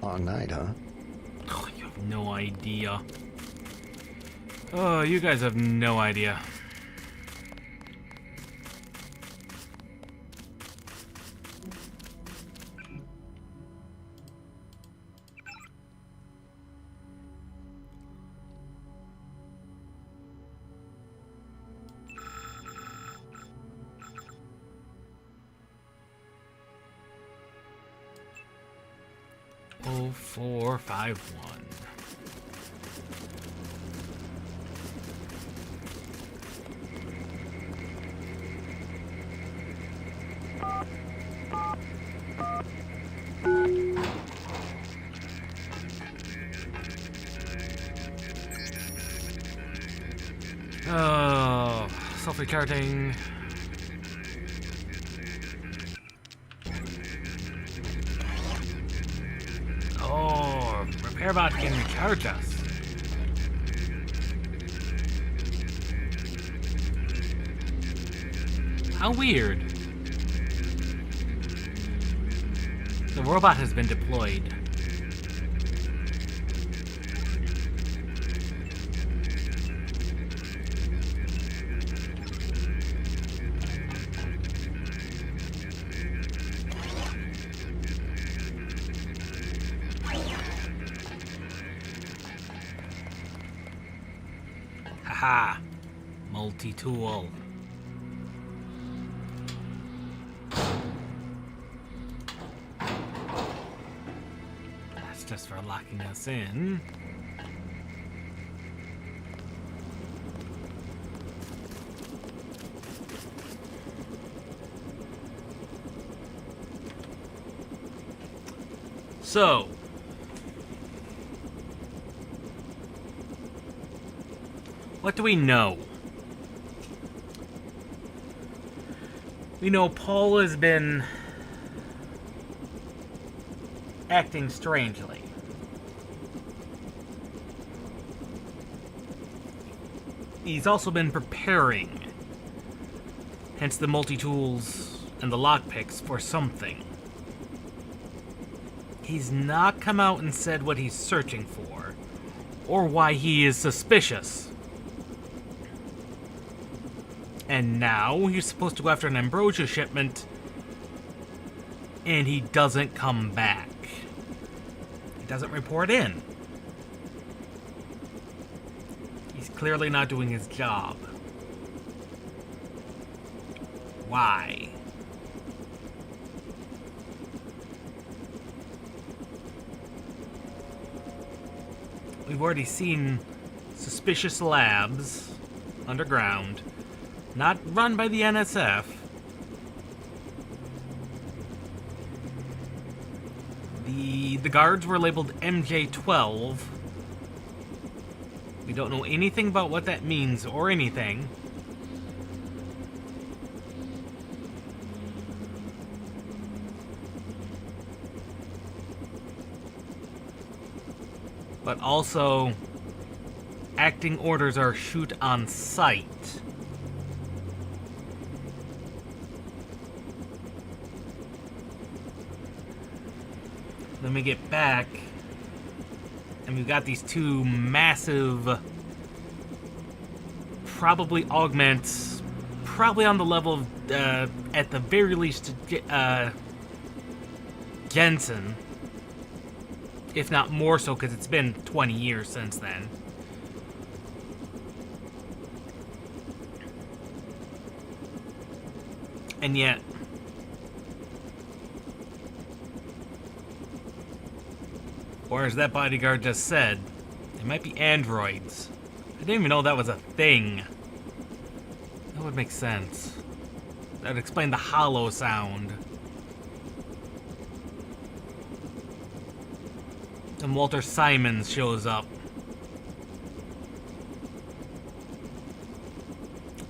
Long night, huh? Oh, you have no idea. Oh, you guys have no idea. Oh, 451. Oh, self-recharging. Oh, repair bot can recharge us. How weird. The robot has been deployed. Haha, multi-tool. That's just for locking us in. So, what do we know? We know Paul has been acting strangely. He's also been preparing, hence the multi-tools and the lockpicks, for something. He's not come out and said what he's searching for, or why he is suspicious. And now he's supposed to go after an Ambrosia shipment, and he doesn't come back. He doesn't report in. He's clearly not doing his job. Why? We've already seen suspicious labs underground, not run by the NSF. The guards were labeled MJ-12. We don't know anything about what that means or anything. But also, acting orders are shoot on sight. Then we get back, and we've got these two massive, probably augments, probably on the level of, at the very least, Jensen. If not more so, because it's been 20 years since then. And yet, or as that bodyguard just said, it might be androids. I didn't even know that was a thing. That would make sense. That would explain the hollow sound. And Walter Simons shows up.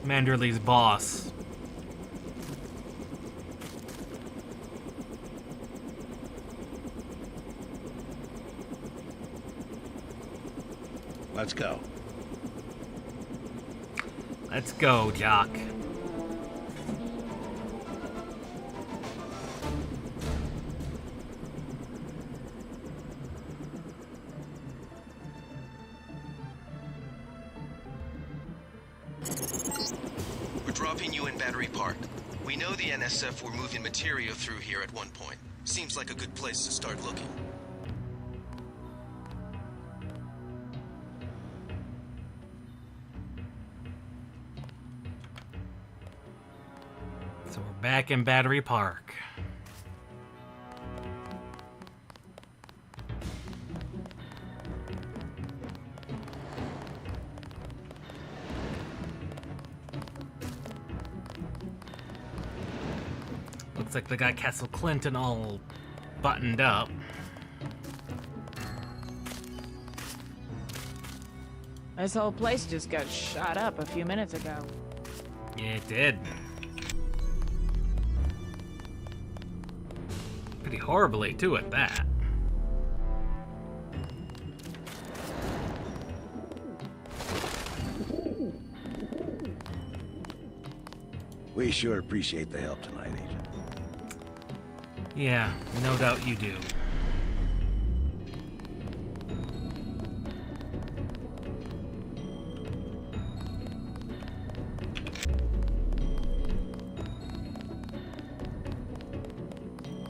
Manderley's boss. Let's go. Let's go, Jock. We're dropping you in Battery Park. We know the NSF were moving material through here at one point. Seems like a good place to start looking. So we're back in Battery Park. Looks like they got Castle Clinton all buttoned up. This whole place just got shot up a few minutes ago. Yeah, it did. Pretty horribly, too, at that. We sure appreciate the help tonight, Agent. Yeah, no doubt you do.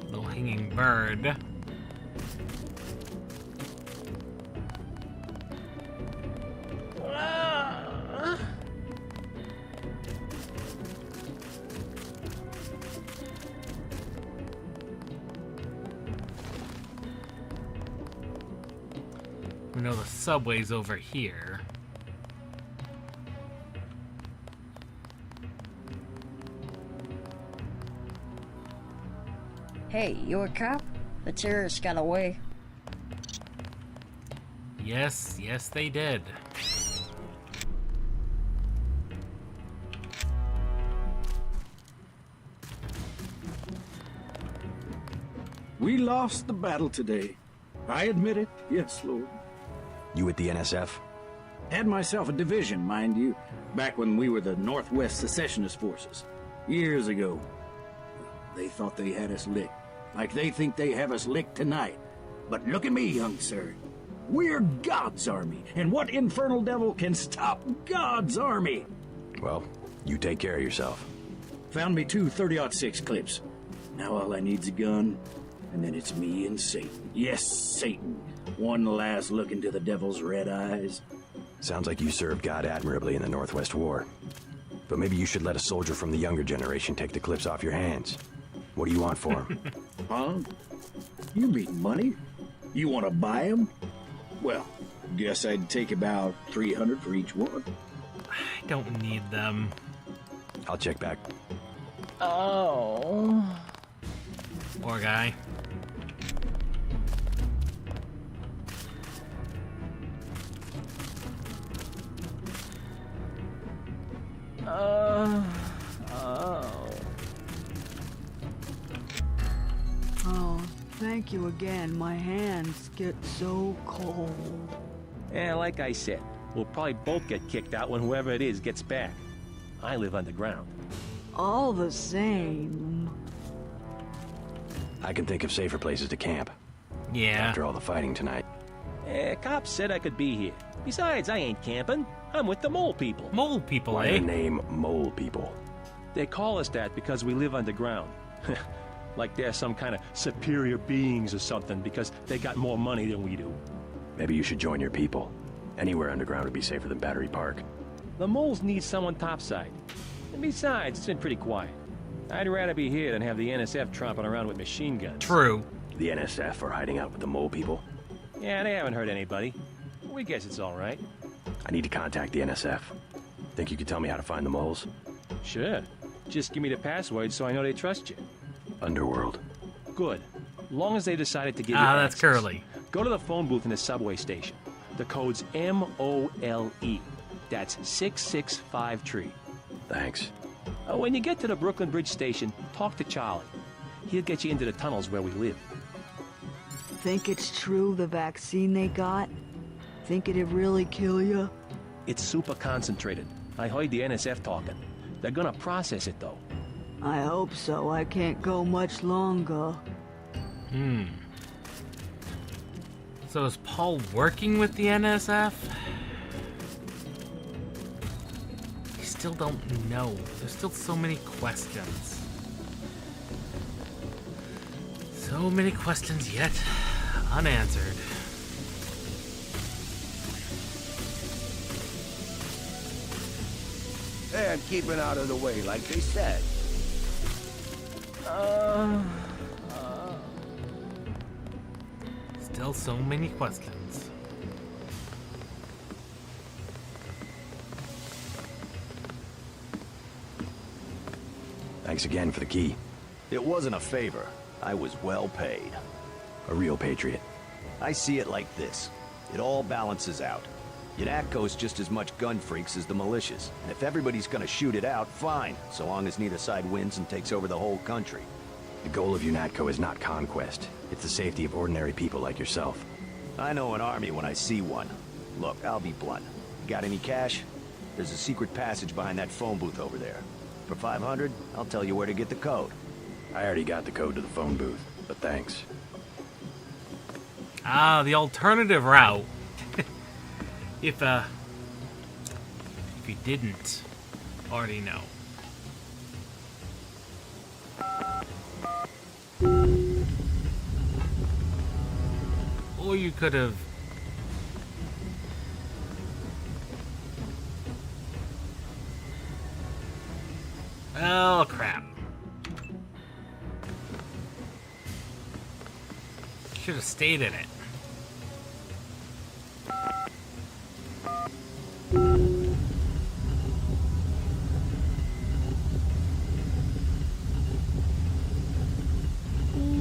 Little hanging bird. We know the subway's over here. Hey, you a cop? The terrorists got away. Yes, yes they did. We lost the battle today. I admit it. Yes, Lord. You with the NSF? Had myself a division, mind you, back when we were the Northwest Secessionist Forces. Years ago. They thought they had us licked. Like they think they have us licked tonight. But look at me, young sir. We're God's army. And what infernal devil can stop God's army? Well, you take care of yourself. Found me 2 30-06 clips. Now all I need's a gun, and then it's me and Satan. Yes, Satan. One last look into the devil's red eyes. Sounds like you served God admirably in the Northwest War. But maybe you should let a soldier from the younger generation take the clips off your hands. What do you want for him? Huh? You mean money? You want to buy them? Well, guess I'd take about 300 for each one. I don't need them. I'll check back. Oh. Poor guy. Oh. Oh, thank you again. My hands get so cold. Yeah, like I said, we'll probably both get kicked out when whoever it is gets back. I live underground. All the same. I can think of safer places to camp. Yeah. After all the fighting tonight. Cops said I could be here. Besides, I ain't camping. I'm with the mole people. Mole people, Why eh? the name Mole People? They call us that because we live underground. Like they're some kind of superior beings or something because they got more money than we do. Maybe you should join your people. Anywhere underground would be safer than Battery Park. The moles need someone topside. And besides, it's been pretty quiet. I'd rather be here than have the NSF tromping around with machine guns. True. The NSF are hiding out with the Mole People? Yeah, they haven't hurt anybody. We guess it's all right. I need to contact the NSF. Think you could tell me how to find the moles? Sure. Just give me the password so I know they trust you. Underworld. Good. Long as they decided to give you that's access. Curly. Go to the phone booth in the subway station. The code's MOLE. That's 665 tree. Thanks. When you get to the Brooklyn Bridge station, talk to Charlie. He'll get you into the tunnels where we live. Think it's true, the vaccine they got? Think it'd really kill you? It's super concentrated. I heard the NSF talking. They're gonna process it, though. I hope so. I can't go much longer. So is Paul working with the NSF? I still don't know. There's still so many questions. So many questions yet unanswered. And keeping out of the way, like they said. Still so many questions. Thanks again for the key. It wasn't a favor. I was well paid. A real patriot. I see it like this. It all balances out. UNATCO's just as much gun freaks as the militias. And if everybody's gonna shoot it out, fine, so long as neither side wins and takes over the whole country. The goal of UNATCO is not conquest. It's the safety of ordinary people like yourself. I know an army when I see one. Look, I'll be blunt. Got any cash? There's a secret passage behind that phone booth over there. For 500, I'll tell you where to get the code. I already got the code to the phone booth, but thanks. Ah, the alternative route. If you didn't already know. Or you could have... Oh, crap. Should have stayed in it.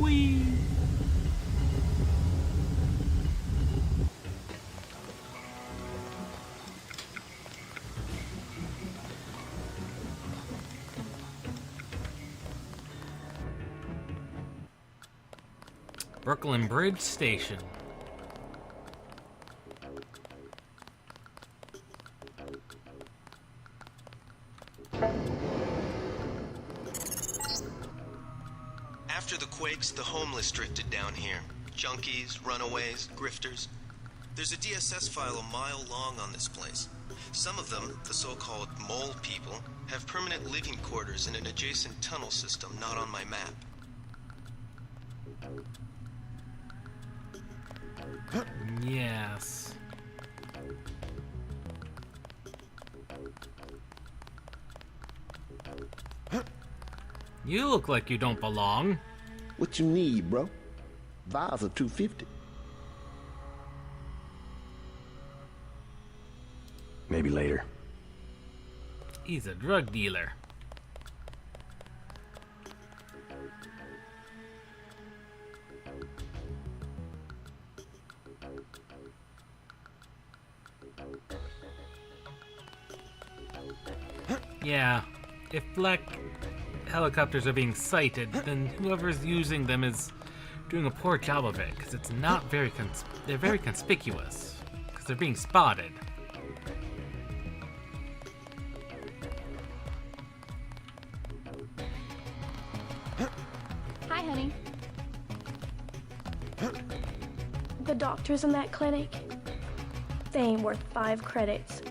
Whee! Brooklyn Bridge Station. After the quakes, the homeless drifted down here. Junkies, runaways, grifters. There's a DSS file a mile long on this place. Some of them, the so-called mole people, have permanent living quarters in an adjacent tunnel system not on my map. Yes. You look like you don't belong. What you need, bro? Vials are $250. Maybe later. He's a drug dealer. Yeah, if black helicopters are being sighted, then whoever's using them is doing a poor job of it, because it's not very they're very conspicuous, because they're being spotted. Hi, honey. The doctors in that clinic, they ain't worth 5 credits.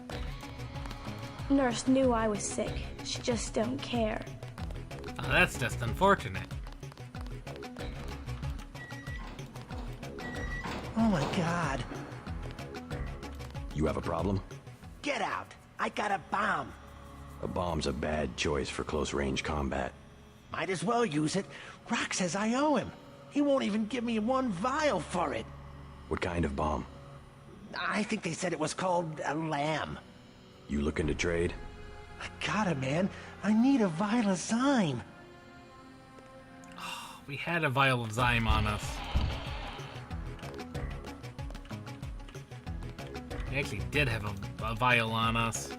Nurse knew I was sick. She just don't care. Oh, that's just unfortunate. Oh my God. You have a problem? Get out. I got a bomb. A bomb's a bad choice for close-range combat. Might as well use it. Rock says I owe him. He won't even give me 1 vial for it. What kind of bomb? I think they said it was called a lamb. You looking to trade? I got it, man. I need a vial of Zyme. We had a vial of Zyme on us. We actually did have a vial on us.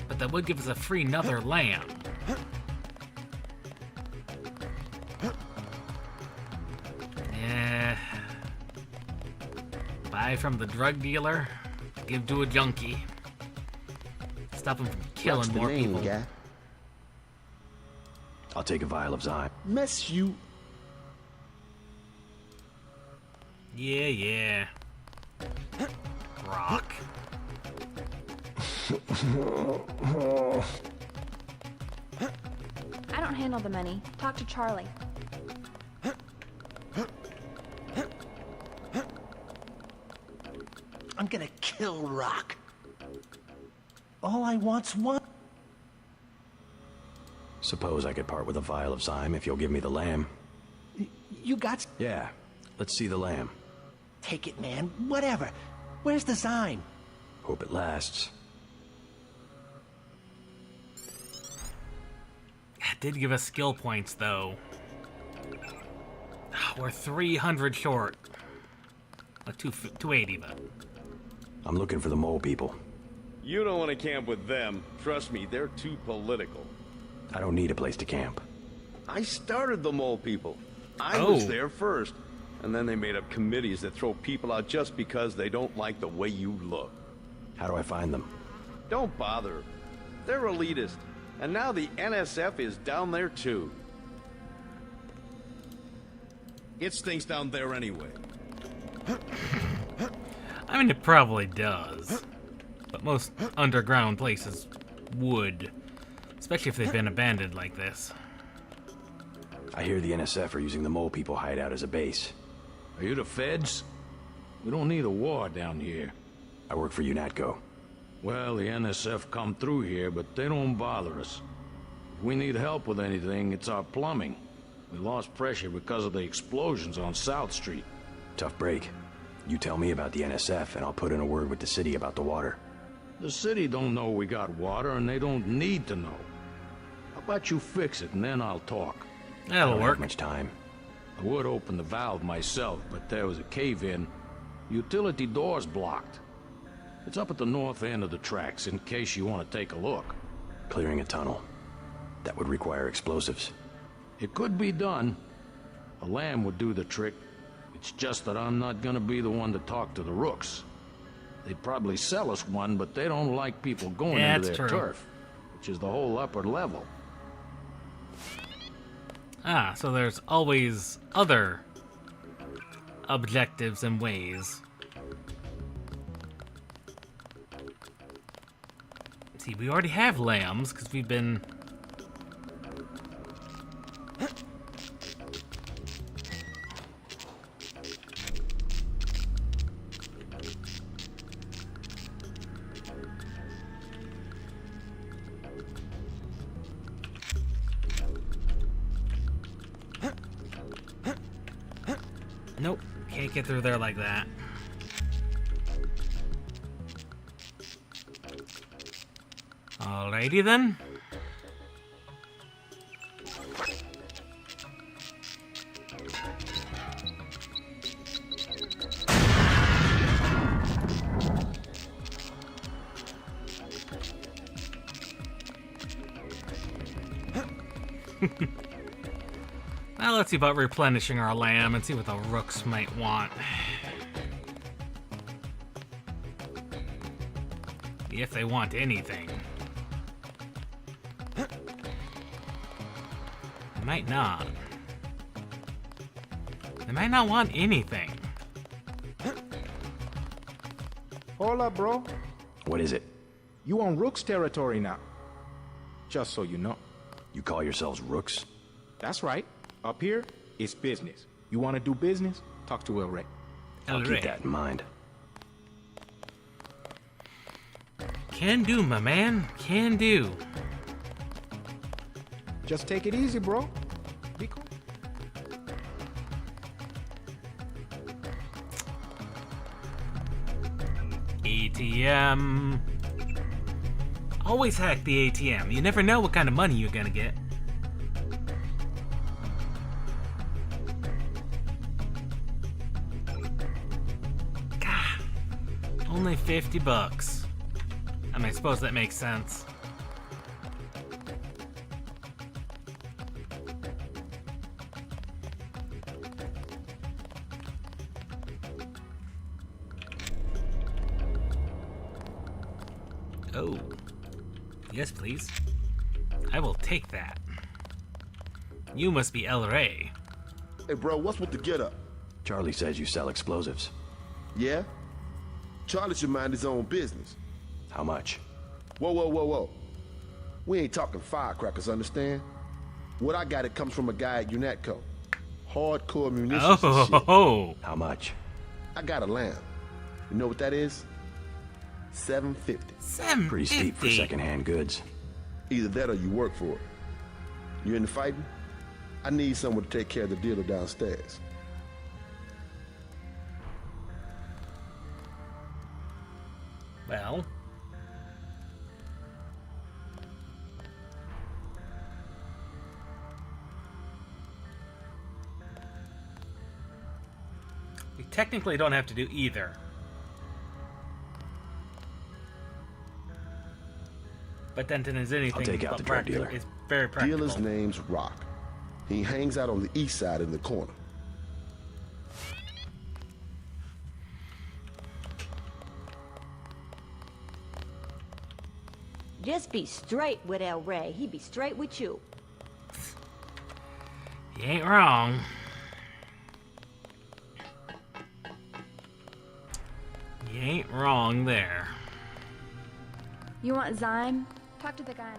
But that would give us a free another lamb. Yeah. Buy from the drug dealer, give to a junkie. Stop him from killing more people. Guy? I'll take a vial of Zyme. Mess you. Yeah. Rock. I don't handle the money. Talk to Charlie. I'm gonna kill Rock. All I want's one. Suppose I could part with a vial of Zyme if you'll give me the lamb. You got... Yeah, let's see the lamb. Take it, man. Whatever. Where's the Zyme? Hope it lasts. It did give us skill points, though. We're 300 short. Like 280, but... I'm looking for the mole people. You don't want to camp with them. Trust me, they're too political. I don't need a place to camp. I started the mole people. I was there first. And then they made up committees that throw people out just because they don't like the way you look. How do I find them? Don't bother. They're elitist. And now the NSF is down there too. It stinks down there anyway. I mean, it probably does. But most underground places would. Especially if they've been abandoned like this. I hear the NSF are using the mole people hideout as a base. Are you the feds? We don't need a war down here. I work for UNATCO. Well, the NSF come through here, but they don't bother us. If we need help with anything, it's our plumbing. We lost pressure because of the explosions on South Street. Tough break. You tell me about the NSF, and I'll put in a word with the city about the water. The city don't know we got water, and they don't need to know. How about you fix it, and then I'll talk. That'll I don't work. have much time. I would open the valve myself, but there was a cave-in. Utility door's blocked. It's up at the north end of the tracks, in case you want to take a look. Clearing a tunnel. That would require explosives. It could be done. A lamb would do the trick. It's just that I'm not gonna be the one to talk to the rooks. They'd probably sell us one, but they don't like people going into their turf, which is the whole upper level. Ah, so there's always other objectives and ways. See, we already have lambs, because we've been... Nope, can't get through there like that. Alrighty then. Now let's see about replenishing our lamb and see what the rooks might want. If they want anything. They might not. They might not want anything. Hold up, bro. What is it? You on Rook's territory now. Just so you know. You call yourselves rooks? That's right. Up here, it's business. You want to do business? Talk to El Rey. I'll keep that in mind. Can do, my man. Can do. Just take it easy, bro. Be cool. ATM. Always hack the ATM. You never know what kind of money you're gonna get. Only 50 bucks. I mean, I suppose that makes sense. Oh. Yes, please. I will take that. You must be El Rey. Hey, bro, what's with the get-up? Charlie says you sell explosives. Yeah? Charlie should mind his own business. How much? Whoa, whoa, whoa, whoa. We ain't talking firecrackers, understand? What I got, it comes from a guy at UNATCO. Hardcore munitions and shit. Oh. How much? I got a lamb. You know what that is? $7.50. Pretty steep for secondhand goods. Either that or you work for it. You into fighting? I need someone to take care of the dealer downstairs. Well. We technically don't have to do either. But Denton is anything I'll take out the drug dealer. It's very practical. Dealer's name's Rock. He hangs out on the east side in the corner. Just be straight with El Rey. He be straight with you. You ain't wrong. You ain't wrong there. You want Zyme? Talk to the guy.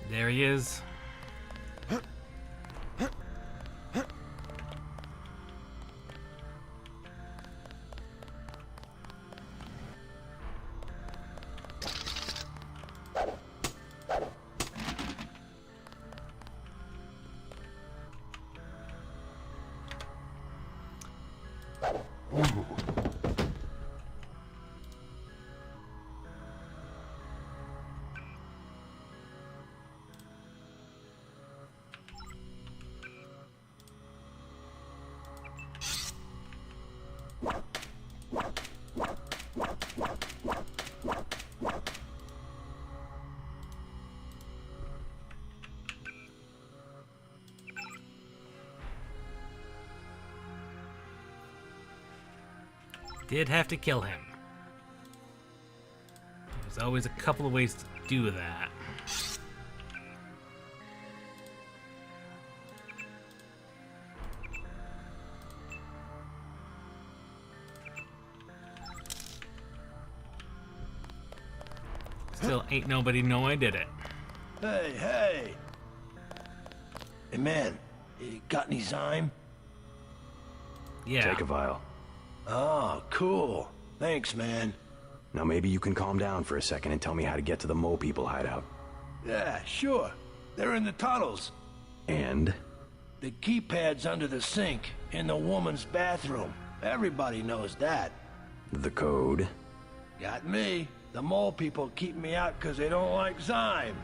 There he is. Did have to kill him. There's always a couple of ways to do that. Still ain't nobody know I did it. Hey, hey! Hey, man, you got any Zyme? Yeah. Take a vial. Oh, cool. Thanks, man. Now maybe you can calm down for a second and tell me how to get to the Mole People hideout. Yeah, sure. They're in the tunnels. And? The keypad's under the sink, in the woman's bathroom. Everybody knows that. The code? Got me. The Mole People keep me out because they don't like Zyme.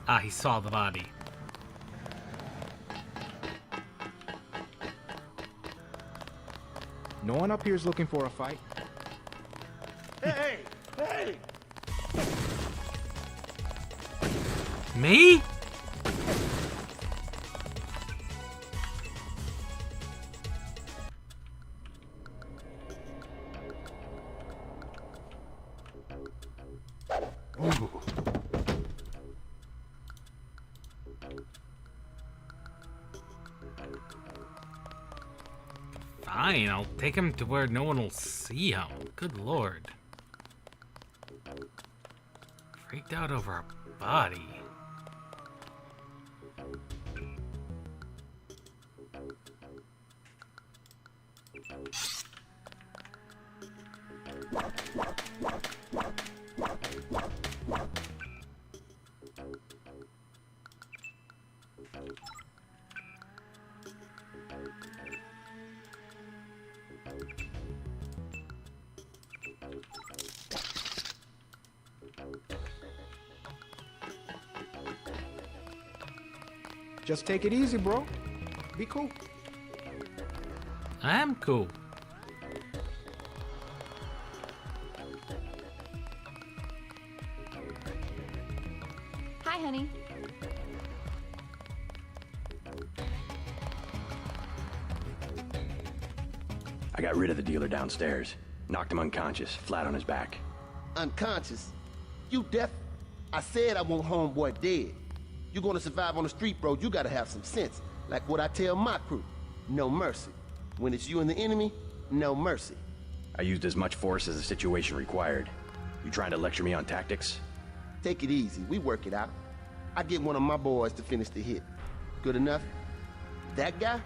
Ah, he saw the body. No one up here is looking for a fight. Hey! Hey! Me? Fine, I'll take him to where no one will see him. Good lord. Freaked out over a body. Just take it easy, bro. Be cool. I am cool. Hi, honey. I got rid of the dealer downstairs. Knocked him unconscious, flat on his back. Unconscious? You deaf? I said I want homeboy dead. You gonna survive on the street, bro, you gotta have some sense. Like what I tell my crew. No mercy. When it's you and the enemy, no mercy. I used as much force as the situation required. You trying to lecture me on tactics? Take it easy, we work it out. I get one of my boys to finish the hit. Good enough? That guy?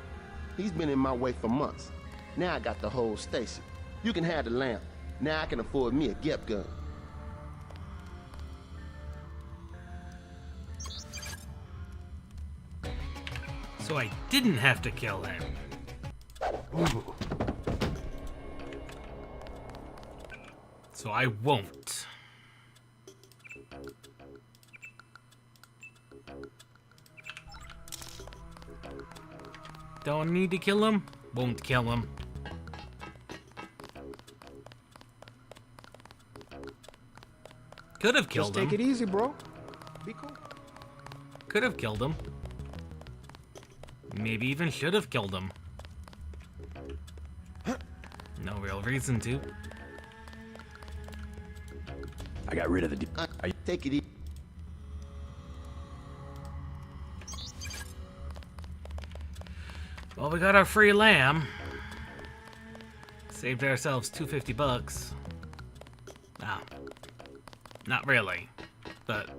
He's been in my way for months. Now I got the whole station. You can have the lamp. Now I can afford me a Gep gun. So I didn't have to kill him. Ooh. So I won't. Don't need to kill him. Won't kill him. Could have killed him. Just take it easy, bro. Be cool. Could have killed him. Maybe even should have killed him. No real reason to. I got rid of the take it easy. Well, we got our free lamb. Saved ourselves $250. No, not really, but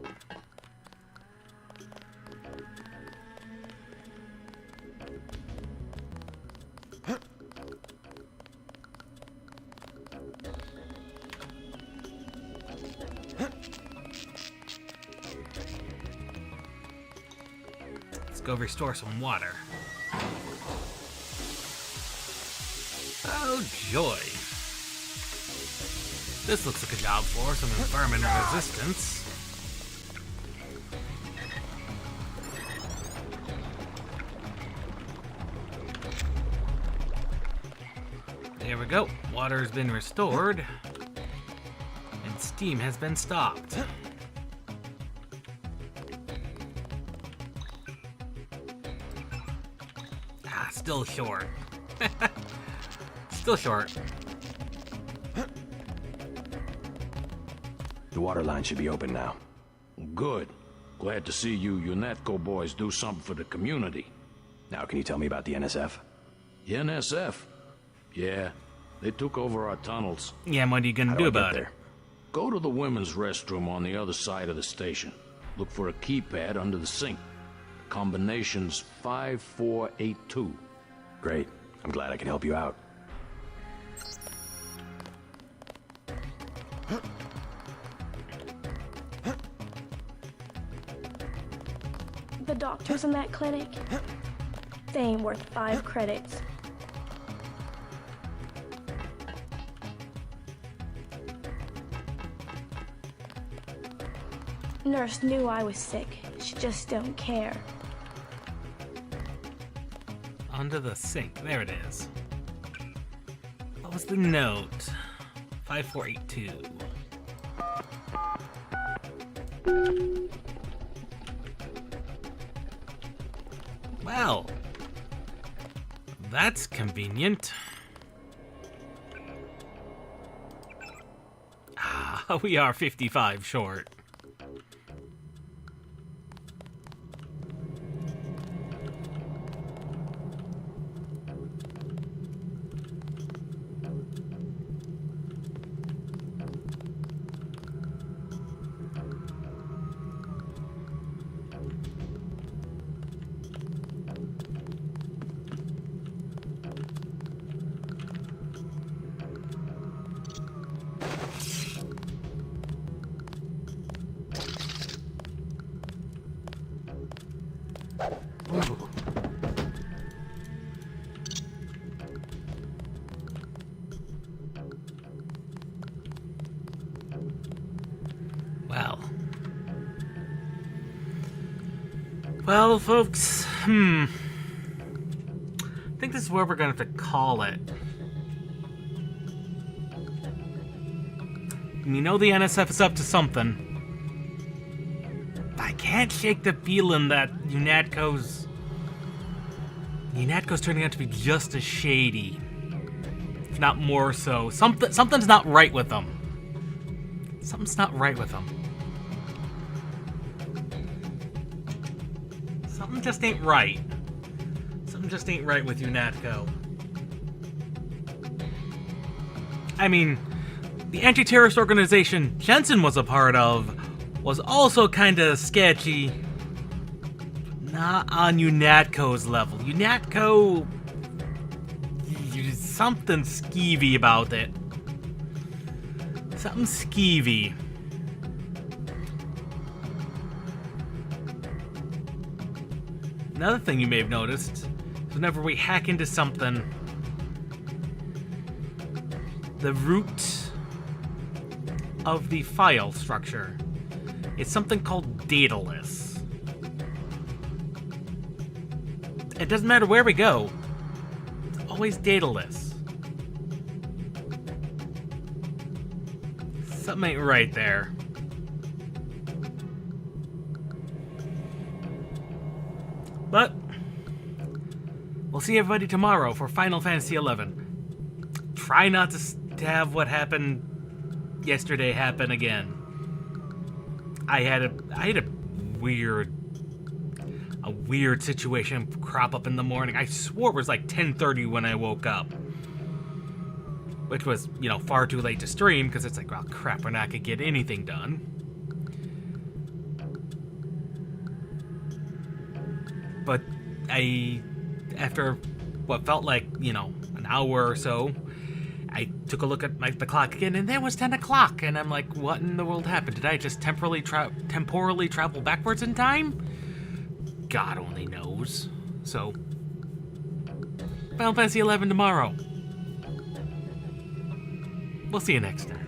let's go restore some water. Oh, joy. This looks like a job for some environmental resistance. There we go. Water has been restored. And steam has been stopped. Ah, still short. Still short. The water line should be open now. Good. Glad to see you UNETCO boys do something for the community. Now, can you tell me about the NSF? The NSF? Yeah, they took over our tunnels. Yeah, and what are you gonna do about it? Go to the women's restroom on the other side of the station. Look for a keypad under the sink. Combination's 5482. Great. I'm glad I can help you out. The doctors in that clinic, they ain't worth 5 credits. Nurse knew I was sick. She just don't care. Under the sink. There it is. What was the note? 5482. Well, that's convenient. Ah, we are 55 short. Well, folks, I think this is where we're gonna have to call it. You know the NSF is up to something. I can't shake the feeling that UNATCO's turning out to be just as shady, if not more so. Something's not right with them. Something's not right with them. Something just ain't right. Something just ain't right with UNATCO. I mean, the anti-terrorist organization Jensen was a part of was also kinda sketchy. Not on UNATCO's level. UNATCO... something skeevy about it. Something skeevy. Another thing you may have noticed is whenever we hack into something, the root of the file structure is something called dataless. It doesn't matter where we go, it's always dataless. Something ain't right there. But we'll see everybody tomorrow for Final Fantasy XI. Try not to have what happened yesterday happen again. I had a weird situation crop up in the morning. I swore it was like 10:30 when I woke up, which was, far too late to stream because it's like, well, crap, we're not gonna get anything done. But after what felt like, an hour or so, I took a look at the clock again, and it was 10 o'clock, and I'm like, what in the world happened? Did I just temporally travel backwards in time? God only knows. So, Final Fantasy XI tomorrow. We'll see you next time.